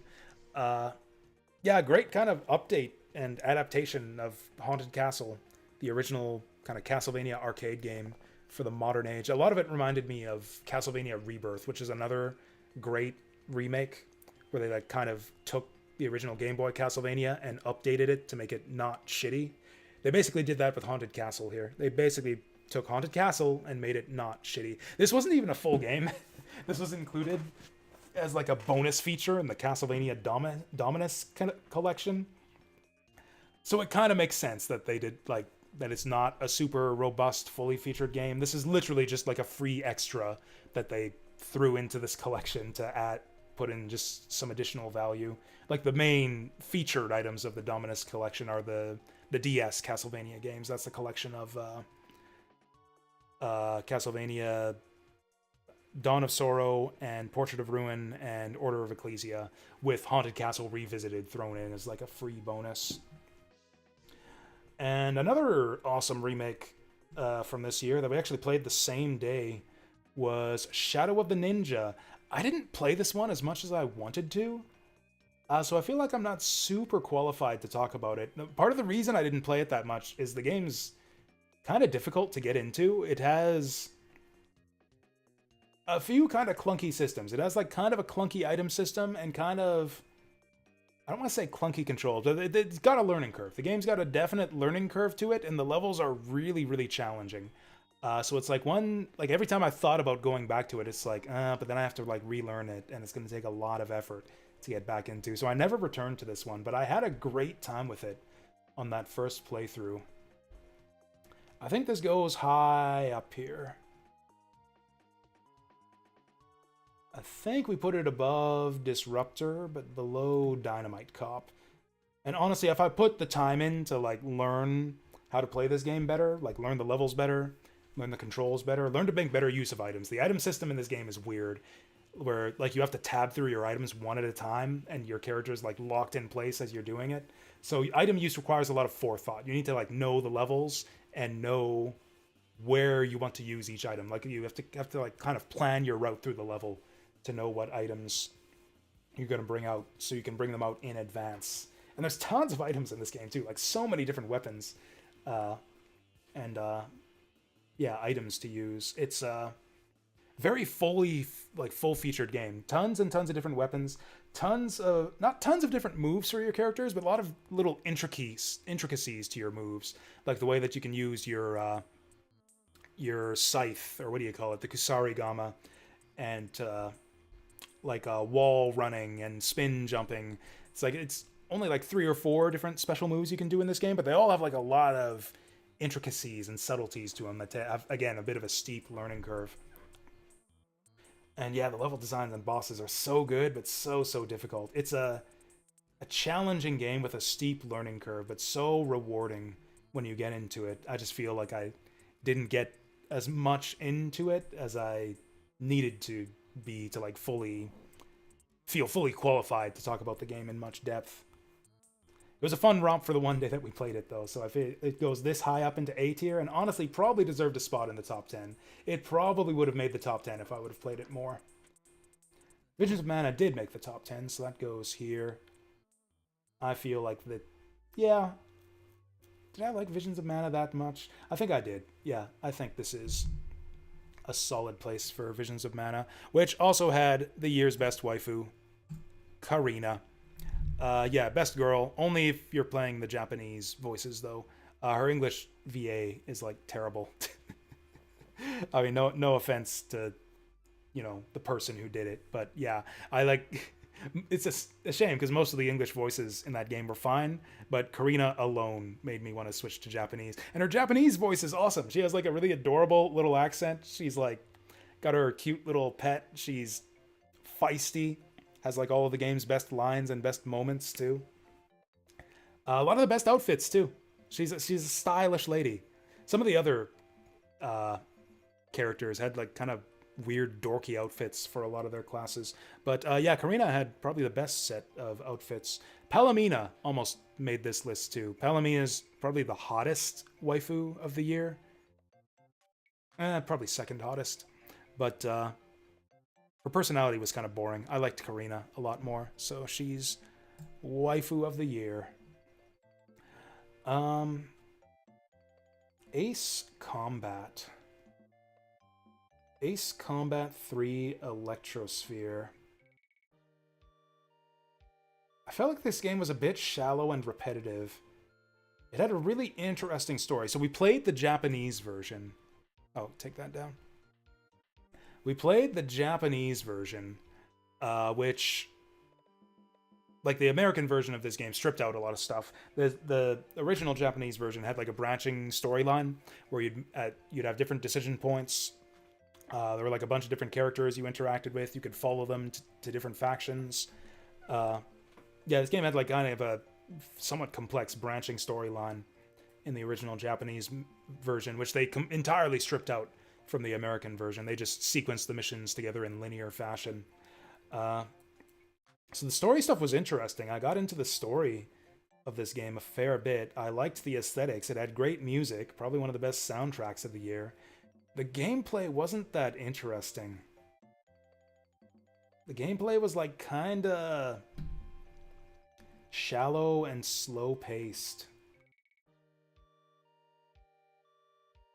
Yeah, great kind of update and adaptation of Haunted Castle, the original kind of Castlevania arcade game for the modern age. A lot of it reminded me of Castlevania Rebirth, which is another great remake where they like kind of took the original Game Boy Castlevania and updated it to make it not shitty. They basically did that with Haunted Castle here. They basically took Haunted Castle and made it not shitty. This wasn't even a full game. This was included as like a bonus feature in the Castlevania Dominus collection. So it kind of makes sense that they did like that. It's not a super robust, fully featured game. This is literally just like a free extra that they threw into this collection to put in just some additional value. Like the main featured items of the Dominus collection are the DS Castlevania games. That's the collection of Castlevania Dawn of Sorrow and Portrait of Ruin and Order of Ecclesia, with Haunted Castle Revisited thrown in as like a free bonus. And another awesome remake from this year that we actually played the same day was Shadow of the Ninja. I didn't play this one as much as I wanted to, so I feel like I'm not super qualified to talk about it. Part of the reason I didn't play it that much is the game's kind of difficult to get into. It has a few kind of clunky systems. It has like kind of a clunky item system and kind of, I don't want to say clunky controls, but it's got a learning curve. The game's got a definite learning curve to it, and the levels are really, really challenging. So it's like every time I thought about going back to it, it's like, but then I have to like relearn it, and it's going to take a lot of effort to get back into. So I never returned to this one, but I had a great time with it on that first playthrough. I think this goes high up here. I think we put it above Disruptor, but below Dynamite Cop. And honestly, if I put the time in to like learn how to play this game better, like learn the levels better, learn the controls better, learn to make better use of items. The item system in this game is weird, where like you have to tab through your items one at a time, and your character is like locked in place as you're doing it. So item use requires a lot of forethought. You need to like know the levels and know where you want to use each item. Like you have to like kind of plan your route through the level to know what items you're going to bring out, so you can bring them out in advance. And there's tons of items in this game too, like so many different weapons, and yeah, items to use. It's a very fully like full featured game. Tons and tons of different weapons, tons of not tons of different moves for your characters, but a lot of little intricacies to your moves, like the way that you can use your scythe, or what do you call it, the Kusarigama, and like wall running and spin jumping. It's only like 3 or 4 different special moves you can do in this game, but they all have like a lot of intricacies and subtleties to them that have, again, a bit of a steep learning curve. And yeah, the level designs and bosses are so good, but so difficult. It's a challenging game with a steep learning curve, but so rewarding when you get into it. I just feel like I didn't get as much into it as I needed to be to like feel fully qualified to talk about the game in much depth. It was a fun romp for the one day that we played it, though, so if it goes this high up into A tier, and honestly probably deserved a spot in the top 10. It probably would have made the top 10 if I would have played it more. Visions of Mana did make the top 10, so that goes here. I feel like that, yeah. Did I like Visions of Mana that much? I think I did. Yeah, I think this is a solid place for Visions of Mana, which also had the year's best waifu, Karina. Yeah, best girl. Only if you're playing the Japanese voices, though. Her English VA is like terrible. I mean, no offense to, the person who did it, but yeah, I like. It's a shame because most of the English voices in that game were fine, but Karina alone made me want to switch to Japanese. And her Japanese voice is awesome. She has like a really adorable little accent. She's like got her cute little pet. She's feisty. Has like all of the game's best lines and best moments too. A lot of the best outfits too. She's a stylish lady. Some of the other characters had like kind of weird dorky outfits for a lot of their classes, but yeah, Karina had probably the best set of outfits. Palomina almost made this list too. Palomina is probably the hottest waifu of the year. Probably second hottest, but her personality was kind of boring. I liked Karina a lot more, so she's waifu of the year. Ace Combat. Ace Combat 3 Electrosphere. I felt like this game was a bit shallow and repetitive. It had a really interesting story. So we played the Japanese version. Oh, take that down. We played the Japanese version, which, like the American version of this game, stripped out a lot of stuff. The original Japanese version had like a branching storyline where you'd have different decision points. There were like a bunch of different characters you interacted with. You could follow them to different factions. Yeah, this game had like kind of a somewhat complex branching storyline in the original Japanese version, which they entirely stripped out from the American version. They just sequenced the missions together in linear fashion. So the story stuff was interesting. I got into the story of this game a fair bit. I liked the aesthetics. It had great music, probably one of the best soundtracks of the year. The gameplay wasn't that interesting. The gameplay was like kinda shallow and slow-paced.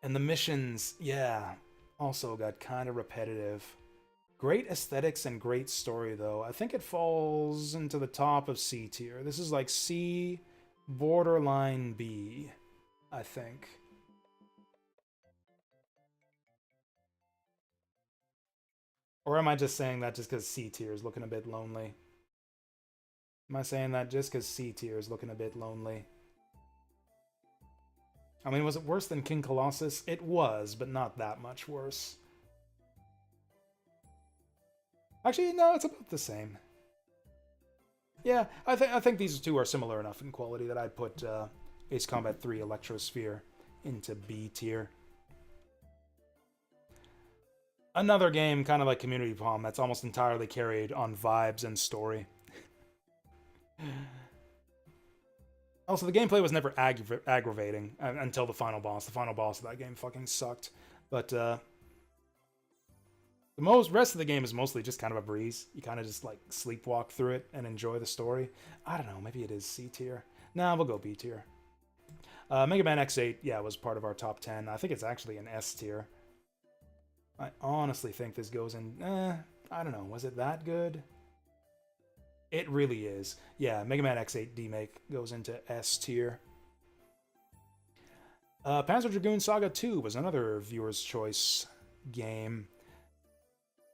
And the missions, yeah, also got kind of repetitive. Great aesthetics and great story, though. I think it falls into the top of C tier. This is like C, borderline B, I think. Or am I just saying that just because C tier is looking a bit lonely? Am I saying that just because C tier is looking a bit lonely? I mean, was it worse than King Colossus? It was, but not that much worse. Actually, no, it's about the same. Yeah, I think these two are similar enough in quality that I'd put Ace Combat 3 Electrosphere into B tier. Another game, kind of like Community Palm, that's almost entirely carried on vibes and story. Also, the gameplay was never aggravating until the final boss. The final boss of that game fucking sucked. But the rest of the game is mostly just kind of a breeze. You kind of just like sleepwalk through it and enjoy the story. I don't know, maybe it is C tier. Nah, we'll go B tier. Mega Man X8, yeah, was part of our top 10. I think it's actually an S tier. I honestly think this goes in... I don't know, was it that good? It really is. Yeah, Mega Man X8 D-Make goes into S tier. Panzer Dragoon Saga 2 was another viewer's choice game.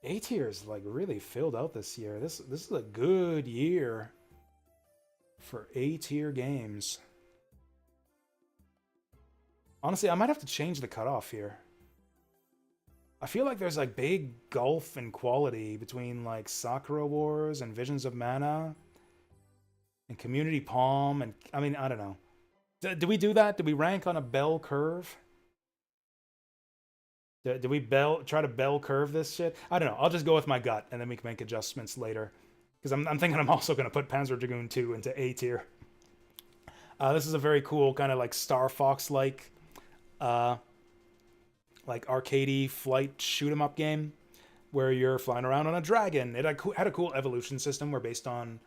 A tier is like really filled out this year. This is a good year for A tier games. Honestly, I might have to change the cutoff here. I feel like there's like big gulf in quality between like Sakura Wars and Visions of Mana and Community Palm and I mean, I don't know. Do we do that? Do we rank on a bell curve? Do we try to bell curve this shit? I don't know. I'll just go with my gut and then we can make adjustments later. Because I'm thinking I'm also going to put Panzer Dragoon 2 into A tier. This is a very cool kind of like Star Fox-like arcadey flight shoot 'em up game where you're flying around on a dragon. It had a cool evolution system where based on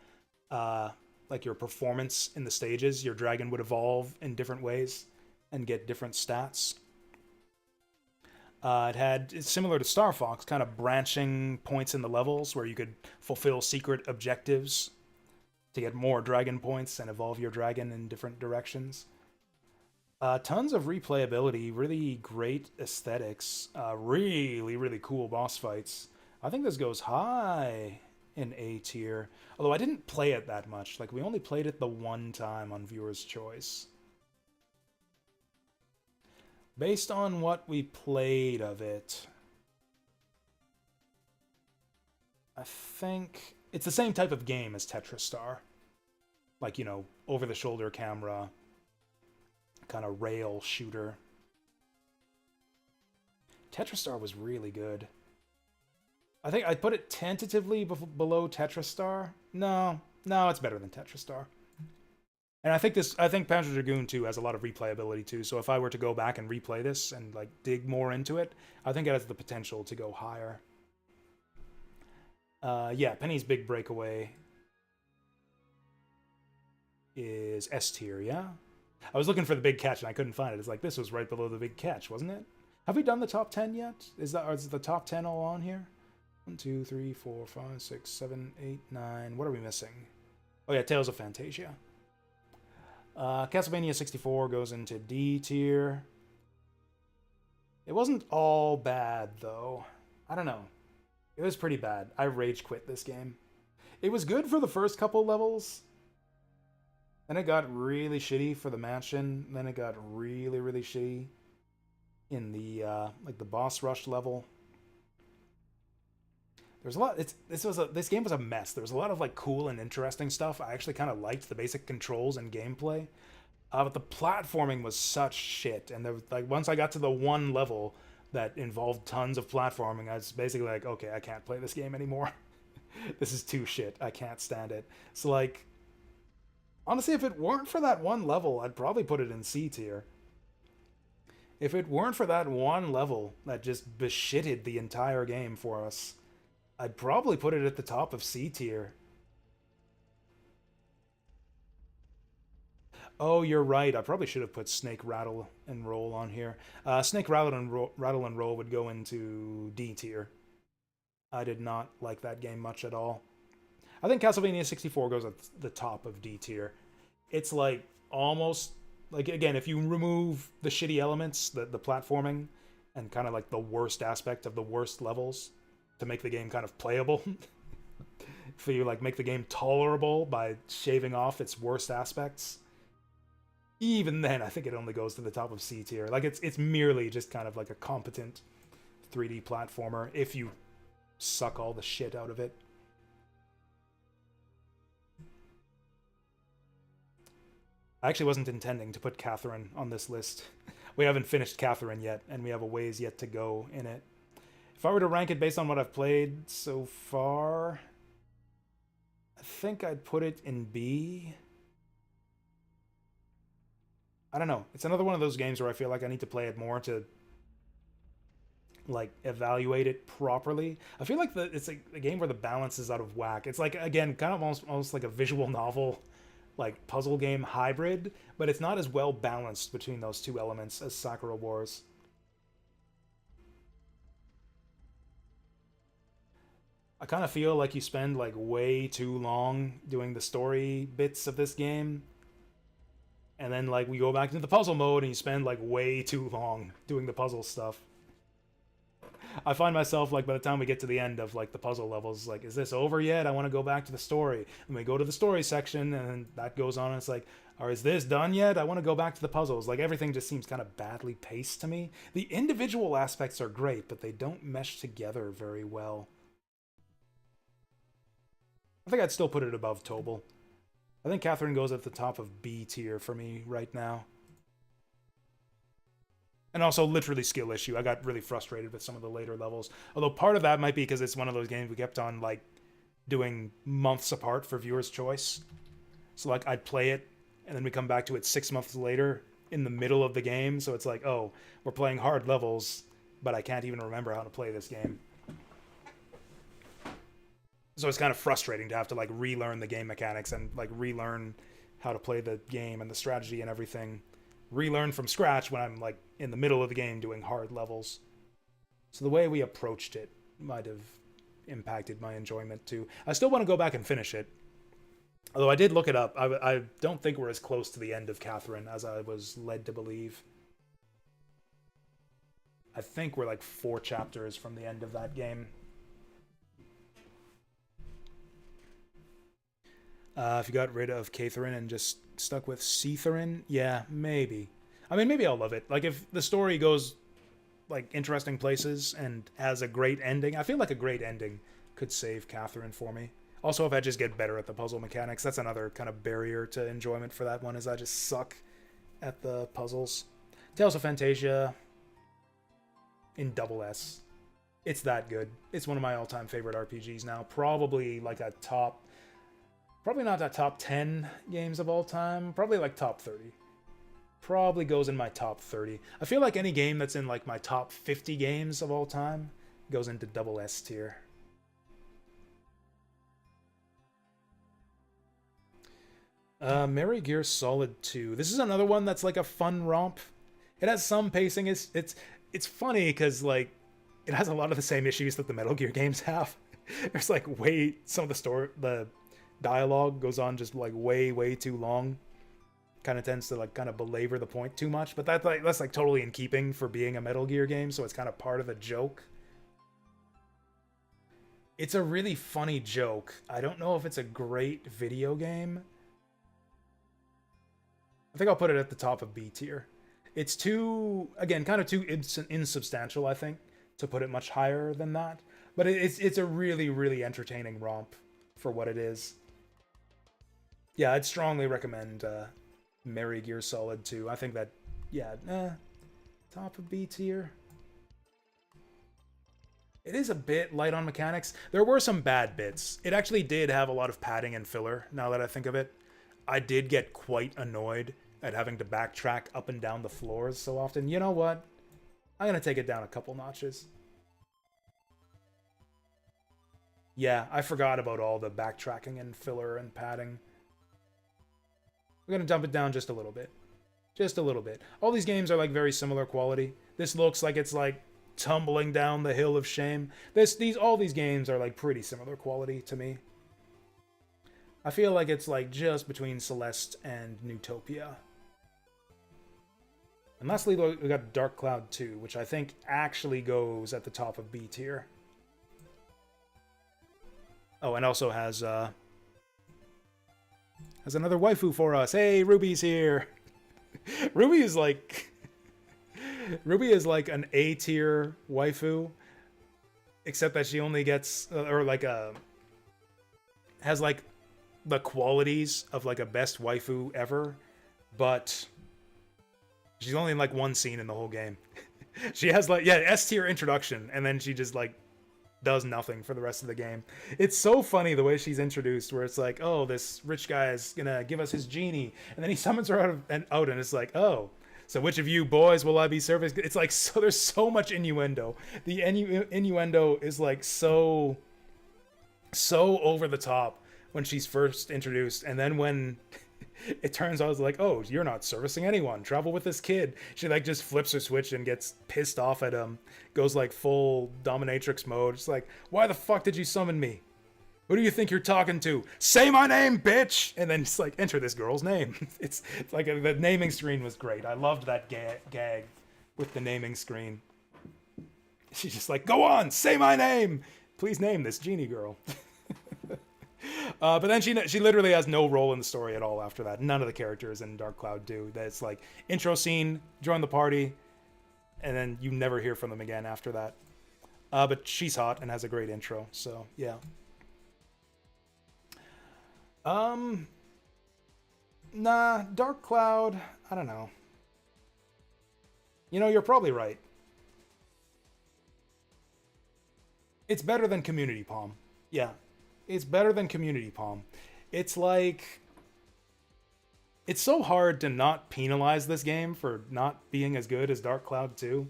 like your performance in the stages, your dragon would evolve in different ways and get different stats. It's similar to Star Fox, kind of branching points in the levels where you could fulfill secret objectives to get more dragon points and evolve your dragon in different directions. Tons of replayability, really great aesthetics, really, really cool boss fights. I think this goes high in A tier. Although I didn't play it that much. Like, we only played it the one time on Viewer's Choice. Based on what we played of it, I think it's the same type of game as Tetris Star. Like, you know, over-the-shoulder camera, kind of rail shooter. Tetris Star was really good. I think I put it tentatively below Tetris Star. No, it's better than Tetris Star. And I think Panzer Dragoon 2 has a lot of replayability too. So if I were to go back and replay this and like dig more into it, I think it has the potential to go higher. Yeah, Penny's Big Breakaway is S tier, yeah? I was looking for the big catch and I couldn't find it. It's like, this was right below the big catch, wasn't it? Have we done the top 10 yet? Is the top 10 all on here? 1, 2, 3, 4, 5, 6, 7, 8, 9. What are we missing? Oh yeah, Tales of Fantasia. Castlevania 64 goes into D tier. It wasn't all bad, though. I don't know. It was pretty bad. I rage quit this game. It was good for the first couple levels. Then it got really shitty for the mansion. Then it got really, really shitty in the like the boss rush level. There's a lot. This game was a mess. There was a lot of like cool and interesting stuff. I actually kind of liked the basic controls and gameplay, but the platforming was such shit. And there was, like, once I got to the one level that involved tons of platforming, I was basically like, okay, I can't play this game anymore. This is too shit. I can't stand it. So like, honestly, if it weren't for that one level, I'd probably put it in C tier. If it weren't for that one level that just beshitted the entire game for us, I'd probably put it at the top of C tier. Oh, you're right. I probably should have put Snake Rattle and Roll on here. Snake Rattle and Roll would go into D tier. I did not like that game much at all. I think Castlevania 64 goes at the top of D tier. It's like almost like, again, if you remove the shitty elements, the platforming, and kind of like the worst aspect of the worst levels to make the game kind of playable, if you like make the game tolerable by shaving off its worst aspects, even then I think it only goes to the top of C tier. Like it's merely just kind of like a competent 3D platformer if you suck all the shit out of it. I actually wasn't intending to put Catherine on this list. We haven't finished Catherine yet, and we have a ways yet to go in it. If I were to rank it based on what I've played so far, I think I'd put it in B. I don't know. It's another one of those games where I feel like I need to play it more to like evaluate it properly. I feel like it's like a game where the balance is out of whack. It's like, again, kind of almost like a visual novel, like puzzle game hybrid, but it's not as well balanced between those two elements as Sakura Wars. I kind of feel like you spend like way too long doing the story bits of this game, and then like we go back into the puzzle mode and you spend like way too long doing the puzzle stuff. I find myself like by the time we get to the end of like the puzzle levels, like, is this over yet? I want to go back to the story. And we go to the story section and that goes on and it's like, or is this done yet? I want to go back to the puzzles. Like everything just seems kind of badly paced to me. The individual aspects are great, but they don't mesh together very well. I think I'd still put it above Tobal. I think Catherine goes at the top of B tier for me right now. And also literally skill issue. I got really frustrated with some of the later levels. Although part of that might be because it's one of those games we kept on like doing months apart for viewer's choice. So like I'd play it and then we come back to it 6 months later in the middle of the game. So it's like, oh, we're playing hard levels, but I can't even remember how to play this game. So it's kind of frustrating to have to like relearn the game mechanics and like relearn how to play the game and the strategy and everything. Relearn from scratch when I'm like in the middle of the game doing hard levels. So the way we approached it might have impacted my enjoyment too. I still want to go back and finish it. Although I did look it up. I don't think we're as close to the end of Catherine as I was led to believe. I think we're like 4 chapters from the end of that game. If you got rid of Catherine and just stuck with Cetherin, yeah, maybe. I mean, maybe I'll love it. Like, if the story goes, like, interesting places and has a great ending, I feel like a great ending could save Catherine for me. Also, if I just get better at the puzzle mechanics, that's another kind of barrier to enjoyment for that one, is I just suck at the puzzles. Tales of Fantasia in double S. It's that good. It's one of my all-time favorite RPGs now. Probably, like, a top... Probably not that top 10 games of all time. Probably like top 30. Probably goes in my top 30. I feel like any game that's in like my top 50 games of all time goes into double S tier. Metal Gear Solid 2. This is another one that's like a fun romp. It has some pacing. It's funny because like it has a lot of the same issues that the Metal Gear games have. There's like some of the dialogue goes on just like way too long. Kind of tends to like kind of belabor the point too much, but that's like totally in keeping for being a Metal Gear game, so it's kind of part of the joke. It's a really funny joke. I don't know if it's a great video game. I think I'll put it at the top of B tier. It's too, again, kind of too insubstantial, I think, to put it much higher than that. But it's a really entertaining romp for what it is. Yeah, I'd strongly recommend Metal Gear Solid 2. I think that, yeah, top of B tier. It is a bit light on mechanics. There were some bad bits. It actually did have a lot of padding and filler, now that I think of it. I did get quite annoyed at having to backtrack up and down the floors so often. You know what? I'm going to take it down a couple notches. Yeah, I forgot about all the backtracking and filler and padding. We're going to dump it down just a little bit. Just a little bit. All these games are like very similar quality. This looks like it's like tumbling down the hill of shame. All these games are like pretty similar quality to me. I feel like it's like just between Celeste and Newtopia. And lastly, we got Dark Cloud 2, which I think actually goes at the top of B tier. Oh, and also has another waifu for us. Hey, Ruby's here. Ruby is like an A tier waifu. except that she only gets or like has like the qualities of like a best waifu ever, but she's only in like one scene in the whole game. She has like, yeah, S tier introduction, and then she just like does nothing for the rest of the game. It's so funny the way she's introduced, where it's like, oh, this rich guy is gonna give us his genie, and then he summons her out, and it's like, oh, so which of you boys will I be serving? It's like, so there's so much innuendo. The innuendo is like so over the top when she's first introduced, and then when it turns out, it's like, oh, you're not servicing anyone, travel with this kid, she like just flips her switch and gets pissed off at him, goes like full dominatrix mode. It's like, why the fuck did you summon me? Who do you think you're talking to? Say my name, bitch! And then just like, enter this girl's name. It's like the naming screen was great. I loved that gag with the naming screen. She's just like, go on, say my name, please name this genie girl. But then she literally has no role in the story at all after that. None of the characters in Dark Cloud do. That's like intro scene, join the party, and then you never hear from them again after that. But she's hot and has a great intro, so yeah. Nah, Dark Cloud, I don't know. You know, you're probably right. It's better than Community Palm. Yeah. It's better than Community Palm. It's like, it's so hard to not penalize this game for not being as good as Dark Cloud 2.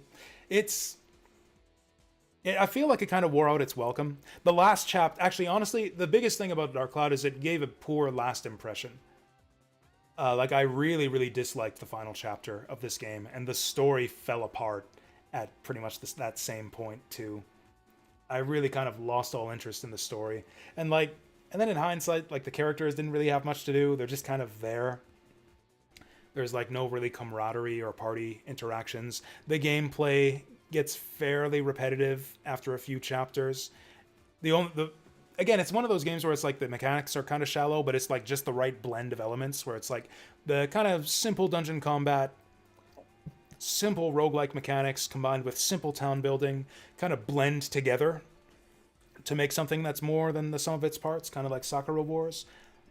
I feel like it kind of wore out its welcome. The last chapter, actually, honestly, the biggest thing about Dark Cloud is it gave a poor last impression. Like, I really, really disliked the final chapter of this game, and the story fell apart at pretty much that same point, too. I really kind of lost all interest in the story. And then in hindsight, like, the characters didn't really have much to do. They're just kind of there. There's like no really camaraderie or party interactions. The gameplay gets fairly repetitive after a few chapters. Again, it's one of those games where it's like the mechanics are kind of shallow, but it's like just the right blend of elements where it's like the kind of simple dungeon combat, simple roguelike mechanics combined with simple town building kind of blend together to make something that's more than the sum of its parts, kind of like Sakura Wars.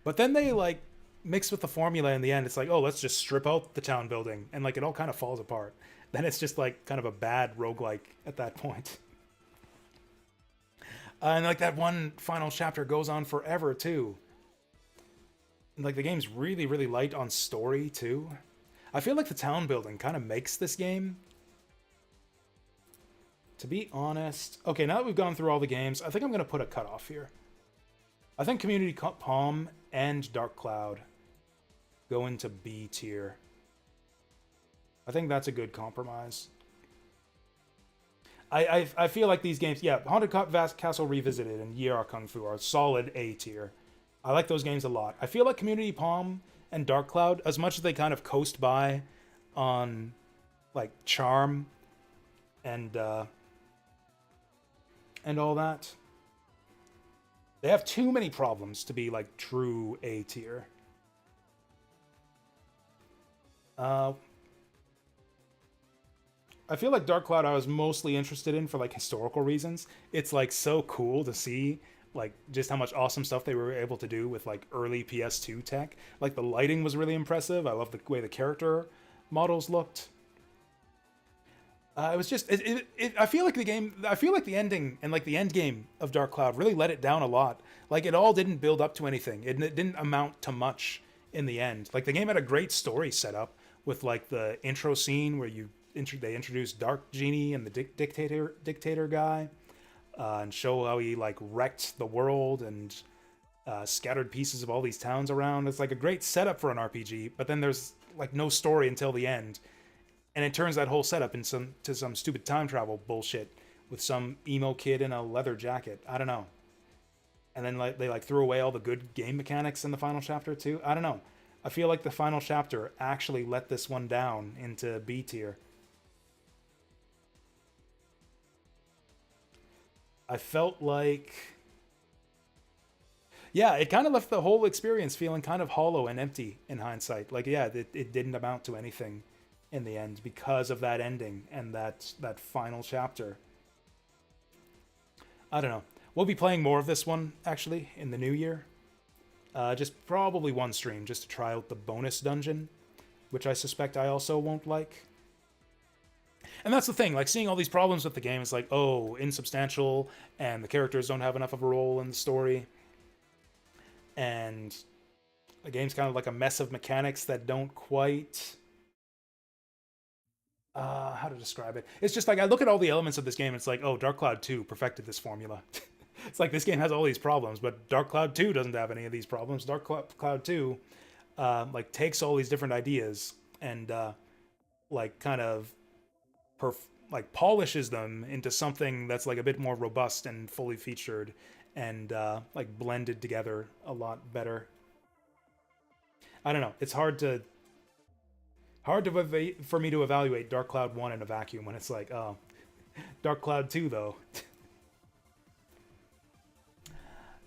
But then they like mix with the formula in the end. It's like, oh, let's just strip out the town building, and like it all kind of falls apart. Then it's just like kind of a bad roguelike at that point. And like that one final chapter goes on forever too. And, like, the game's really, really light on story too. I feel like the town building kind of makes this game. To be honest, okay, now that we've gone through all the games, I think I'm going to put a cutoff here. I think Community Palm and Dark Cloud go into B tier. I think that's a good compromise. I feel like these games, yeah, Haunted Castle Revisited and Ye Are Kung Fu are solid A tier. I like those games a lot. I feel like Community Palm and Dark Cloud, as much as they kind of coast by on like charm and all that, they have too many problems to be like true A tier. I feel like Dark Cloud I was mostly interested in for like historical reasons. It's like so cool to see like just how much awesome stuff they were able to do with like early PS2 tech. Like the lighting was really impressive. I love the way the character models looked. It was just I feel like the ending and like the end game of Dark Cloud really let it down a lot. Like it all didn't build up to anything. It didn't amount to much in the end. Like the game had a great story set up with like the intro scene where they introduced Dark Genie and the dictator guy, and show how he like wrecked the world and scattered pieces of all these towns around. It's like a great setup for an RPG, but then there's like no story until the end, and it turns that whole setup into some stupid time travel bullshit with some emo kid in a leather jacket. I don't know. And then like they like threw away all the good game mechanics in the final chapter too. I don't know. I feel like the final chapter actually let this one down into B tier. I felt like, yeah, it kind of left the whole experience feeling kind of hollow and empty in hindsight. Like, yeah, it didn't amount to anything in the end because of that ending and that final chapter. I don't know. We'll be playing more of this one, actually, in the new year. Just probably one stream, just to try out the bonus dungeon, which I suspect I also won't like. And that's the thing, like, seeing all these problems with the game, it's like, oh, insubstantial, and the characters don't have enough of a role in the story. And the game's kind of like a mess of mechanics that don't quite... how to describe it? It's just like, I look at all the elements of this game, it's like, oh, Dark Cloud 2 perfected this formula. It's like, this game has all these problems, but Dark Cloud 2 doesn't have any of these problems. Dark Cloud 2, like, takes all these different ideas and, like, kind of, like, polishes them into something that's, like, a bit more robust and fully featured and, like, blended together a lot better. I don't know. It's hard for me to evaluate Dark Cloud 1 in a vacuum when it's like, oh, Dark Cloud 2, though.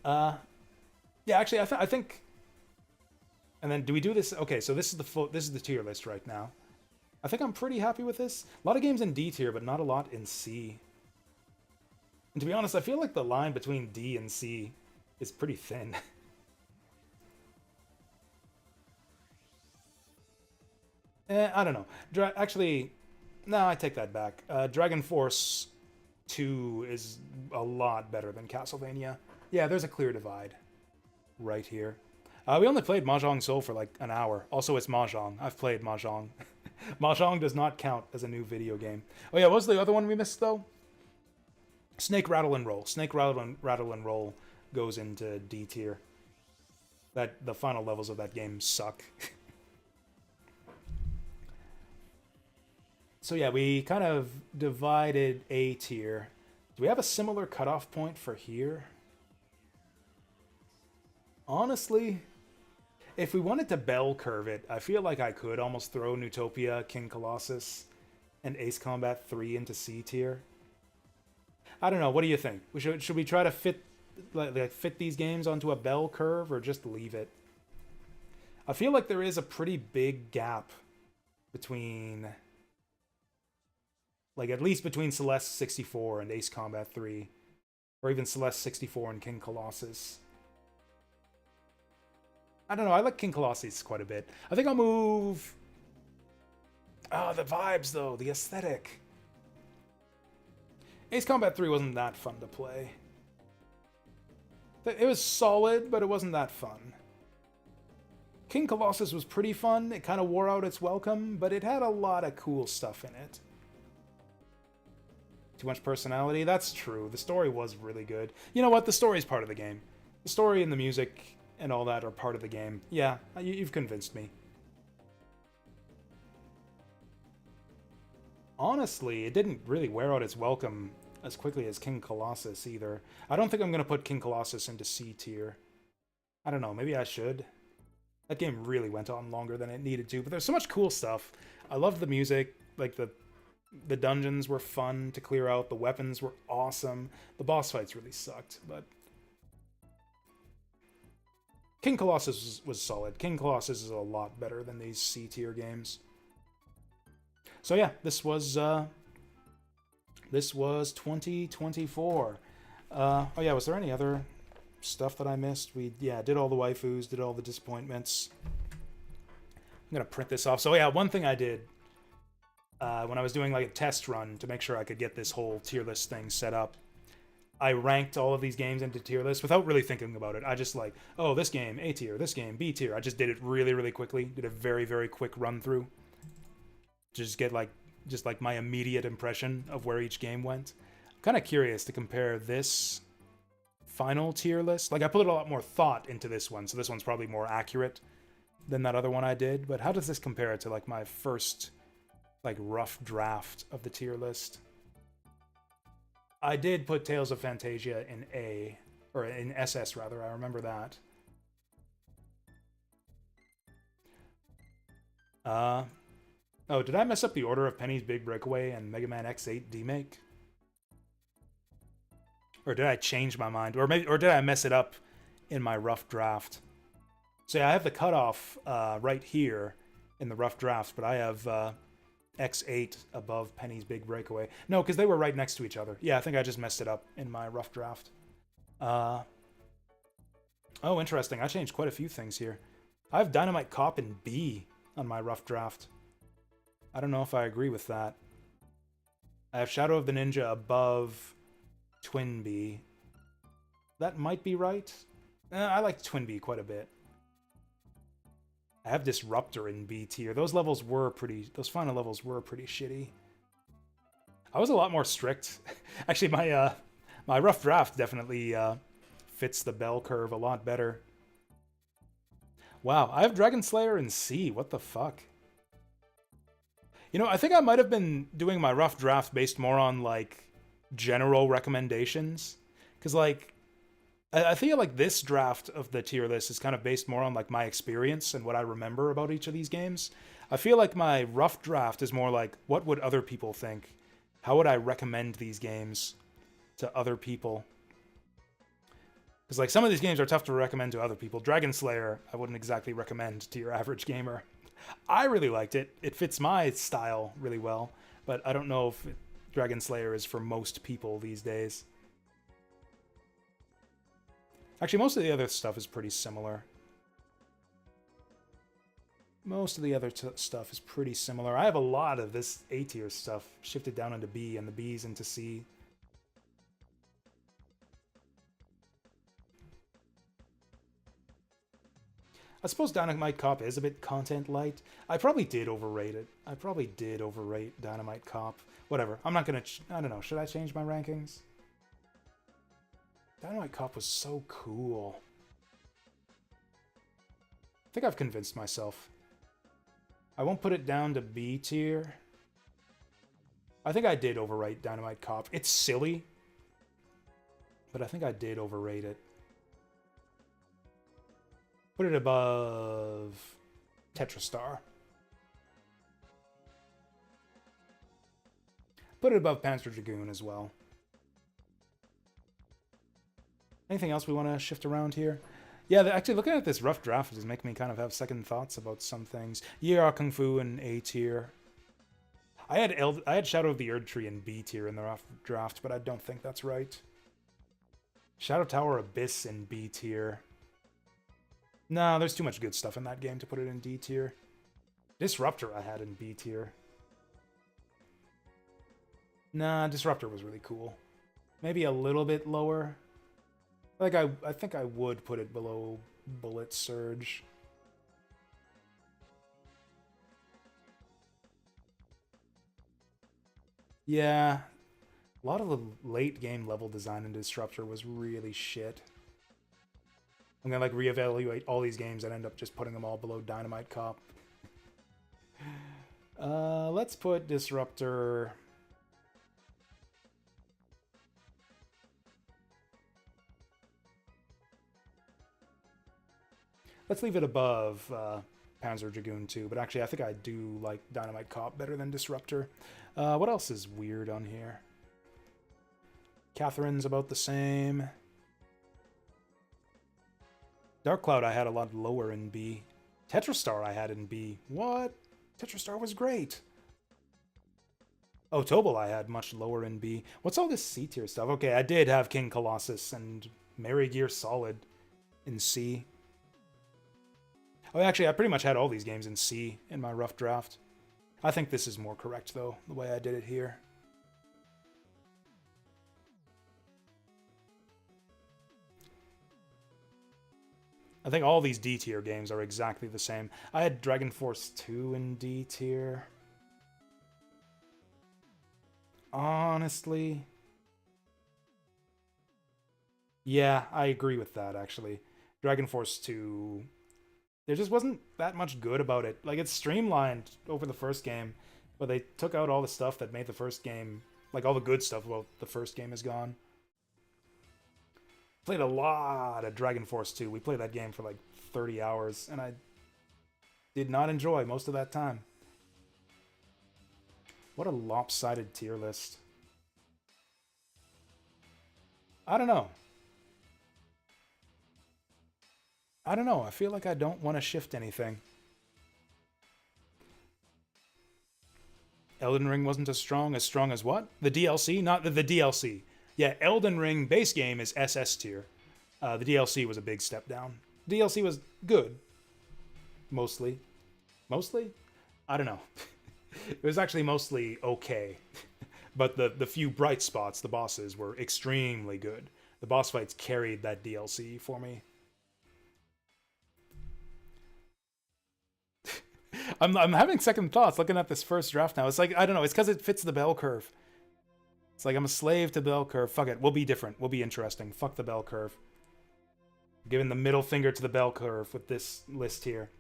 Yeah, actually, I think... And then, do we do this? Okay, so this is the tier list right now. I think I'm pretty happy with this. A lot of games in D tier, but not a lot in C. And to be honest, I feel like the line between D and C is pretty thin. I don't know. Actually, no, I take that back. Dragon Force 2 is a lot better than Castlevania. Yeah, there's a clear divide right here. We only played Mahjong Soul for like an hour. Also, it's Mahjong. I've played Mahjong. Mahjong does not count as a new video game. Oh yeah, what was the other one we missed though? Snake Rattle and Roll. Snake Rattle and Roll goes into D tier. The final levels of that game suck. So yeah, we kind of divided A tier. Do we have a similar cutoff point for here? Honestly, if we wanted to bell curve it, I feel like I could almost throw Neutopia, King Colossus, and Ace Combat 3 into C tier. I don't know. What do you think? Should we try to fit these games onto a bell curve or just leave it? I feel like there is a pretty big gap between, like, at least between Celeste 64 and Ace Combat 3, or even Celeste 64 and King Colossus. I don't know, I like King Colossus quite a bit. I think I'll move... Oh, the vibes, though. The aesthetic. Ace Combat 3 wasn't that fun to play. It was solid, but it wasn't that fun. King Colossus was pretty fun. It kind of wore out its welcome, but it had a lot of cool stuff in it. Too much personality? That's true. The story was really good. You know what? The story's part of the game. The story and the music and all that are part of the game. Yeah, you've convinced me. Honestly, it didn't really wear out its welcome as quickly as King Colossus either. I don't think I'm going to put King Colossus into C tier. I don't know, maybe I should. That game really went on longer than it needed to, but there's so much cool stuff. I loved the music, like the dungeons were fun to clear out, the weapons were awesome. The boss fights really sucked, but King Colossus was solid. King Colossus is a lot better than these C tier games. So yeah, this was 2024. Oh yeah, was there any other stuff that I missed? We did all the waifus, did all the disappointments. I'm gonna print this off. So yeah, one thing I did when I was doing like a test run to make sure I could get this whole tier list thing set up, I ranked all of these games into tier lists without really thinking about it. I just like, oh, this game A tier, this game B tier. I just did it really, really quickly. Did a very, very quick run through. Just get like my immediate impression of where each game went. I'm kind of curious to compare this final tier list. Like, I put a lot more thought into this one, so this one's probably more accurate than that other one I did. But how does this compare to like my first like rough draft of the tier list? I did put Tales of Phantasia in A, or in SS rather, I remember that. Oh, did I mess up the order of Penny's Big Breakaway and Mega Man X8 Demake? Or did I change my mind? Or did I mess it up in my rough draft? So yeah, I have the cutoff right here in the rough draft, but I have X8 above Penny's Big Breakaway. No, because they were right next to each other. Yeah, I think I just messed it up in my rough draft. Oh, interesting. I changed quite a few things here. I have Dynamite Cop in B on my rough draft. I don't know if I agree with that. I have Shadow of the Ninja above Twin B. That might be right. I like Twin B quite a bit. I have Disruptor in B tier. Those final levels were pretty shitty. I was a lot more strict. Actually, my rough draft definitely fits the bell curve a lot better. Wow, I have Dragon Slayer in C. What the fuck? You know, I think I might have been doing my rough draft based more on, like, general recommendations. Because, like, I feel like this draft of the tier list is kind of based more on, like, my experience and what I remember about each of these games. I feel like my rough draft is more like, what would other people think? How would I recommend these games to other people? Because, like, some of these games are tough to recommend to other people. Dragon Slayer, I wouldn't exactly recommend to your average gamer. I really liked it. It fits my style really well, but I don't know if Dragon Slayer is for most people these days. Actually, most of the other stuff is pretty similar. Most of the other stuff is pretty similar. I have a lot of this A tier stuff shifted down into B and the B's into C. I suppose Dynamite Cop is a bit content light. I probably did overrate it. I probably did overrate Dynamite Cop. Whatever. I'm not gonna... I don't know. Should I change my rankings? Dynamite Cop was so cool. I think I've convinced myself. I won't put it down to B tier. I think I did overrate Dynamite Cop. It's silly, but I think I did overrate it. Put it above Tetristar. Put it above Panzer Dragoon as well. Anything else we want to shift around here? Yeah, actually, looking at this rough draft is making me kind of have second thoughts about some things. Yi Kung Fu in A tier. I had Shadow of the Erdtree in B tier in the rough draft, but I don't think that's right. Shadow Tower Abyss in B tier. No, there's too much good stuff in that game to put it in D tier. Disruptor I had in B tier. Nah, Disruptor was really cool. Maybe a little bit lower. Like, I think I would put it below Bullet Surge. Yeah. A lot of the late game level design in Disruptor was really shit. I'm gonna, like, reevaluate all these games and end up just putting them all below Dynamite Cop. Let's put Disruptor... Let's leave it above Panzer Dragoon 2, but actually I think I do like Dynamite Cop better than Disruptor. What else is weird on here? Catherine's about the same. Dark Cloud I had a lot lower in B. Tetristar I had in B. What? Tetristar was great. Oh, Tobal I had much lower in B. What's all this C tier stuff? Okay, I did have King Colossus and Merry Gear Solid in C. Oh, actually, I pretty much had all these games in C in my rough draft. I think this is more correct, though, the way I did it here. I think all these D tier games are exactly the same. I had Dragon Force 2 in D tier. Honestly... Yeah, I agree with that, actually. Dragon Force 2... There just wasn't that much good about it. Like, it's streamlined over the first game, but they took out all the stuff that made the first game... Like, all the good stuff about the first game is gone. Played a lot of Dragon Force 2. We played that game for, like, 30 hours, and I did not enjoy most of that time. What a lopsided tier list. I don't know. I feel like I don't want to shift anything. Elden Ring wasn't as strong. As strong as what? The DLC? Not the DLC. Yeah, Elden Ring base game is SS tier. The DLC was a big step down. DLC was good. Mostly. Mostly? I don't know. It was actually mostly okay. But the few bright spots, the bosses, were extremely good. The boss fights carried that DLC for me. I'm having second thoughts looking at this first draft now. It's like, I don't know, it's because it fits the bell curve. It's like I'm a slave to the bell curve. Fuck it, we'll be different. We'll be interesting. Fuck the bell curve. Giving the middle finger to the bell curve with this list here.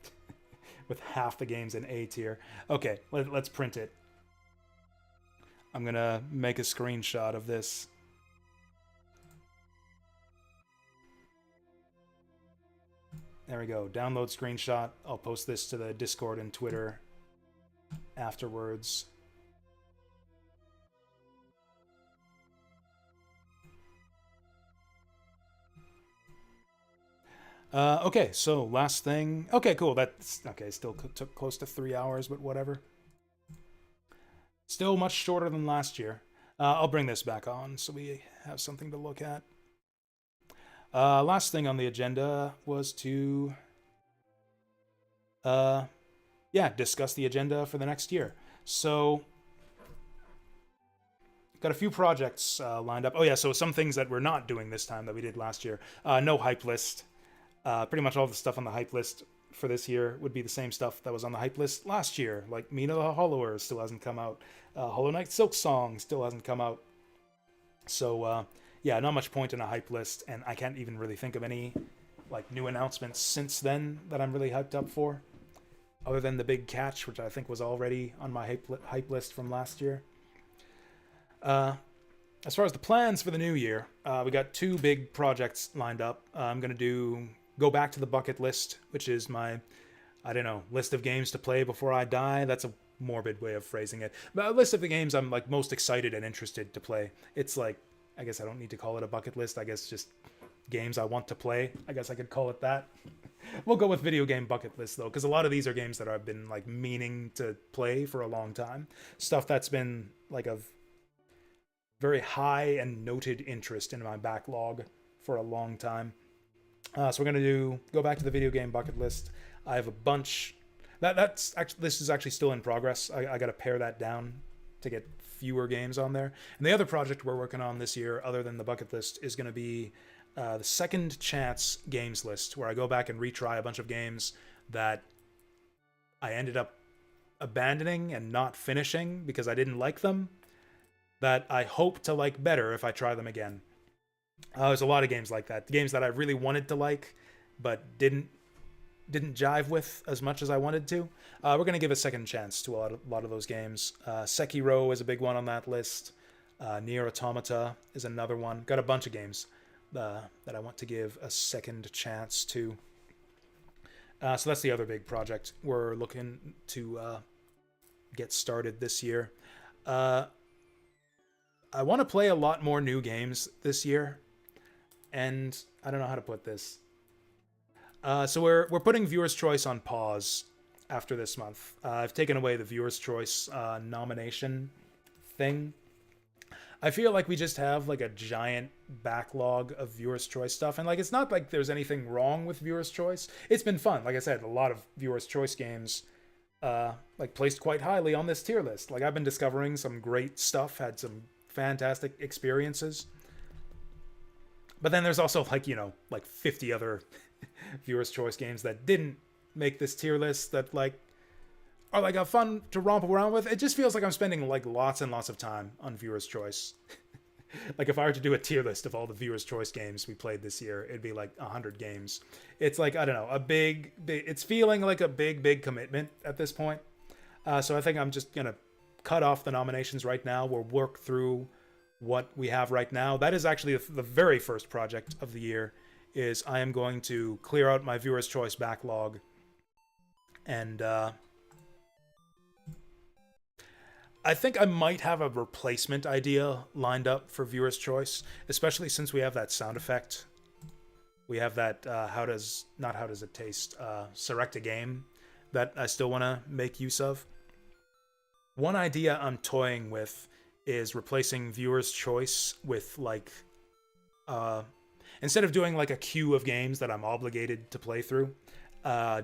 With half the games in A tier. Okay, let's print it. I'm gonna make a screenshot of this. There we go. Download screenshot. I'll post this to the Discord and Twitter afterwards. Okay, so last thing. Okay, cool. That's okay. Still took close to 3 hours, but whatever. Still much shorter than last year. I'll bring this back on so we have something to look at. Last thing on the agenda was to, discuss the agenda for the next year. So, got a few projects lined up. Oh yeah, so some things that we're not doing this time that we did last year. No hype list. Pretty much all the stuff on the hype list for this year would be the same stuff that was on the hype list last year. Like Mina the Hollower still hasn't come out. Hollow Knight Silksong still hasn't come out. So, yeah, not much point in a hype list, and I can't even really think of any like new announcements since then that I'm really hyped up for, other than the big catch, which I think was already on my hype list from last year. As far as the plans for the new year, we got 2 big projects lined up. I'm gonna go back to the bucket list, which is my, I don't know, list of games to play before I die. That's a morbid way of phrasing it, but a list of the games I'm like most excited and interested to play. It's like, I guess I don't need to call it a bucket list. I guess just games I want to play. I guess I could call it that. We'll go with video game bucket list though, because a lot of these are games that I've been like meaning to play for a long time. Stuff that's been like of very high and noted interest in my backlog for a long time. So we're gonna go back to the video game bucket list. I have a bunch. That's actually, this is actually still in progress. I got to pare that down to get fewer games on there. And the other project we're working on this year, other than the bucket list, is going to be the second chance games list, where I go back and retry a bunch of games that I ended up abandoning and not finishing because I didn't like them, that I hope to like better if I try them again. There's a lot of games like that. Games that I really wanted to like, but didn't jive with as much as I wanted to. We're going to give a second chance to a lot of those games. Sekiro is a big one on that list. Nier Automata is another one. Got a bunch of games that I want to give a second chance to. So that's the other big project we're looking to get started this year. I want to play a lot more new games this year, and I don't know how to put this. So we're putting Viewer's Choice on pause after this month. I've taken away the Viewer's Choice nomination thing. I feel like we just have like a giant backlog of Viewer's Choice stuff, and like it's not like there's anything wrong with Viewer's Choice. It's been fun. Like I said, a lot of Viewer's Choice games like placed quite highly on this tier list. Like I've been discovering some great stuff, had some fantastic experiences. But then there's also like, like 50 other Viewer's Choice games that didn't make this tier list that like are like a fun to romp around with. It just feels like I'm spending like lots and lots of time on Viewer's Choice. Like if I were to do a tier list of all the Viewer's Choice games we played this year, it'd be like 100 games. It's like, I don't know, a big it's feeling like a big commitment at this point. So I think I'm just gonna cut off the nominations right now. We'll work through what we have right now. That is actually the very first project of the year. Is I am going to clear out my Viewer's Choice backlog, and I think I might have a replacement idea lined up for Viewer's Choice, especially since we have that sound effect. We have that how does it taste, select a game that I still want to make use of. One idea I'm toying with is replacing viewer's choice with like uh instead of doing like a queue of games that I'm obligated to play through,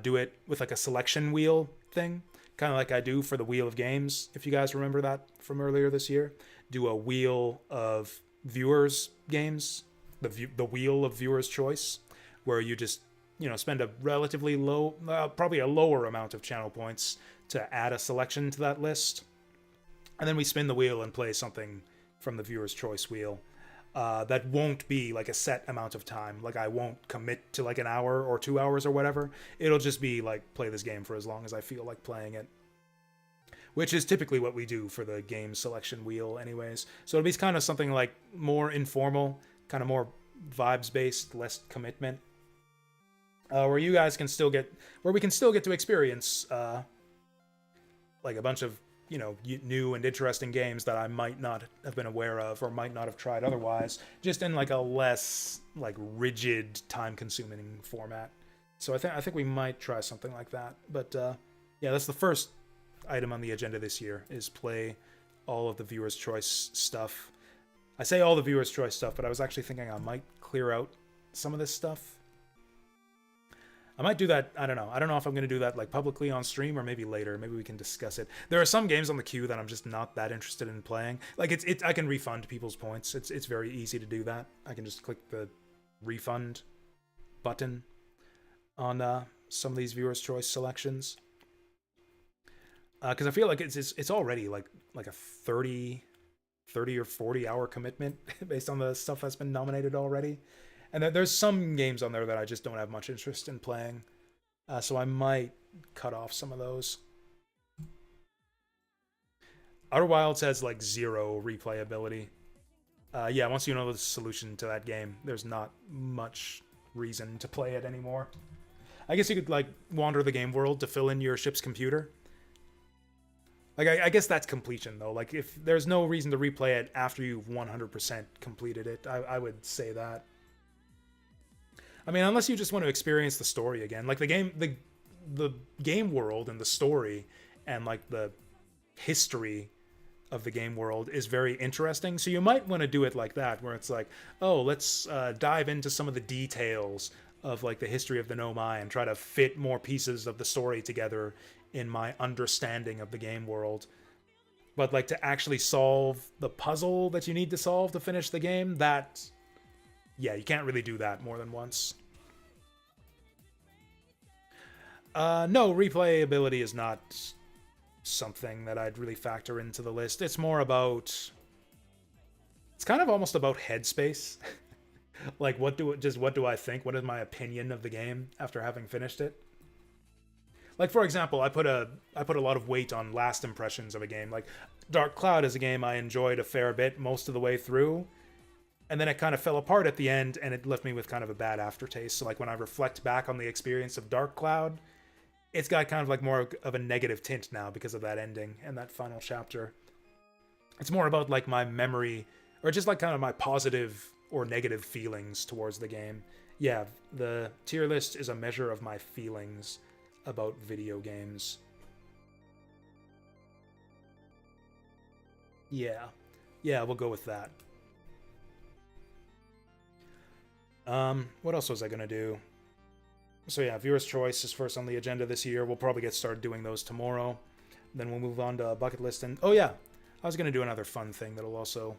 do it with like a selection wheel thing, kind of like I do for the Wheel of Games. If you guys remember that from earlier this year, do a wheel of viewers games, the wheel of viewers choice, where you just spend a relatively low, probably a lower amount of channel points to add a selection to that list, and then we spin the wheel and play something from the viewer's choice wheel. That won't be like a set amount of time. Like I won't commit to like an hour or 2 hours or whatever. It'll just be like play this game for as long as I feel like playing it. Which is typically what we do for the game selection wheel anyways. So it'll be kind of something like more informal, kind of more vibes based, less commitment. Where you guys can still get, where we can still get to experience like a bunch of new and interesting games that I might not have been aware of or might not have tried otherwise, just in like a less like rigid, time-consuming format. So I think we might try something like that. But yeah, that's the first item on the agenda this year, is play all of the viewer's choice stuff. I say all the viewer's choice stuff, but I was actually thinking I might clear out some of this stuff. I might do that. I don't know. I don't know if I'm going to do that like publicly on stream or maybe later. Maybe we can discuss it. There are some games on the queue that I'm just not that interested in playing. Like I can refund people's points. It's very easy to do that. I can just click the refund button on some of these viewers' choice selections. Because I feel like it's already like a 30 or 40 hour commitment based on the stuff that's been nominated already. And there's some games on there that I just don't have much interest in playing. So I might cut off some of those. Outer Wilds has like 0 replayability. Yeah, once you know the solution to that game, there's not much reason to play it anymore. I guess you could like wander the game world to fill in your ship's computer. Like, I guess that's completion, though. Like, if there's no reason to replay it after you've 100% completed it, I would say that. I mean, unless you just want to experience the story again. Like, the game world and the story and, like, the history of the game world is very interesting. So you might want to do it like that, where it's like, oh, let's dive into some of the details of, like, the history of the Nomai and try to fit more pieces of the story together in my understanding of the game world. But like to actually solve the puzzle that you need to solve to finish the game, yeah, you can't really do that more than once. No, replayability is not something that I'd really factor into the list. It's more about, it's kind of almost about headspace. Like what do I think? What is my opinion of the game after having finished it? Like, for example, I put a lot of weight on last impressions of a game. Like, Dark Cloud is a game I enjoyed a fair bit most of the way through, and then it kind of fell apart at the end, and it left me with kind of a bad aftertaste. So, like, when I reflect back on the experience of Dark Cloud, it's got kind of like more of a negative tint now because of that ending and that final chapter. It's more about, like, my memory, or just, like, kind of my positive or negative feelings towards the game. Yeah, the tier list is a measure of my feelings about video games. Yeah, we'll go with that. What else was I gonna do? So yeah, viewer's choice is first on the agenda this year. We'll probably get started doing those tomorrow. Then we'll move on to bucket list. And oh yeah, I was gonna do another fun thing that'll also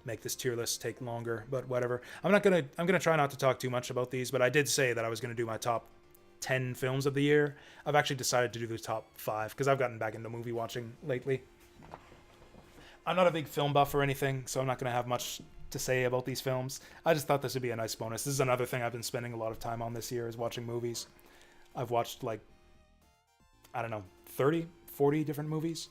make this tier list take longer, but whatever. I'm gonna try not to talk too much about these, but I did say that I was gonna do my top 10 films of the year. I've actually decided to do the top 5 because I've gotten back into movie watching lately. I'm not a big film buff or anything, so I'm not going to have much to say about these films. I just thought this would be a nice bonus. This is another thing I've been spending a lot of time on this year, is watching movies. I've watched like, I don't know, 30, 40 different movies.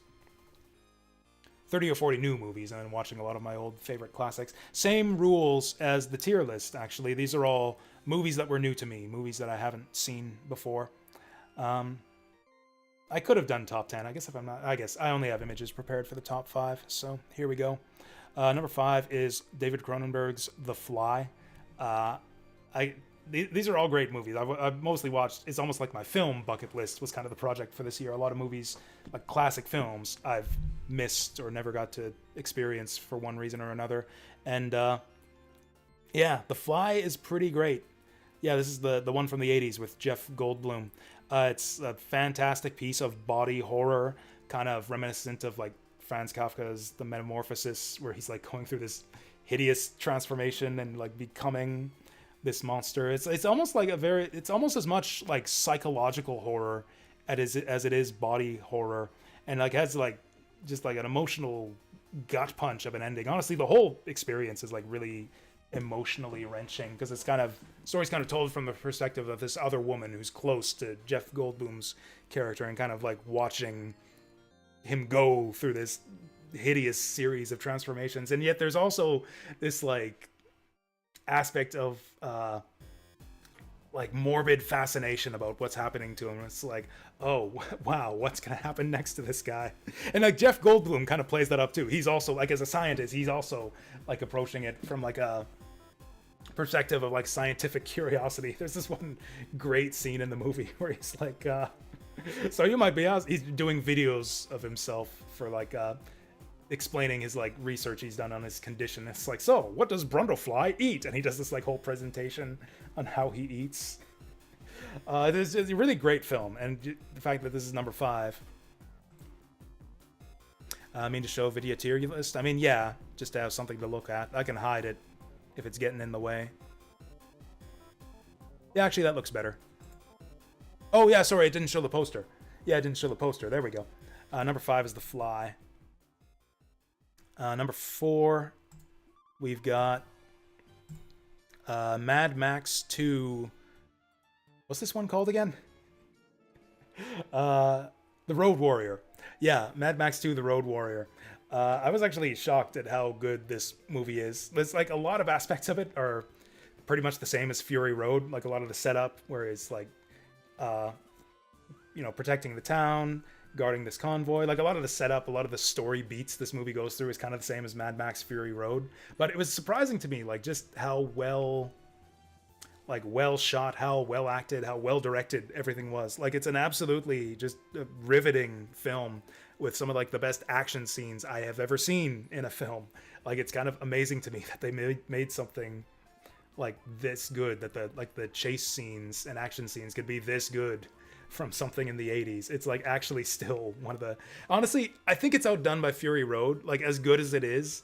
30 or 40 new movies, and then watching a lot of my old favorite classics. Same rules as the tier list, actually. These are all movies that were new to me, movies that I haven't seen before. I could have done top 10. I guess I only have images prepared for the top 5, so here we go. Number 5 is David Cronenberg's The Fly. I these are all great movies. I've mostly watched. It's almost like my film bucket list was kind of the project for this year. A lot of movies, like classic films, I've missed or never got to experience for one reason or another. And yeah, The Fly is pretty great. Yeah, this is the one from the 80s with Jeff Goldblum. It's a fantastic piece of body horror, kind of reminiscent of like Franz Kafka's The Metamorphosis, where he's like going through this hideous transformation and like becoming this monster. It's almost like it's almost as much like psychological horror as it is body horror, and like has like just like an emotional gut punch of an ending. Honestly, the whole experience is like really emotionally wrenching because it's kind of story's kind of told from the perspective of this other woman who's close to Jeff Goldblum's character and kind of like watching him go through this hideous series of transformations. And yet there's also this like aspect of like morbid fascination about what's happening to him. It's like, oh wow, what's gonna happen next to this guy? And like Jeff Goldblum kind of plays that up too. He's also like, as a scientist, he's also like approaching it from like a perspective of like scientific curiosity. There's this one great scene in the movie where he's like so you might be asked, he's doing videos of himself for like explaining his like research he's done on his condition. It's like, so what does Brundlefly eat? And he does this like whole presentation on how he eats. It's a really great film, and the fact that this is number 5. I mean, to show video tier list. I mean, yeah, just to have something to look at. I can hide it if it's getting in the way. Yeah, actually, that looks better. Oh yeah, sorry, it didn't show the poster. Yeah, it didn't show the poster. There we go. Number 5 is The Fly. Number 4, we've got Mad Max 2. What's this one called again? The Road Warrior. Yeah, Mad Max 2, The Road Warrior. I was actually shocked at how good this movie is. There's like a lot of aspects of it are pretty much the same as Fury Road. Like a lot of the setup where it's like, protecting the town, guarding this convoy. Like a lot of the setup, a lot of the story beats this movie goes through is kind of the same as Mad Max Fury Road. But it was surprising to me, like just how well shot, how well acted, how well directed everything was. Like it's an absolutely just a riveting film with some of like the best action scenes I have ever seen in a film. Like it's kind of amazing to me that they made something like this good, that the chase scenes and action scenes could be this good from something in the 80s. It's like actually still one of the, honestly, I think it's outdone by Fury Road, like as good as it is.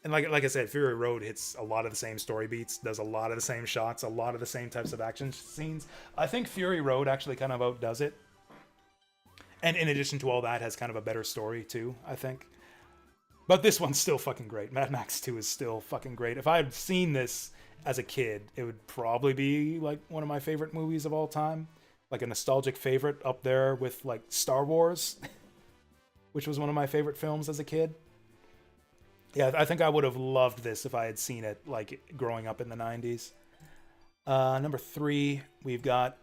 And like I said, Fury Road hits a lot of the same story beats, does a lot of the same shots, a lot of the same types of action scenes. I think Fury Road actually kind of outdoes it. And in addition to all that, has kind of a better story too, I think. But this one's still fucking great. Mad Max 2 is still fucking great. If I had seen this as a kid, it would probably be like one of my favorite movies of all time. Like a nostalgic favorite up there with like Star Wars, which was one of my favorite films as a kid. Yeah, I think I would have loved this if I had seen it like growing up in the 90s. Number 3, we've got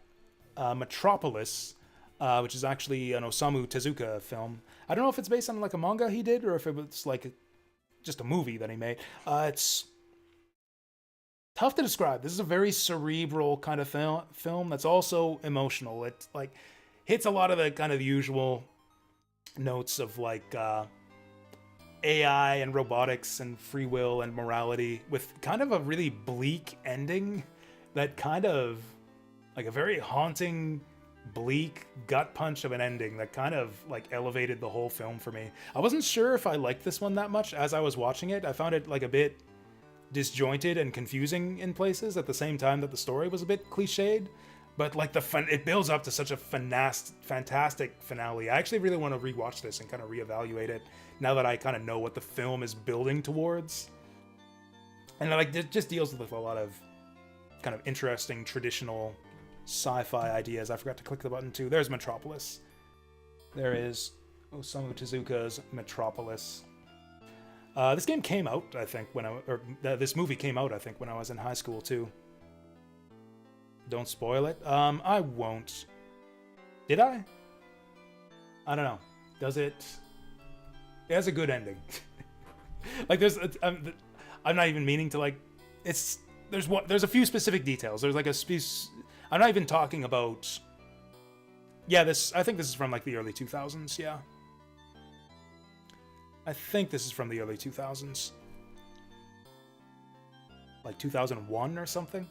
Metropolis, which is actually an Osamu Tezuka film. I don't know if it's based on like a manga he did or if it was like just a movie that he made. It's tough to describe. This is a very cerebral kind of film that's also emotional. It like hits a lot of the kind of usual notes of like AI and robotics and free will and morality with kind of a really bleak ending that kind of like a very haunting, bleak gut punch of an ending that kind of like elevated the whole film for me. I wasn't sure if I liked this one that much as I was watching it. I found it like a bit disjointed and confusing in places at the same time that the story was a bit cliched, but like it builds up to such a fantastic finale. I actually really want to rewatch this and kind of reevaluate it now that I kind of know what the film is building towards. And like it just deals with a lot of kind of interesting traditional sci-fi ideas. I forgot to click the button too. There's Metropolis. There is Osamu Tezuka's Metropolis. This game came out, I think, this movie came out, I think, when I was in high school too. Don't spoil it. I won't. Did I? I don't know. Does it? It has a good ending. Like I'm not even meaning to like. It's there's a few specific details. There's like a I'm not even talking about. Yeah, I think this is from like the early 2000s. Yeah, I think this is from the early 2000s, like 2001 or something.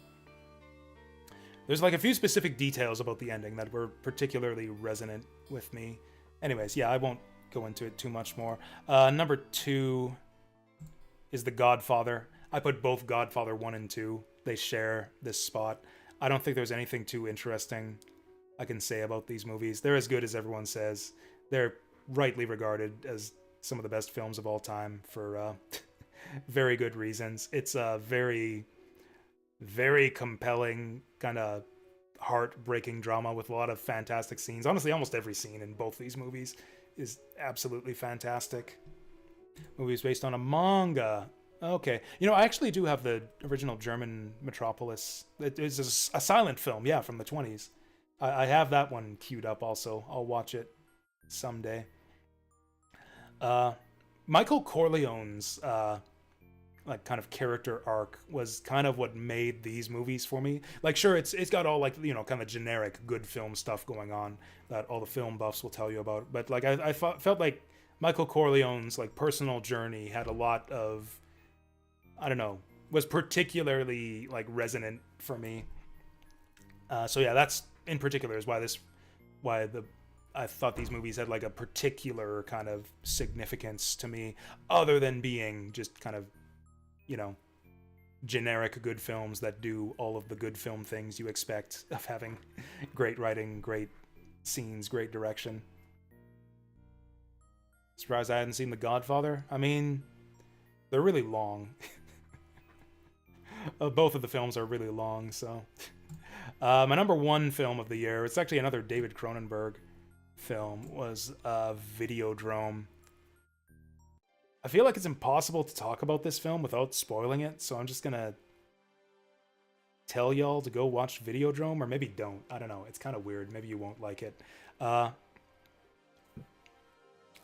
There's like a few specific details about the ending that were particularly resonant with me. Anyways, yeah, I won't go into it too much more. Number 2 is The Godfather. I put both Godfather 1 and 2. They share this spot. I don't think there's anything too interesting I can say about these movies. They're as good as everyone says. They're rightly regarded as some of the best films of all time for very good reasons. It's a very, very compelling, kind of heartbreaking drama with a lot of fantastic scenes. Honestly, almost every scene in both these movies is absolutely fantastic. Movies based on a manga. Okay. I actually do have the original German Metropolis. It is a silent film, yeah, from the 20s. I have that one queued up also. I'll watch it someday. Michael Corleone's like kind of character arc was kind of what made these movies for me. Like, sure, it's got all like kind of generic good film stuff going on that all the film buffs will tell you about. But like I felt like Michael Corleone's like personal journey had a lot of, I don't know, was particularly like resonant for me. So yeah, that's in particular is why I thought these movies had like a particular kind of significance to me, other than being just kind of, generic good films that do all of the good film things you expect of having great writing, great scenes, great direction. Surprised I hadn't seen The Godfather. I mean, they're really long. Both of the films are really long, so. My number 1 film of the year, it's actually another David Cronenberg film, was Videodrome. I feel like it's impossible to talk about this film without spoiling it, so I'm just gonna tell y'all to go watch Videodrome, or maybe don't. I don't know. It's kind of weird. Maybe you won't like it.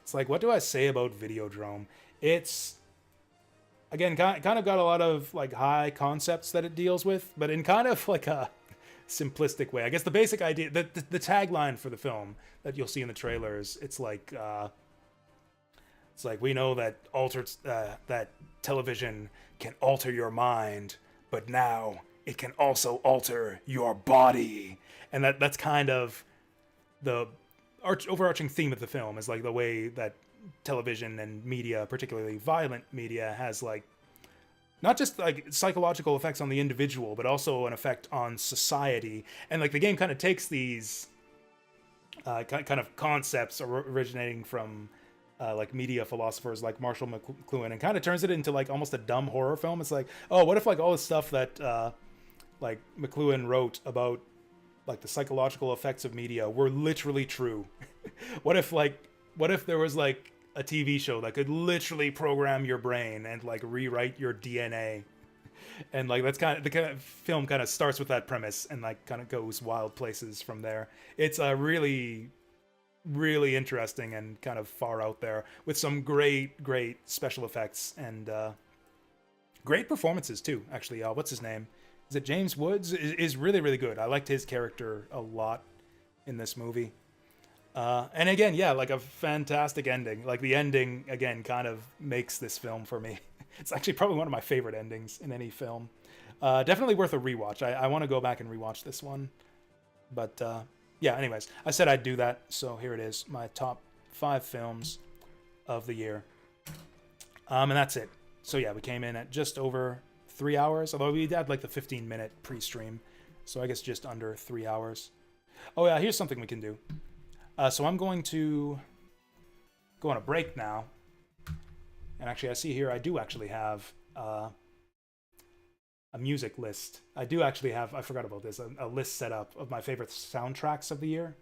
It's like, what do I say about Videodrome? It's, again, kind of got a lot of like high concepts that it deals with, but in kind of like a simplistic way. I guess the basic idea, the tagline for the film that you'll see in the trailers, it's like we know that that television can alter your mind, but now it can also alter your body. And that's kind of the overarching theme of the film, is like the way that television and media, particularly violent media, has like not just like psychological effects on the individual, but also an effect on society. And like the game kind of takes these kind of concepts originating from like media philosophers like Marshall McLuhan, and kind of turns it into like almost a dumb horror film. It's like, oh, what if like all this stuff that like McLuhan wrote about like the psychological effects of media were literally true? what if there was like a TV show that could literally program your brain and like rewrite your DNA? And like that's kind of the kind of film kind of starts with that premise and like kind of goes wild places from there. It's a really interesting and kind of far out there, with some great special effects and great performances too. Actually, what's his name? Is it James Woods? Is really good. I liked his character a lot in this movie. And again, yeah, like a fantastic ending. Like the ending again kind of makes this film for me. It's actually probably one of my favorite endings in any film. Definitely worth a rewatch. I want to go back and rewatch this one, but yeah, anyways, I said I'd do that, so here it is, my top 5 films of the year. And that's it. So yeah, we came in at just over 3 hours, although we had like the 15-minute pre-stream, so I guess just under 3 hours. Oh yeah, here's something we can do. So I'm going to go on a break now. And actually, I see here I do actually have a music list. I do actually have, I forgot about this, a list set up of my favorite soundtracks of the year.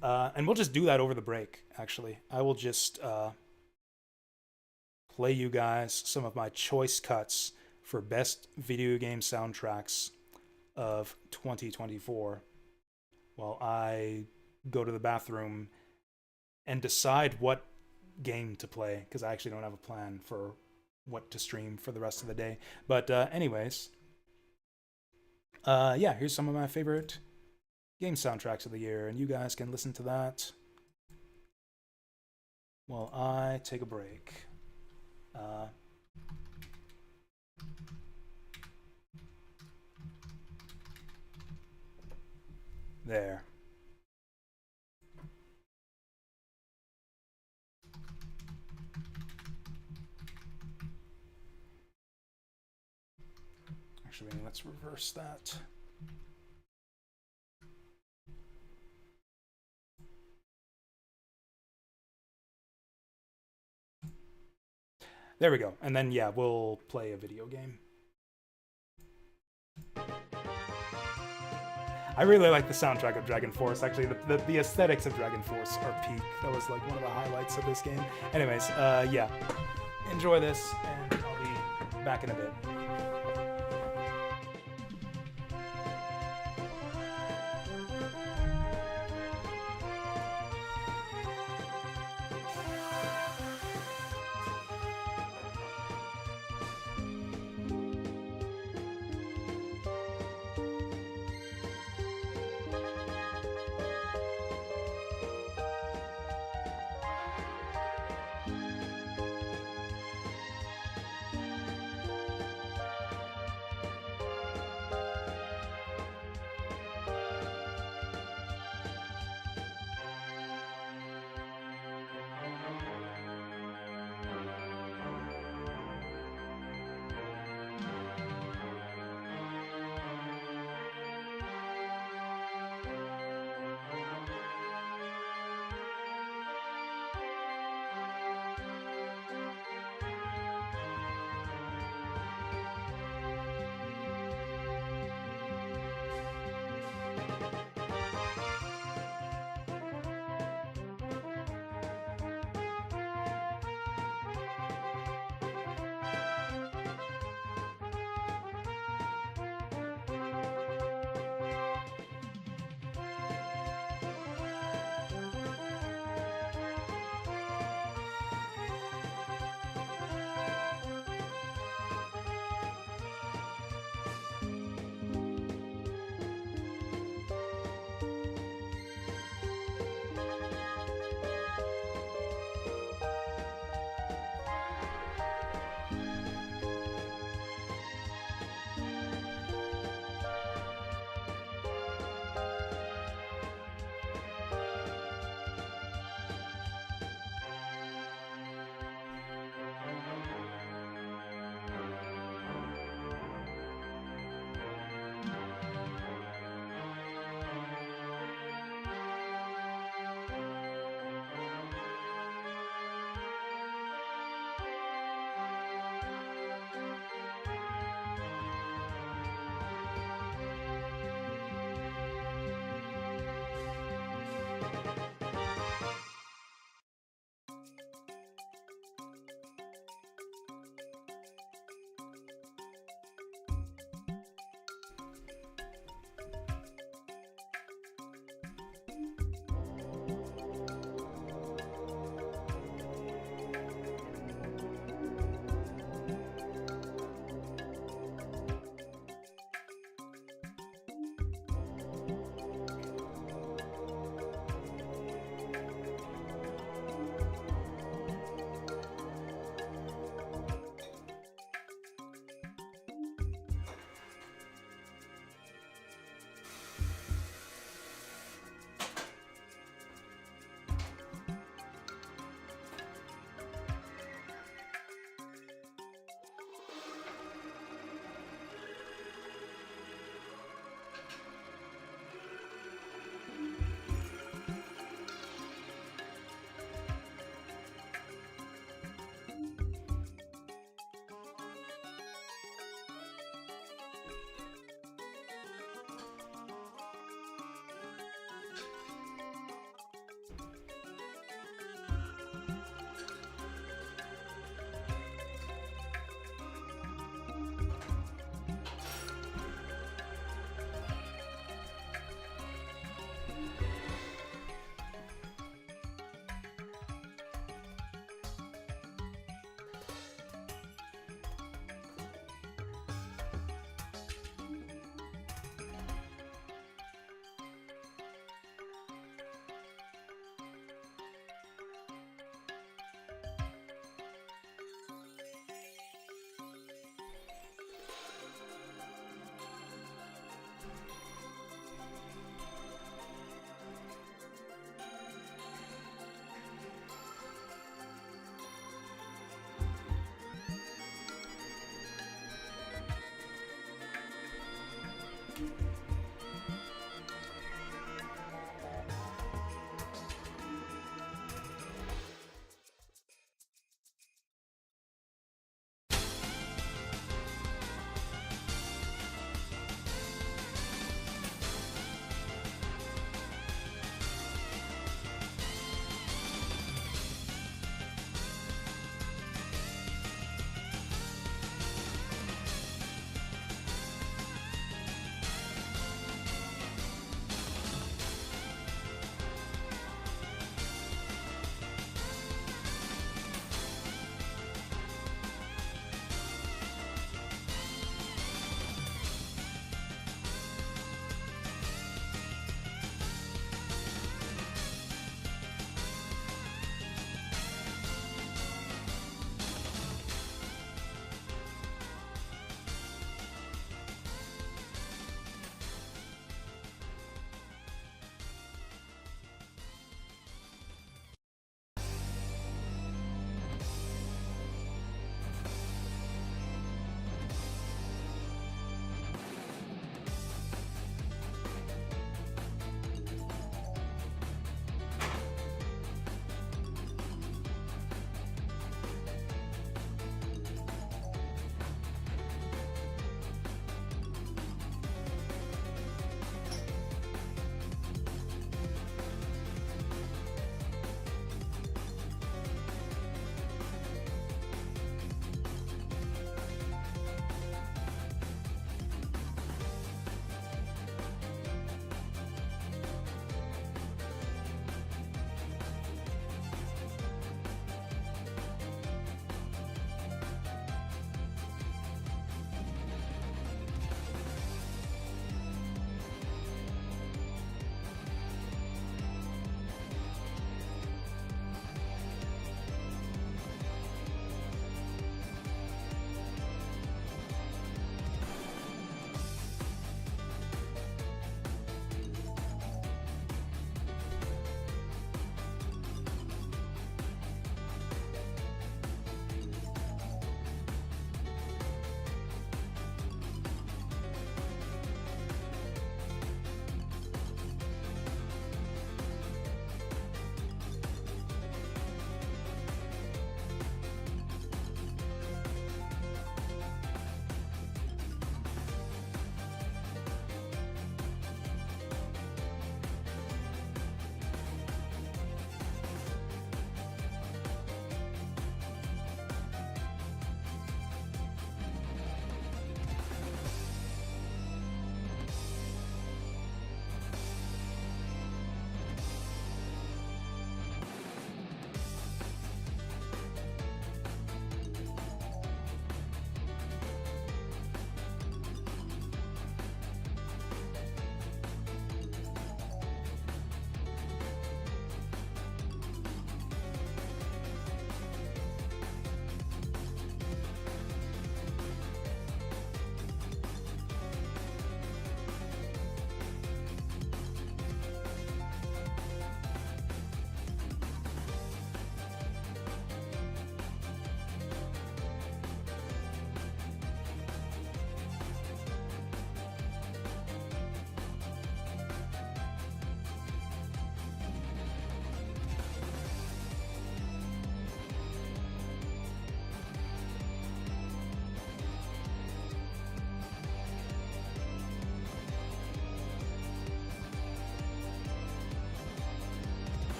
And we'll just do that over the break, actually. I will just play you guys some of my choice cuts for best video game soundtracks of 2024 while I go to the bathroom and decide what game to play, because I actually don't have a plan for what to stream for the rest of the day. But anyways, yeah, here's some of my favorite game soundtracks of the year, and you guys can listen to that while I take a break. There. Actually, let's reverse that. There we go. And then, yeah, we'll play a video game. I really like the soundtrack of Dragon Force. Actually, the aesthetics of Dragon Force are peak. That was like one of the highlights of this game. Anyways, yeah. Enjoy this, and I'll be back in a bit.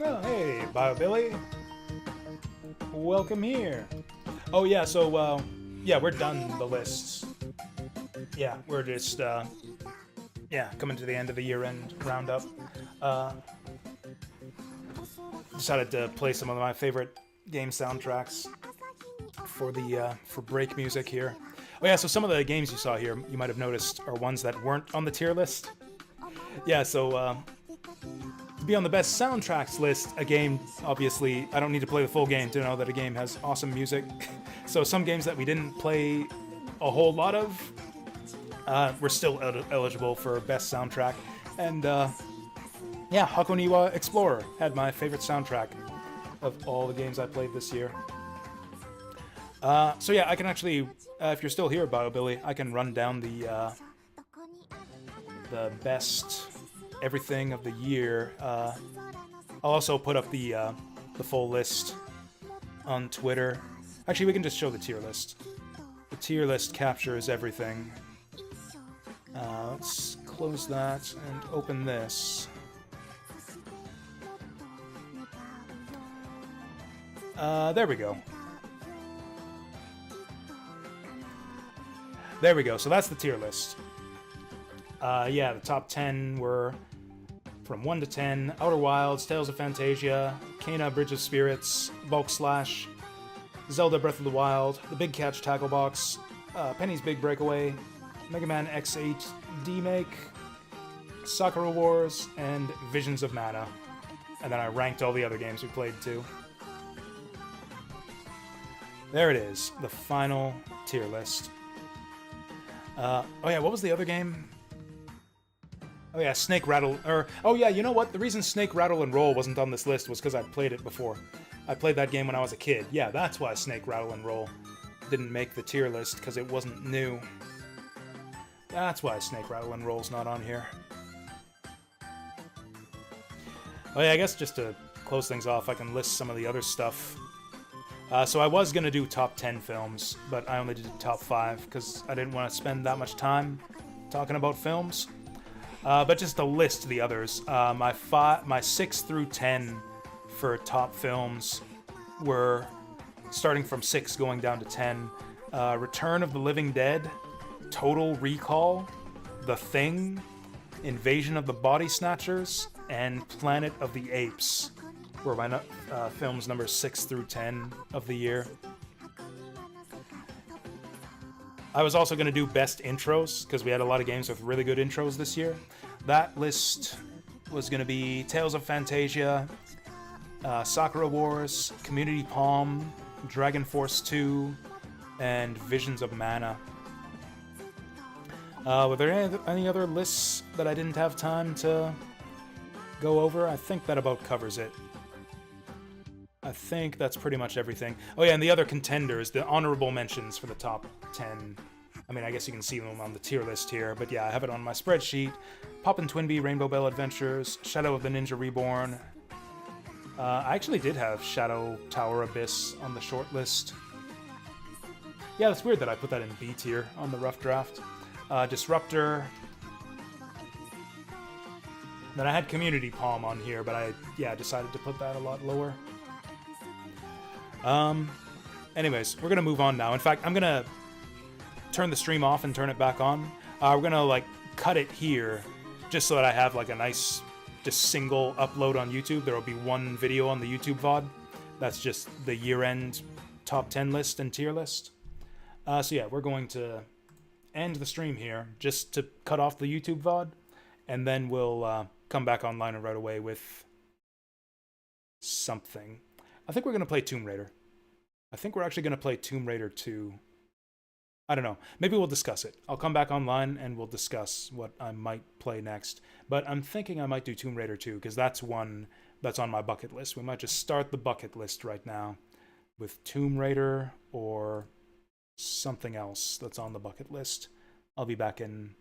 Oh, hey, Bio-Billy. Welcome here. Oh, yeah, so, yeah, we're done the lists. Yeah, we're just, yeah, coming to the end of the year-end roundup. Decided to play some of my favorite game soundtracks for the, for break music here. Oh, yeah, so some of the games you saw here, you might have noticed, are ones that weren't on the tier list. Yeah, so, to be on the best soundtracks list, a game, obviously, I don't need to play the full game to know that a game has awesome music. So some games that we didn't play a whole lot of, were still eligible for best soundtrack. And, yeah, Hakoniwa Explorer had my favorite soundtrack of all the games I played this year. So yeah, I can actually, if you're still here, Bio-Billy, I can run down the best everything of the year. I'll also put up the full list on Twitter. Actually, we can just show the tier list. The tier list captures everything. Let's close that and open this. There we go. There we go. So that's the tier list. Yeah, the top 10 were from 1 to 10, Outer Wilds, Tales of Phantasia, Kena Bridge of Spirits, Bulk Slash, Zelda Breath of the Wild, The Big Catch Tackle Box, Penny's Big Breakaway, Mega Man X8 D-Make, Sakura Wars, and Visions of Mana. And then I ranked all the other games we played too. There it is, the final tier list. Oh yeah, what was the other game? Oh yeah, Snake Rattle, oh yeah, you know what? The reason Snake Rattle and Roll wasn't on this list was because I played it before. I played that game when I was a kid. Yeah, that's why Snake Rattle and Roll didn't make the tier list, because it wasn't new. That's why Snake Rattle and Roll's not on here. Oh yeah, I guess just to close things off, I can list some of the other stuff. So I was going to do top 10 films, but I only did top 5, because I didn't want to spend that much time talking about films. But just to list the others, my 6 through 10 for top films were starting from 6 going down to 10. Return of the Living Dead, Total Recall, The Thing, Invasion of the Body Snatchers, and Planet of the Apes were my films number 6 through 10 of the year. I was also going to do best intros, because we had a lot of games with really good intros this year. That list was going to be Tales of Phantasia, Sakura Wars, Community Palm, Dragon Force 2, and Visions of Mana. Were there any other lists that I didn't have time to go over? I think that about covers it. I think that's pretty much everything. Oh yeah, and the other contenders, the honorable mentions for the top 10. I mean, I guess you can see them on the tier list here, but yeah, I have it on my spreadsheet. Poppin' Twinbee, Rainbow Bell Adventures, Shadow of the Ninja Reborn. I actually did have Shadow Tower Abyss on the short list. Yeah, that's weird that I put that in B tier on the rough draft. Disruptor. Then I had Community Palm on here, but I, yeah, decided to put that a lot lower. Anyways, we're gonna move on now. In fact, I'm gonna turn the stream off and turn it back on. We're gonna, like, cut it here, just so that I have, like, a nice, just single upload on YouTube. There will be one video on the YouTube VOD. That's just the year-end top 10 list and tier list. So yeah, we're going to end the stream here, just to cut off the YouTube VOD, and then we'll come back online right away with something. I think we're going to play Tomb Raider. I think we're actually going to play Tomb Raider 2. I don't know. Maybe we'll discuss it. I'll come back online and we'll discuss what I might play next. But I'm thinking I might do Tomb Raider 2, because that's one that's on my bucket list. We might just start the bucket list right now with Tomb Raider or something else that's on the bucket list. I'll be back in